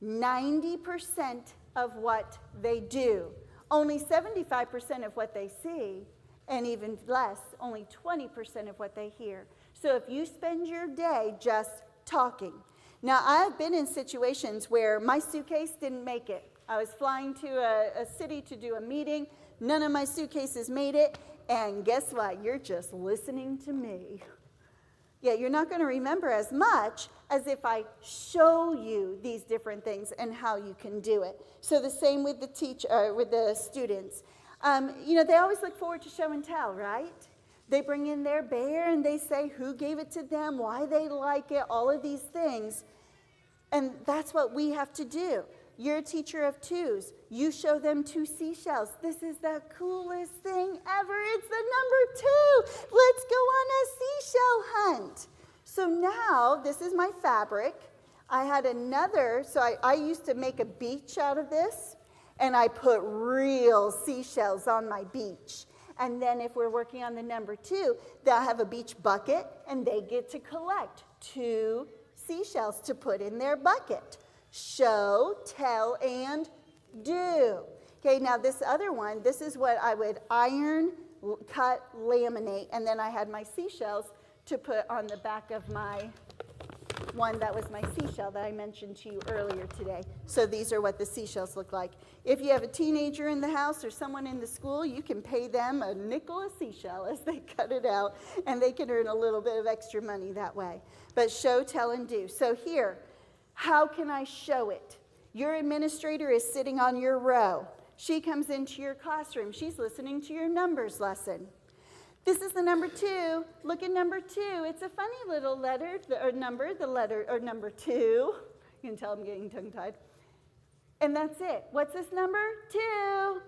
90% of what they do, only 75% of what they see, and even less, only 20% of what they hear. So if you spend your day just talking. Now, I've been in situations where my suitcase didn't make it. I was flying to a city to do a meeting. None of my suitcases made it. And guess what? You're just listening to me. Yeah, you're not going to remember as much as if I show you these different things and how you can do it. So the same with the students. They always look forward to show and tell, right? They bring in their bear and they say who gave it to them, why they like it, all of these things. And that's what we have to do. you're a teacher of twos. You show them 2 seashells. This is the coolest thing ever. It's the number 2. Let's go on a seashell hunt. So now, this is my fabric. I had another, so I used to make a beach out of this, and I put real seashells on my beach. And then if we're working on the number 2, they'll have a beach bucket, and they get to collect 2 seashells to put in their bucket. Show, tell, and do. Okay, now this other one, this is what I would iron, cut, laminate, and then I had my seashells to put on the back of my one that was my seashell that I mentioned to you earlier today. So these are what the seashells look like. If you have a teenager in the house or someone in the school, you can pay them a nickel a seashell as they cut it out, and they can earn a little bit of extra money that way. But show, tell, and do. So here, how can I show it? Your administrator is sitting on your row. She comes into your classroom. She's listening to your numbers lesson. This is the number 2. Look at number 2. It's a funny little letter, or number, the letter, or number 2. You can tell I'm getting tongue-tied. And that's it. What's this number? 2.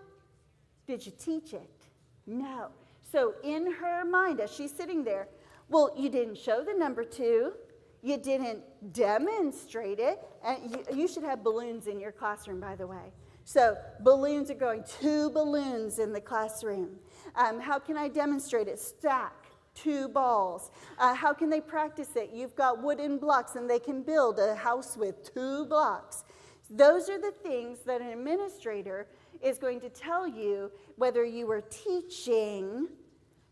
Did you teach it? No. So in her mind, as she's sitting there, well, you didn't show the number 2. You didn't demonstrate it. And you should have balloons in your classroom, by the way. So balloons are going, 2 balloons in the classroom. How can I demonstrate it? Stack 2 balls. How can they practice it? You've got wooden blocks, and they can build a house with 2 blocks. Those are the things that an administrator is going to tell you whether you are teaching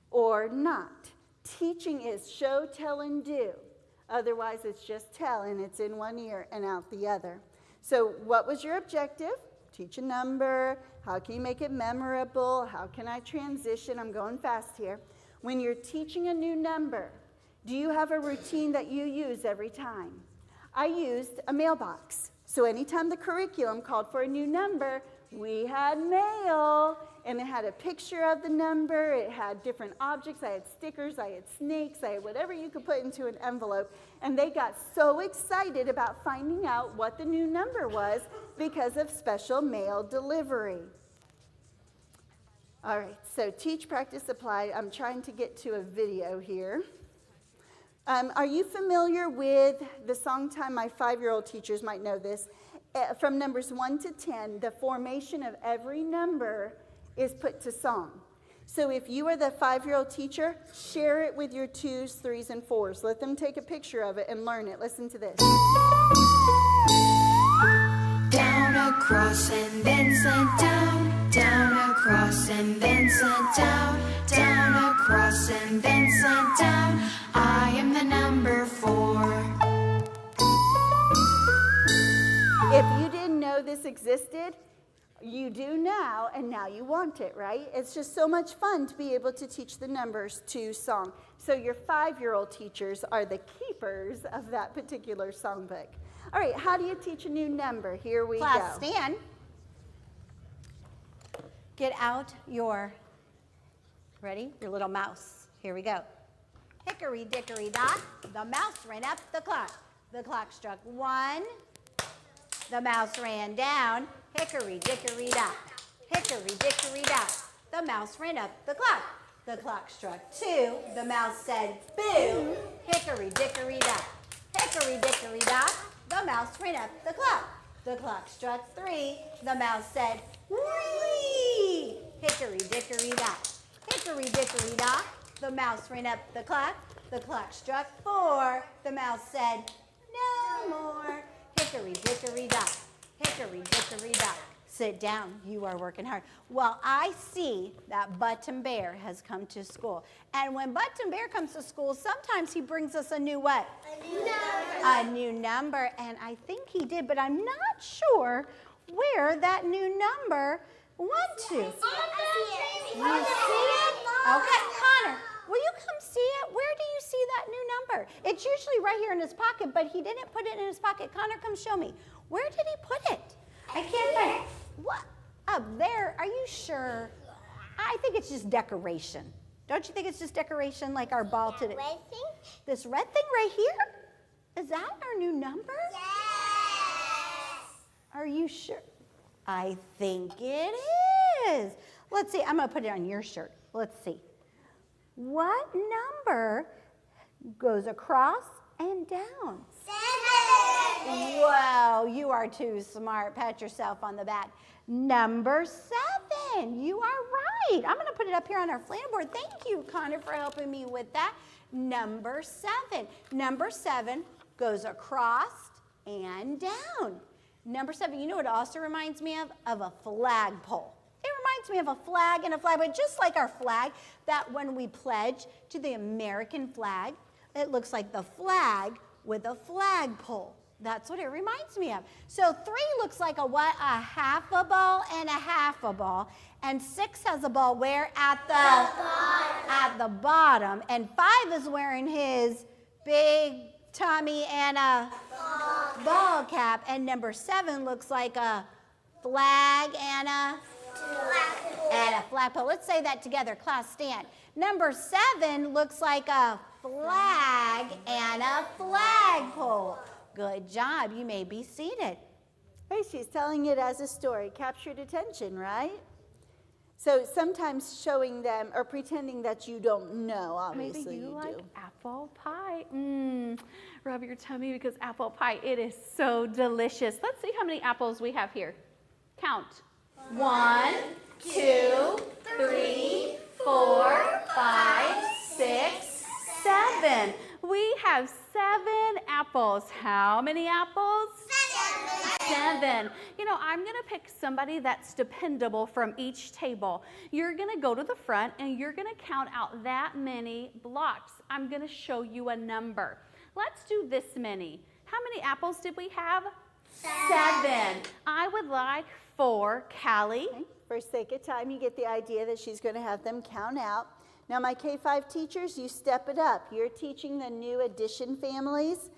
or not. Teaching is show, tell, and do. Otherwise, it's just tell, and it's in one ear and out the other. So what was your objective? Teach a number. How can you make it memorable? How can I transition? I'm going fast here. When you're teaching a new number, do you have a routine that you use every time? I used a mailbox. So anytime the curriculum called for a new number, we had mail, and it had a picture of the number. It had different objects. I had stickers. I had snakes. I had whatever you could put into an envelope. And they got so excited about finding out what the new number was because of special mail delivery. All right, so teach, practice, apply. I'm trying to get to a video here. Are you familiar with the song time? My 5-year-old teachers might know this. From numbers 1 to 10, the formation of every number is put to song. So if you are the 5-year-old teacher, share it with your 2s, 3s, and 4s. Let them take a picture of it and learn it. Listen to this. Down across and then sent down. Down across and then sent down. Down across and then sent down. I am the number 4. If you didn't know this existed, you do now, and now you want it, right? It's just so much fun to be able to teach the numbers to song. So your 5-year-old teachers are the keepers of that particular songbook. All right, how do you teach a new number? Here we Class, go. stand. Get out your, ready? Your little mouse. Here we go. Hickory dickory dock, the mouse ran up the clock. The clock struck 1. The mouse ran down. Hickory dickory dock. Hickory dickory dock. The mouse ran up the clock. The clock struck 2. The mouse said boo. Hickory dickory dock. Hickory dickory dock. The mouse ran up the clock. The clock struck 3. The mouse said wee. Hickory dickory dock. Hickory dickory dock. The mouse ran up the clock. The clock struck 4. The mouse said no more. Hickory dickory dock. Hickory dickory dock. Sit down. You are working hard. Well, I see that Button Bear has come to school. And when Button Bear comes to school, sometimes he brings us a new what? A new number. A new number. And I think he did, but I'm not sure where that new number went to. You see it? Okay, Connor, will you come see it? Where do you see that new number? It's usually right here in his pocket, but he didn't put it in his pocket. Connor, come show me. Where did he put it? I can't find it. What? Up there? Are you sure? I think it's just decoration. Don't you think it's just decoration like our ball today? Red thing? This red thing right here? Is that our new number? Yes! Are you sure? I think it is. Let's see. I'm going to put it on your shirt. Let's see. What number goes across and down? 7. Wow, you are too smart. Pat yourself on the back. Number 7. You are right. I'm going to put it up here on our flannel board. Thank you, Connor, for helping me with that. Number 7. Number 7 goes across and down. Number 7, you know what it also reminds me of? Of a flagpole. It reminds me of a flag and a flag, but just like our flag, that when we pledge to the American flag, it looks like the flag with a flagpole. That's what it reminds me of. So 3 looks like a what? A half a ball and a half a ball. And 6 has a ball where? At the bottom. And 5 is wearing his big tummy and a ball cap. And number 7 looks like a flag and a flagpole. Let's say that together. Class, stand. Number 7 looks like a flag and a flagpole. Good job. You may be seated. Hey, she's telling it as a story. Captured attention, right? So sometimes showing them or pretending that you don't know, obviously Maybe you like do. apple pie. Rub your tummy because apple pie, it is so delicious. Let's see how many apples we have here. Count. 1, 2, 3, 4, 5, 6, 7. We have 7 apples. How many apples? 7. You know, I'm going to pick somebody that's dependable from each table. You're going to go to the front and you're going to count out that many blocks. I'm going to show you a number. Let's do this many. How many apples did we have? 7. I would like for Callie. Okay. For sake of time, you get the idea that she's going to have them count out. Now, my K-5 teachers, you step it up. You're teaching the new addition families.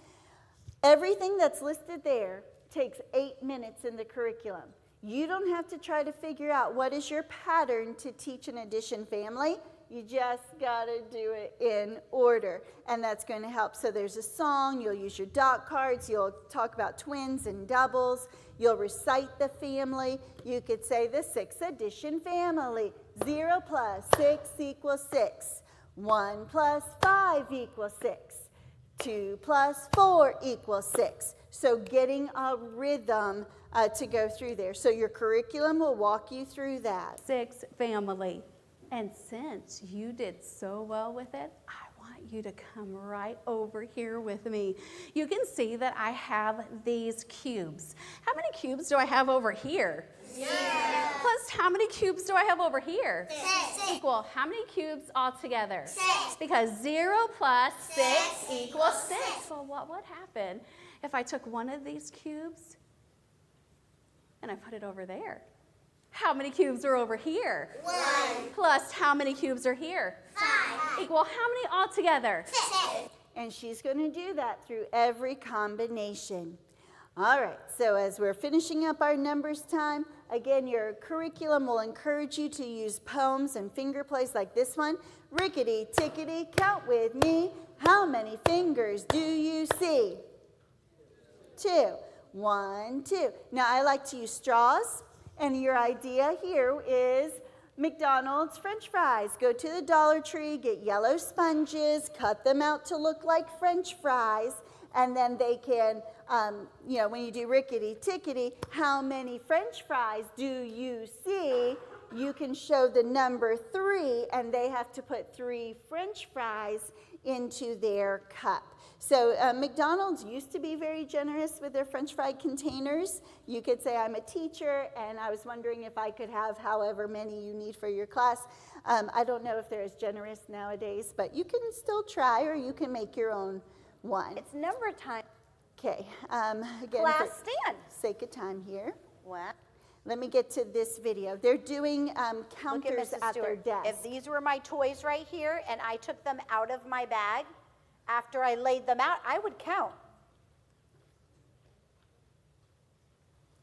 Everything that's listed there takes 8 minutes in the curriculum. You don't have to try to figure out what is your pattern to teach an addition family. You just got to do it in order, and that's going to help. So there's a song. You'll use your dot cards. You'll talk about twins and doubles. You'll recite the family. You could say the 6 addition family. 0 plus 6 equals 6. 1 plus 5 equals 6. 2 plus 4 equals 6. So getting a rhythm to go through there. So your curriculum will walk you through that. 6 family. And since you did so well with it, I want you to come right over here with me. You can see that I have these cubes. How many cubes do I have over here? 0. Plus, how many cubes do I have over here? 6. Equal how many cubes altogether? 6. Because 0 plus 6 6 equals 6. Well, what would happen if I took one of these cubes and I put it over there? How many cubes are over here? 1. Plus, how many cubes are here? 5. Equal how many altogether? 6. And she's going to do that through every combination. All right, so as we're finishing up our numbers time, again, your curriculum will encourage you to use poems and finger plays like this one. Rickety, tickety, count with me. How many fingers do you see? 2. 1, 2. Now, I like to use straws, and your idea here is McDonald's French fries. Go to the Dollar Tree, get yellow sponges, cut them out to look like French fries, and then they can, when you do rickety tickety, how many French fries do you see? You can show the number 3, and they have to put 3 French fries into their cup. So McDonald's used to be very generous with their French fry containers. You could say, I'm a teacher, and I was wondering if I could have however many you need for your class. I don't know if they're as generous nowadays, but you can still try, or you can make your own one. It's number time. Okay, again, Class, for stand. sake of time here, What? let me get to this video. They're doing Look at counters Mrs. at their Stewart. desk. If these were my toys right here and I took them out of my bag, after I laid them out, I would count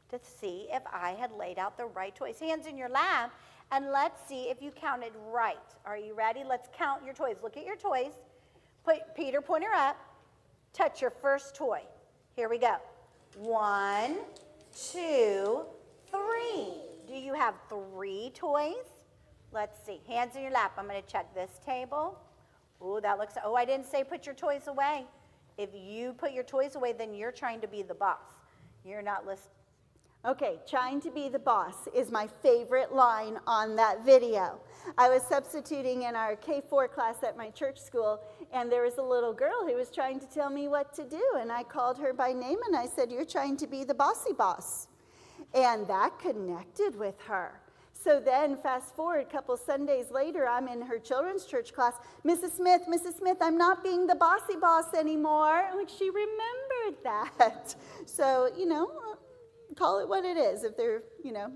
to see if I had laid out the right toys. Hands in your lap, and let's see if you counted right. Are you ready? Let's count your toys. Look at your toys. Put Peter, pointer up. Touch your first toy. Here we go. 1, 2, 3. Do you have 3 toys? Let's see. Hands in your lap. I'm going to check this table. Oh, that looks, oh, I didn't say put your toys away. If you put your toys away, then you're trying to be the boss. You're not listening. Okay, trying to be the boss is my favorite line on that video. I was substituting in our K4 class at my church school, and there was a little girl who was trying to tell me what to do, and I called her by name, and I said, "You're trying to be the bossy boss." And that connected with her. So then, fast forward a couple Sundays later, I'm in her children's church class. Mrs. Smith, I'm not being the bossy boss anymore. Like, she remembered that. So, call it what it is if they're,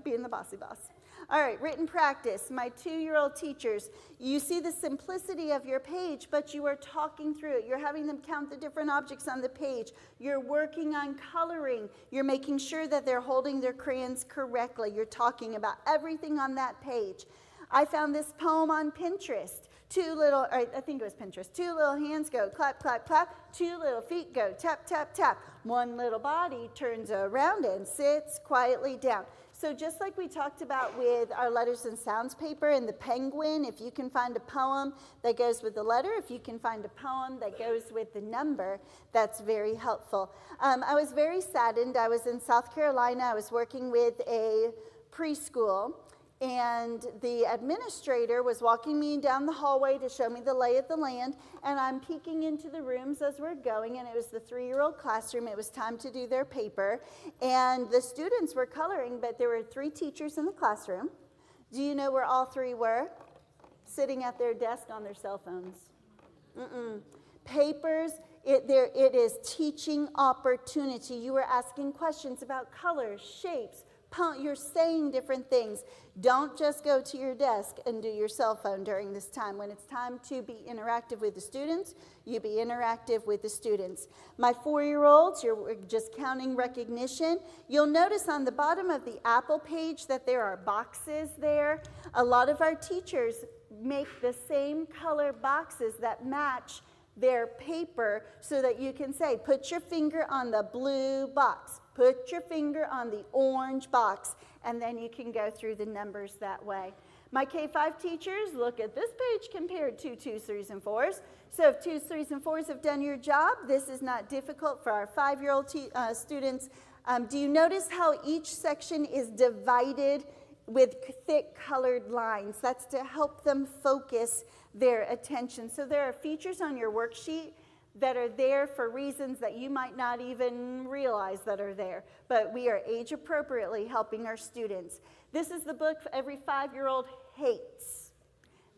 being the bossy boss. All right, written practice. My 2-year-old teachers, you see the simplicity of your page, but you are talking through it. You're having them count the different objects on the page. You're working on coloring. You're making sure that they're holding their crayons correctly. You're talking about everything on that page. I found this poem on Pinterest. Two little hands go clap, clap, clap. 2 little feet go tap, tap, tap. 1 little body turns around and sits quietly down. So just like we talked about with our letters and sounds paper and the penguin, if you can find a poem that goes with the letter, if you can find a poem that goes with the number, that's very helpful. I was very saddened. I was in South Carolina. I was working with a preschool. And the administrator was walking me down the hallway to show me the lay of the land, and I'm peeking into the rooms as we're going, and it was the 3-year-old classroom. It was time to do their paper, and the students were coloring, but there were 3 teachers in the classroom. Do you know where all 3 were? Sitting at their desk on their cell phones. Papers, it is teaching opportunity. You were asking questions about colors, shapes, you're saying different things. Don't just go to your desk and do your cell phone during this time. When it's time to be interactive with the students, you be interactive with the students. My 4-year-olds, you're just counting recognition. You'll notice on the bottom of the Apple page that there are boxes there. A lot of our teachers make the same color boxes that match their paper so that you can say, put your finger on the blue box, put your finger on the orange box, and then you can go through the numbers that way. My K-5 teachers, look at this page compared to 2s, 3s, and 4s. So if 2s, 3s, and 4s have done your job, this is not difficult for our 5-year-old students. Do you notice how each section is divided with thick colored lines? That's to help them focus their attention. So there are features on your worksheet that are there for reasons that you might not even realize that are there. But we are age appropriately helping our students. This is the book every 5-year-old hates.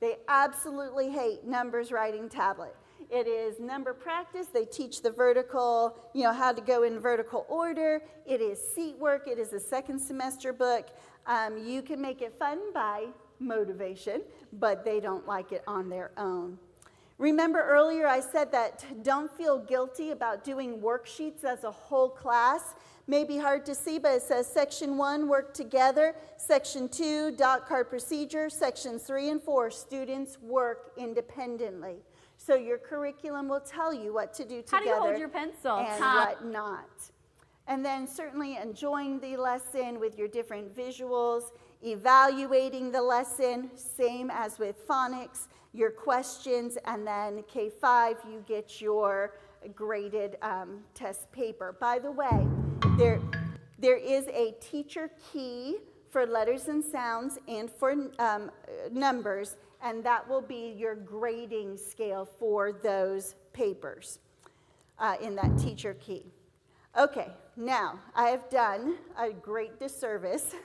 They absolutely hate Numbers Writing Tablet. It is number practice. They teach the vertical, how to go in vertical order. It is seat work. It is a 2nd semester book. You can make it fun by motivation, but they don't like it on their own. Remember earlier I said that don't feel guilty about doing worksheets as a whole class. May be hard to see, but it says Section 1, work together. Section 2, dot card procedure. Sections 3 and 4, students work independently. So your curriculum will tell you what to do together. How do you hold your pencil? And what not. And then certainly enjoying the lesson with your different visuals, evaluating the lesson, same as with phonics, your questions, and then K-5, you get your graded test paper. By the way, there is a teacher key for letters and sounds and for numbers, and that will be your grading scale for those papers in that teacher key. Okay, now I have done a great disservice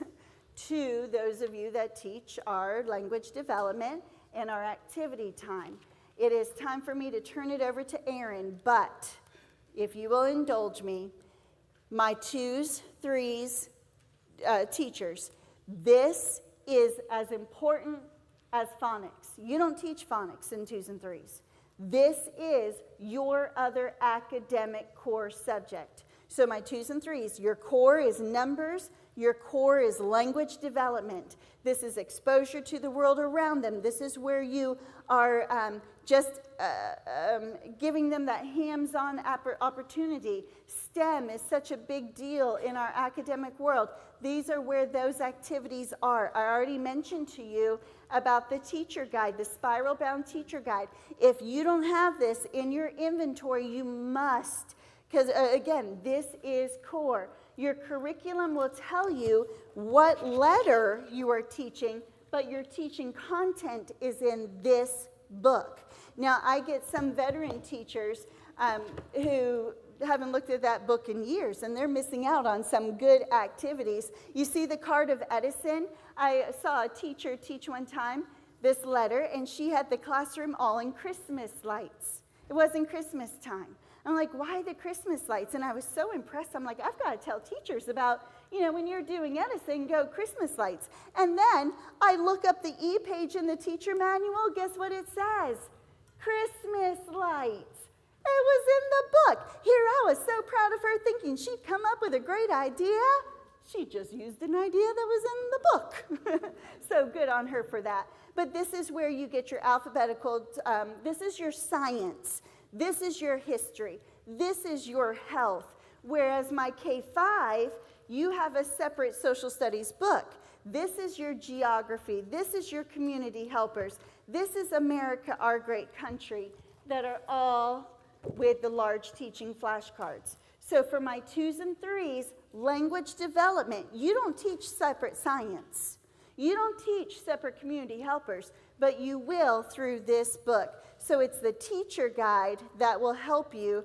to those of you that teach our language development and our activity time. It is time for me to turn it over to Aaron, but if you will indulge me, my 2s, 3s teachers, this is as important as phonics. You don't teach phonics in 2s and 3s. This is your other academic core subject. So my 2s and 3s, your core is numbers, Your core is language development. This is exposure to the world around them. This is where you are giving them that hands-on opportunity. STEM is such a big deal in our academic world. These are where those activities are. I already mentioned to you about the teacher guide, the spiral-bound teacher guide. If you don't have this in your inventory, you must, because again, this is core. Your curriculum will tell you what letter you are teaching, but your teaching content is in this book. Now, I get some veteran teachers who haven't looked at that book in years, and they're missing out on some good activities. You see the card of Edison? I saw a teacher teach one time this letter, and she had the classroom all in Christmas lights. It wasn't Christmas time. I'm like, why the Christmas lights? And I was so impressed. I'm like, I've got to tell teachers about, when you're doing Edison, go Christmas lights. And then I look up the E-page in the teacher manual. Guess what it says? Christmas lights. It was in the book. Here I was so proud of her, thinking she'd come up with a great idea. She just used an idea that was in the book. So good on her for that. But this is where you get your alphabetical, this is your science. This is your history. This is your health. Whereas my K-5, you have a separate social studies book. This is your geography. This is your community helpers. This is America, Our Great Country, that are all with the large teaching flashcards. So for my 2s and 3s, language development, you don't teach separate science. You don't teach separate community helpers, but you will through this book. So it's the teacher guide that will help you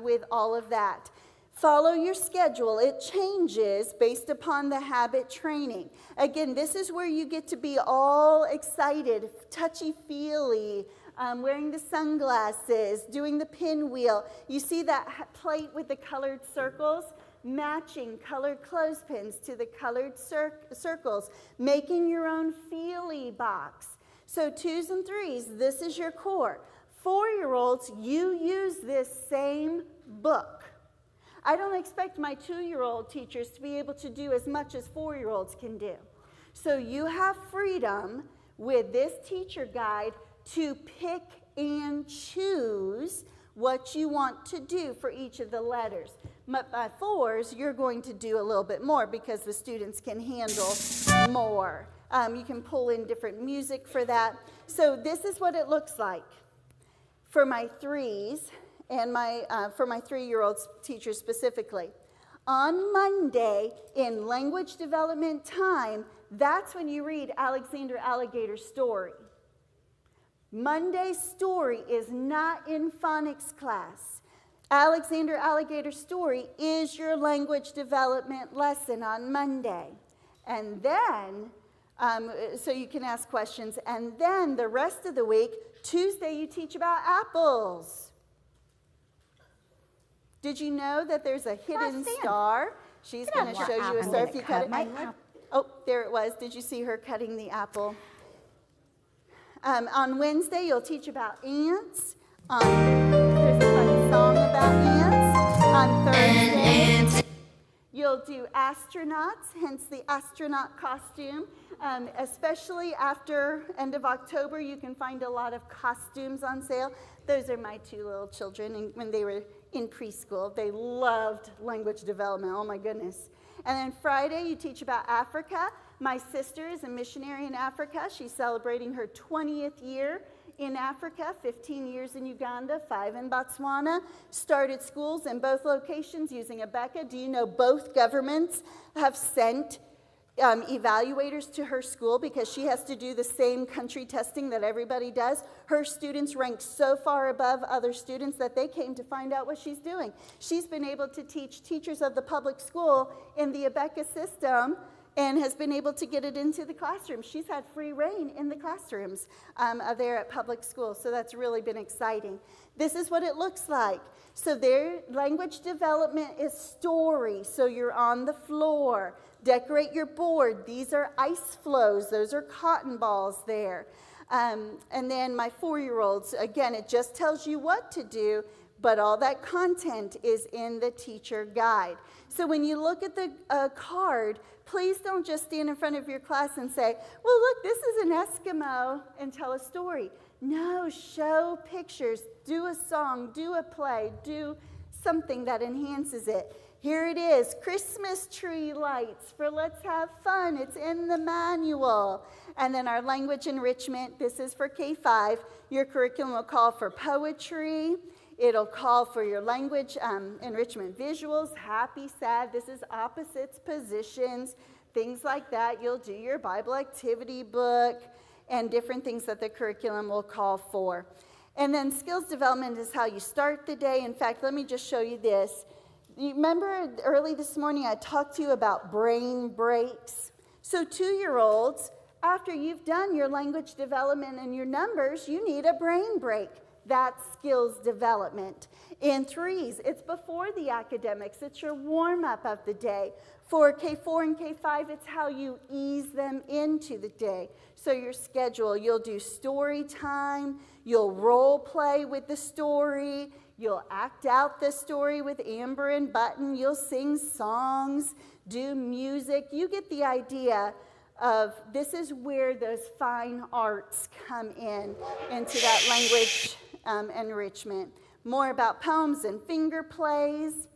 with all of that. Follow your schedule. It changes based upon the habit training. Again, this is where you get to be all excited, touchy-feely, wearing the sunglasses, doing the pinwheel. You see that plate with the colored circles? Matching colored clothespins to the colored circles, making your own feely box. So 2s and 3s, this is your core. 4-year-olds, you use this same book. I don't expect my 2-year-old teachers to be able to do as much as 4-year-olds can do. So you have freedom with this teacher guide to pick and choose what you want to do for each of the letters. But by 4s, you're going to do a little bit more because the students can handle more. You can pull in different music for that. So this is what it looks like for my 3s and for my 3-year-old teachers specifically. On Monday, in language development time, that's when you read Alexander Alligator's story. Monday's story is not in phonics class. Alexander Alligator's story is your language development lesson on Monday. And then, so you can ask questions. And then the rest of the week, Tuesday you teach about apples. Did you know that there's a hidden star? She's going to show you a star. If you cut it. Oh, there it was. Did you see her cutting the apple? On Wednesday, you'll teach about ants. There's a fun song about ants. On Thursday, you'll do astronauts, hence the astronaut costume. Especially after end of October, you can find a lot of costumes on sale. Those are my 2 little children, and when they were in preschool, they loved language development. Oh my goodness. And then Friday, you teach about Africa. My sister is a missionary in Africa. She's celebrating her 20th year in Africa, 15 years in Uganda, 5 in Botswana. Started schools in both locations using ABeka. Do you know both governments have sent evaluators to her school because she has to do the same country testing that everybody does? Her students rank so far above other students that they came to find out what she's doing. She's been able to teach teachers of the public school in the ABeka system and has been able to get it into the classroom. She's had free reign in the classrooms there at public school, so that's really been exciting. This is what it looks like. So their language development is story, so you're on the floor. Decorate your board. These are ice flows. Those are cotton balls there. And then my 4-year-olds, again, it just tells you what to do, but all that content is in the teacher guide. So when you look at the card, please don't just stand in front of your class and say, well, look, this is an Eskimo, and tell a story. No, show pictures, do a song, do a play, do something that enhances it. Here it is, Christmas tree lights for Let's Have Fun. It's in the manual. And then our language enrichment, this is for K-5. Your curriculum will call for poetry. It'll call for your language enrichment visuals, happy, sad. This is opposites, positions, things like that. You'll do your Bible activity book and different things that the curriculum will call for. And then skills development is how you start the day. In fact, let me just show you this. You remember early this morning I talked to you about brain breaks? So 2-year-olds, after you've done your language development and your numbers, you need a brain break. That's skills development. In 3s, it's before the academics. It's your warm-up of the day. For K4 and K5, it's how you ease them into the day. So your schedule, you'll do story time, you'll role play with the story, you'll act out the story with Amber and Button, you'll sing songs, do music. You get the idea of this is where those fine arts come into that language enrichment. More about poems and finger plays.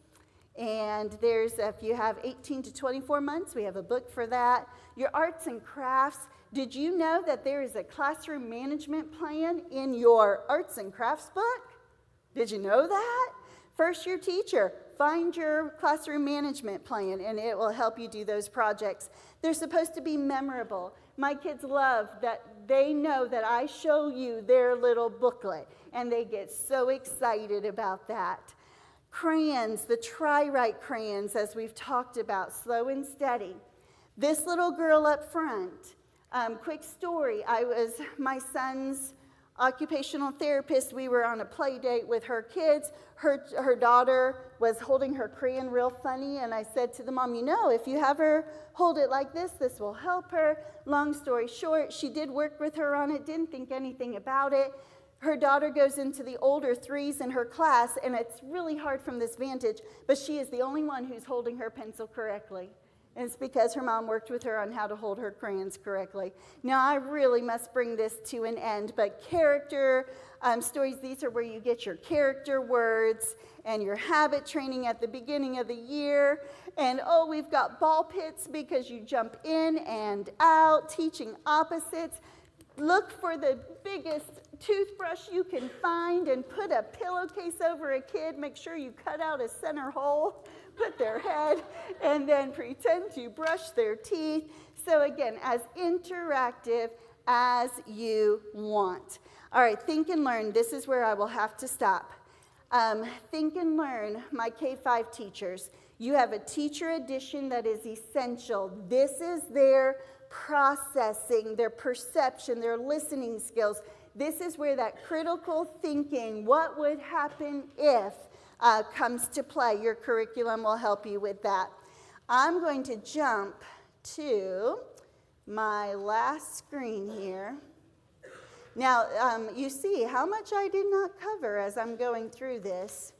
And there's, if you have 18 to 24 months, we have a book for that. Your arts and crafts. Did you know that there is a classroom management plan in your arts and crafts book? Did you know that? First year teacher, find your classroom management plan and it will help you do those projects. They're supposed to be memorable. My kids love that they know that I show you their little booklet and they get so excited about that. Crayons, the Tri-Write crayons, as we've talked about, slow and steady. This little girl up front, quick story. I was my son's occupational therapist. We were on a play date with her kids. Her daughter was holding her crayon real funny, and I said to the mom, you know, if you have her hold it like this will help her. Long story short, she did work with her on it, didn't think anything about it. Her daughter goes into the older 3s in her class, and it's really hard from this vantage, but she is the only one who's holding her pencil correctly. And it's because her mom worked with her on how to hold her crayons correctly. Now, I really must bring this to an end, but character stories, these are where you get your character words and your habit training at the beginning of the year. And, oh, we've got ball pits because you jump in and out, teaching opposites. Look for the biggest toothbrush you can find and put a pillowcase over a kid. Make sure you cut out a center hole, put their head, and then pretend to brush their teeth. So again, as interactive as you want. All right, think and learn. This is where I will have to stop. Think and learn, my K-5 teachers. You have a teacher edition that is essential. This is their processing, their perception, their listening skills. This is where that critical thinking, what would happen if, comes to play. Your curriculum will help you with that. I'm going to jump to my last screen here. Now, you see how much I did not cover as I'm going through this.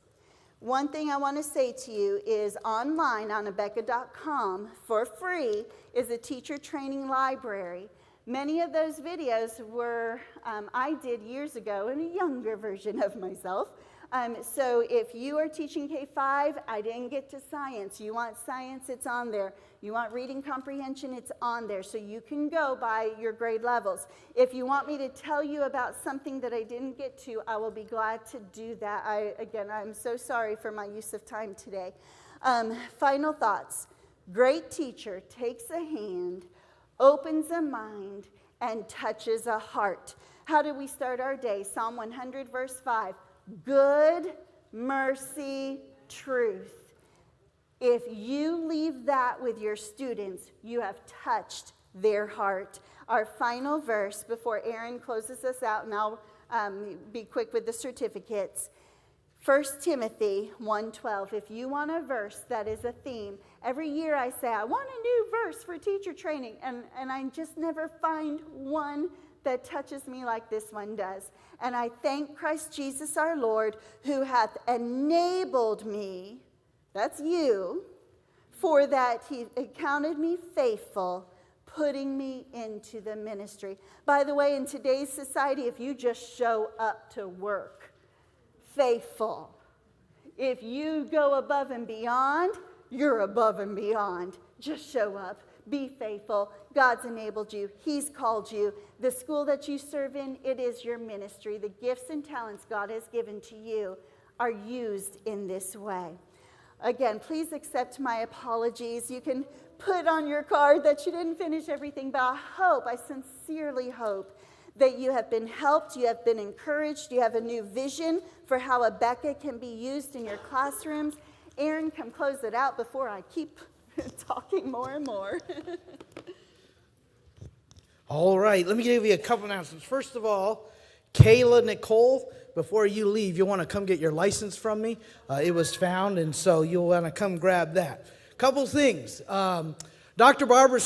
One thing I want to say to you is online on ABeka.com for free is a teacher training library. Many of those videos were, I did years ago in a younger version of myself. So if you are teaching K-5, I didn't get to science. You want science, it's on there. You want reading comprehension, it's on there. So you can go by your grade levels. If you want me to tell you about something that I didn't get to, I will be glad to do that. I'm so sorry for my use of time today. Final thoughts. Great teacher takes a hand, opens a mind, and touches a heart. How do we start our day? Psalm 100, verse 5. Good, mercy, truth. If you leave that with your students, you have touched their heart. Our final verse before Aaron closes us out, and I'll be quick with the certificates. 1 Timothy 1:12. If you want a verse that is a theme, every year I say, I want a new verse for teacher training, and I just never find one that touches me like this one does. And I thank Christ Jesus our Lord, who hath enabled me, that's you, for that he accounted me faithful, putting me into the ministry. By the way, in today's society, if you just show up to work, faithful. If you go above and beyond, you're above and beyond. Just show up. Be faithful. God's enabled you. He's called you. The school that you serve in, it is your ministry. The gifts and talents God has given to you are used in this way. Again, please accept my apologies. You can put on your card that you didn't finish everything, but I sincerely hope that you have been helped, you have been encouraged, you have a new vision for how ABeka can be used in your classrooms. Aaron, come close it out before I keep talking more and more. All right, let me give you a couple announcements. First of all, Kayla Nicole, before you leave, you'll want to come get your license from me. It was found, and so you'll want to come grab that. Couple things. Dr. Barbara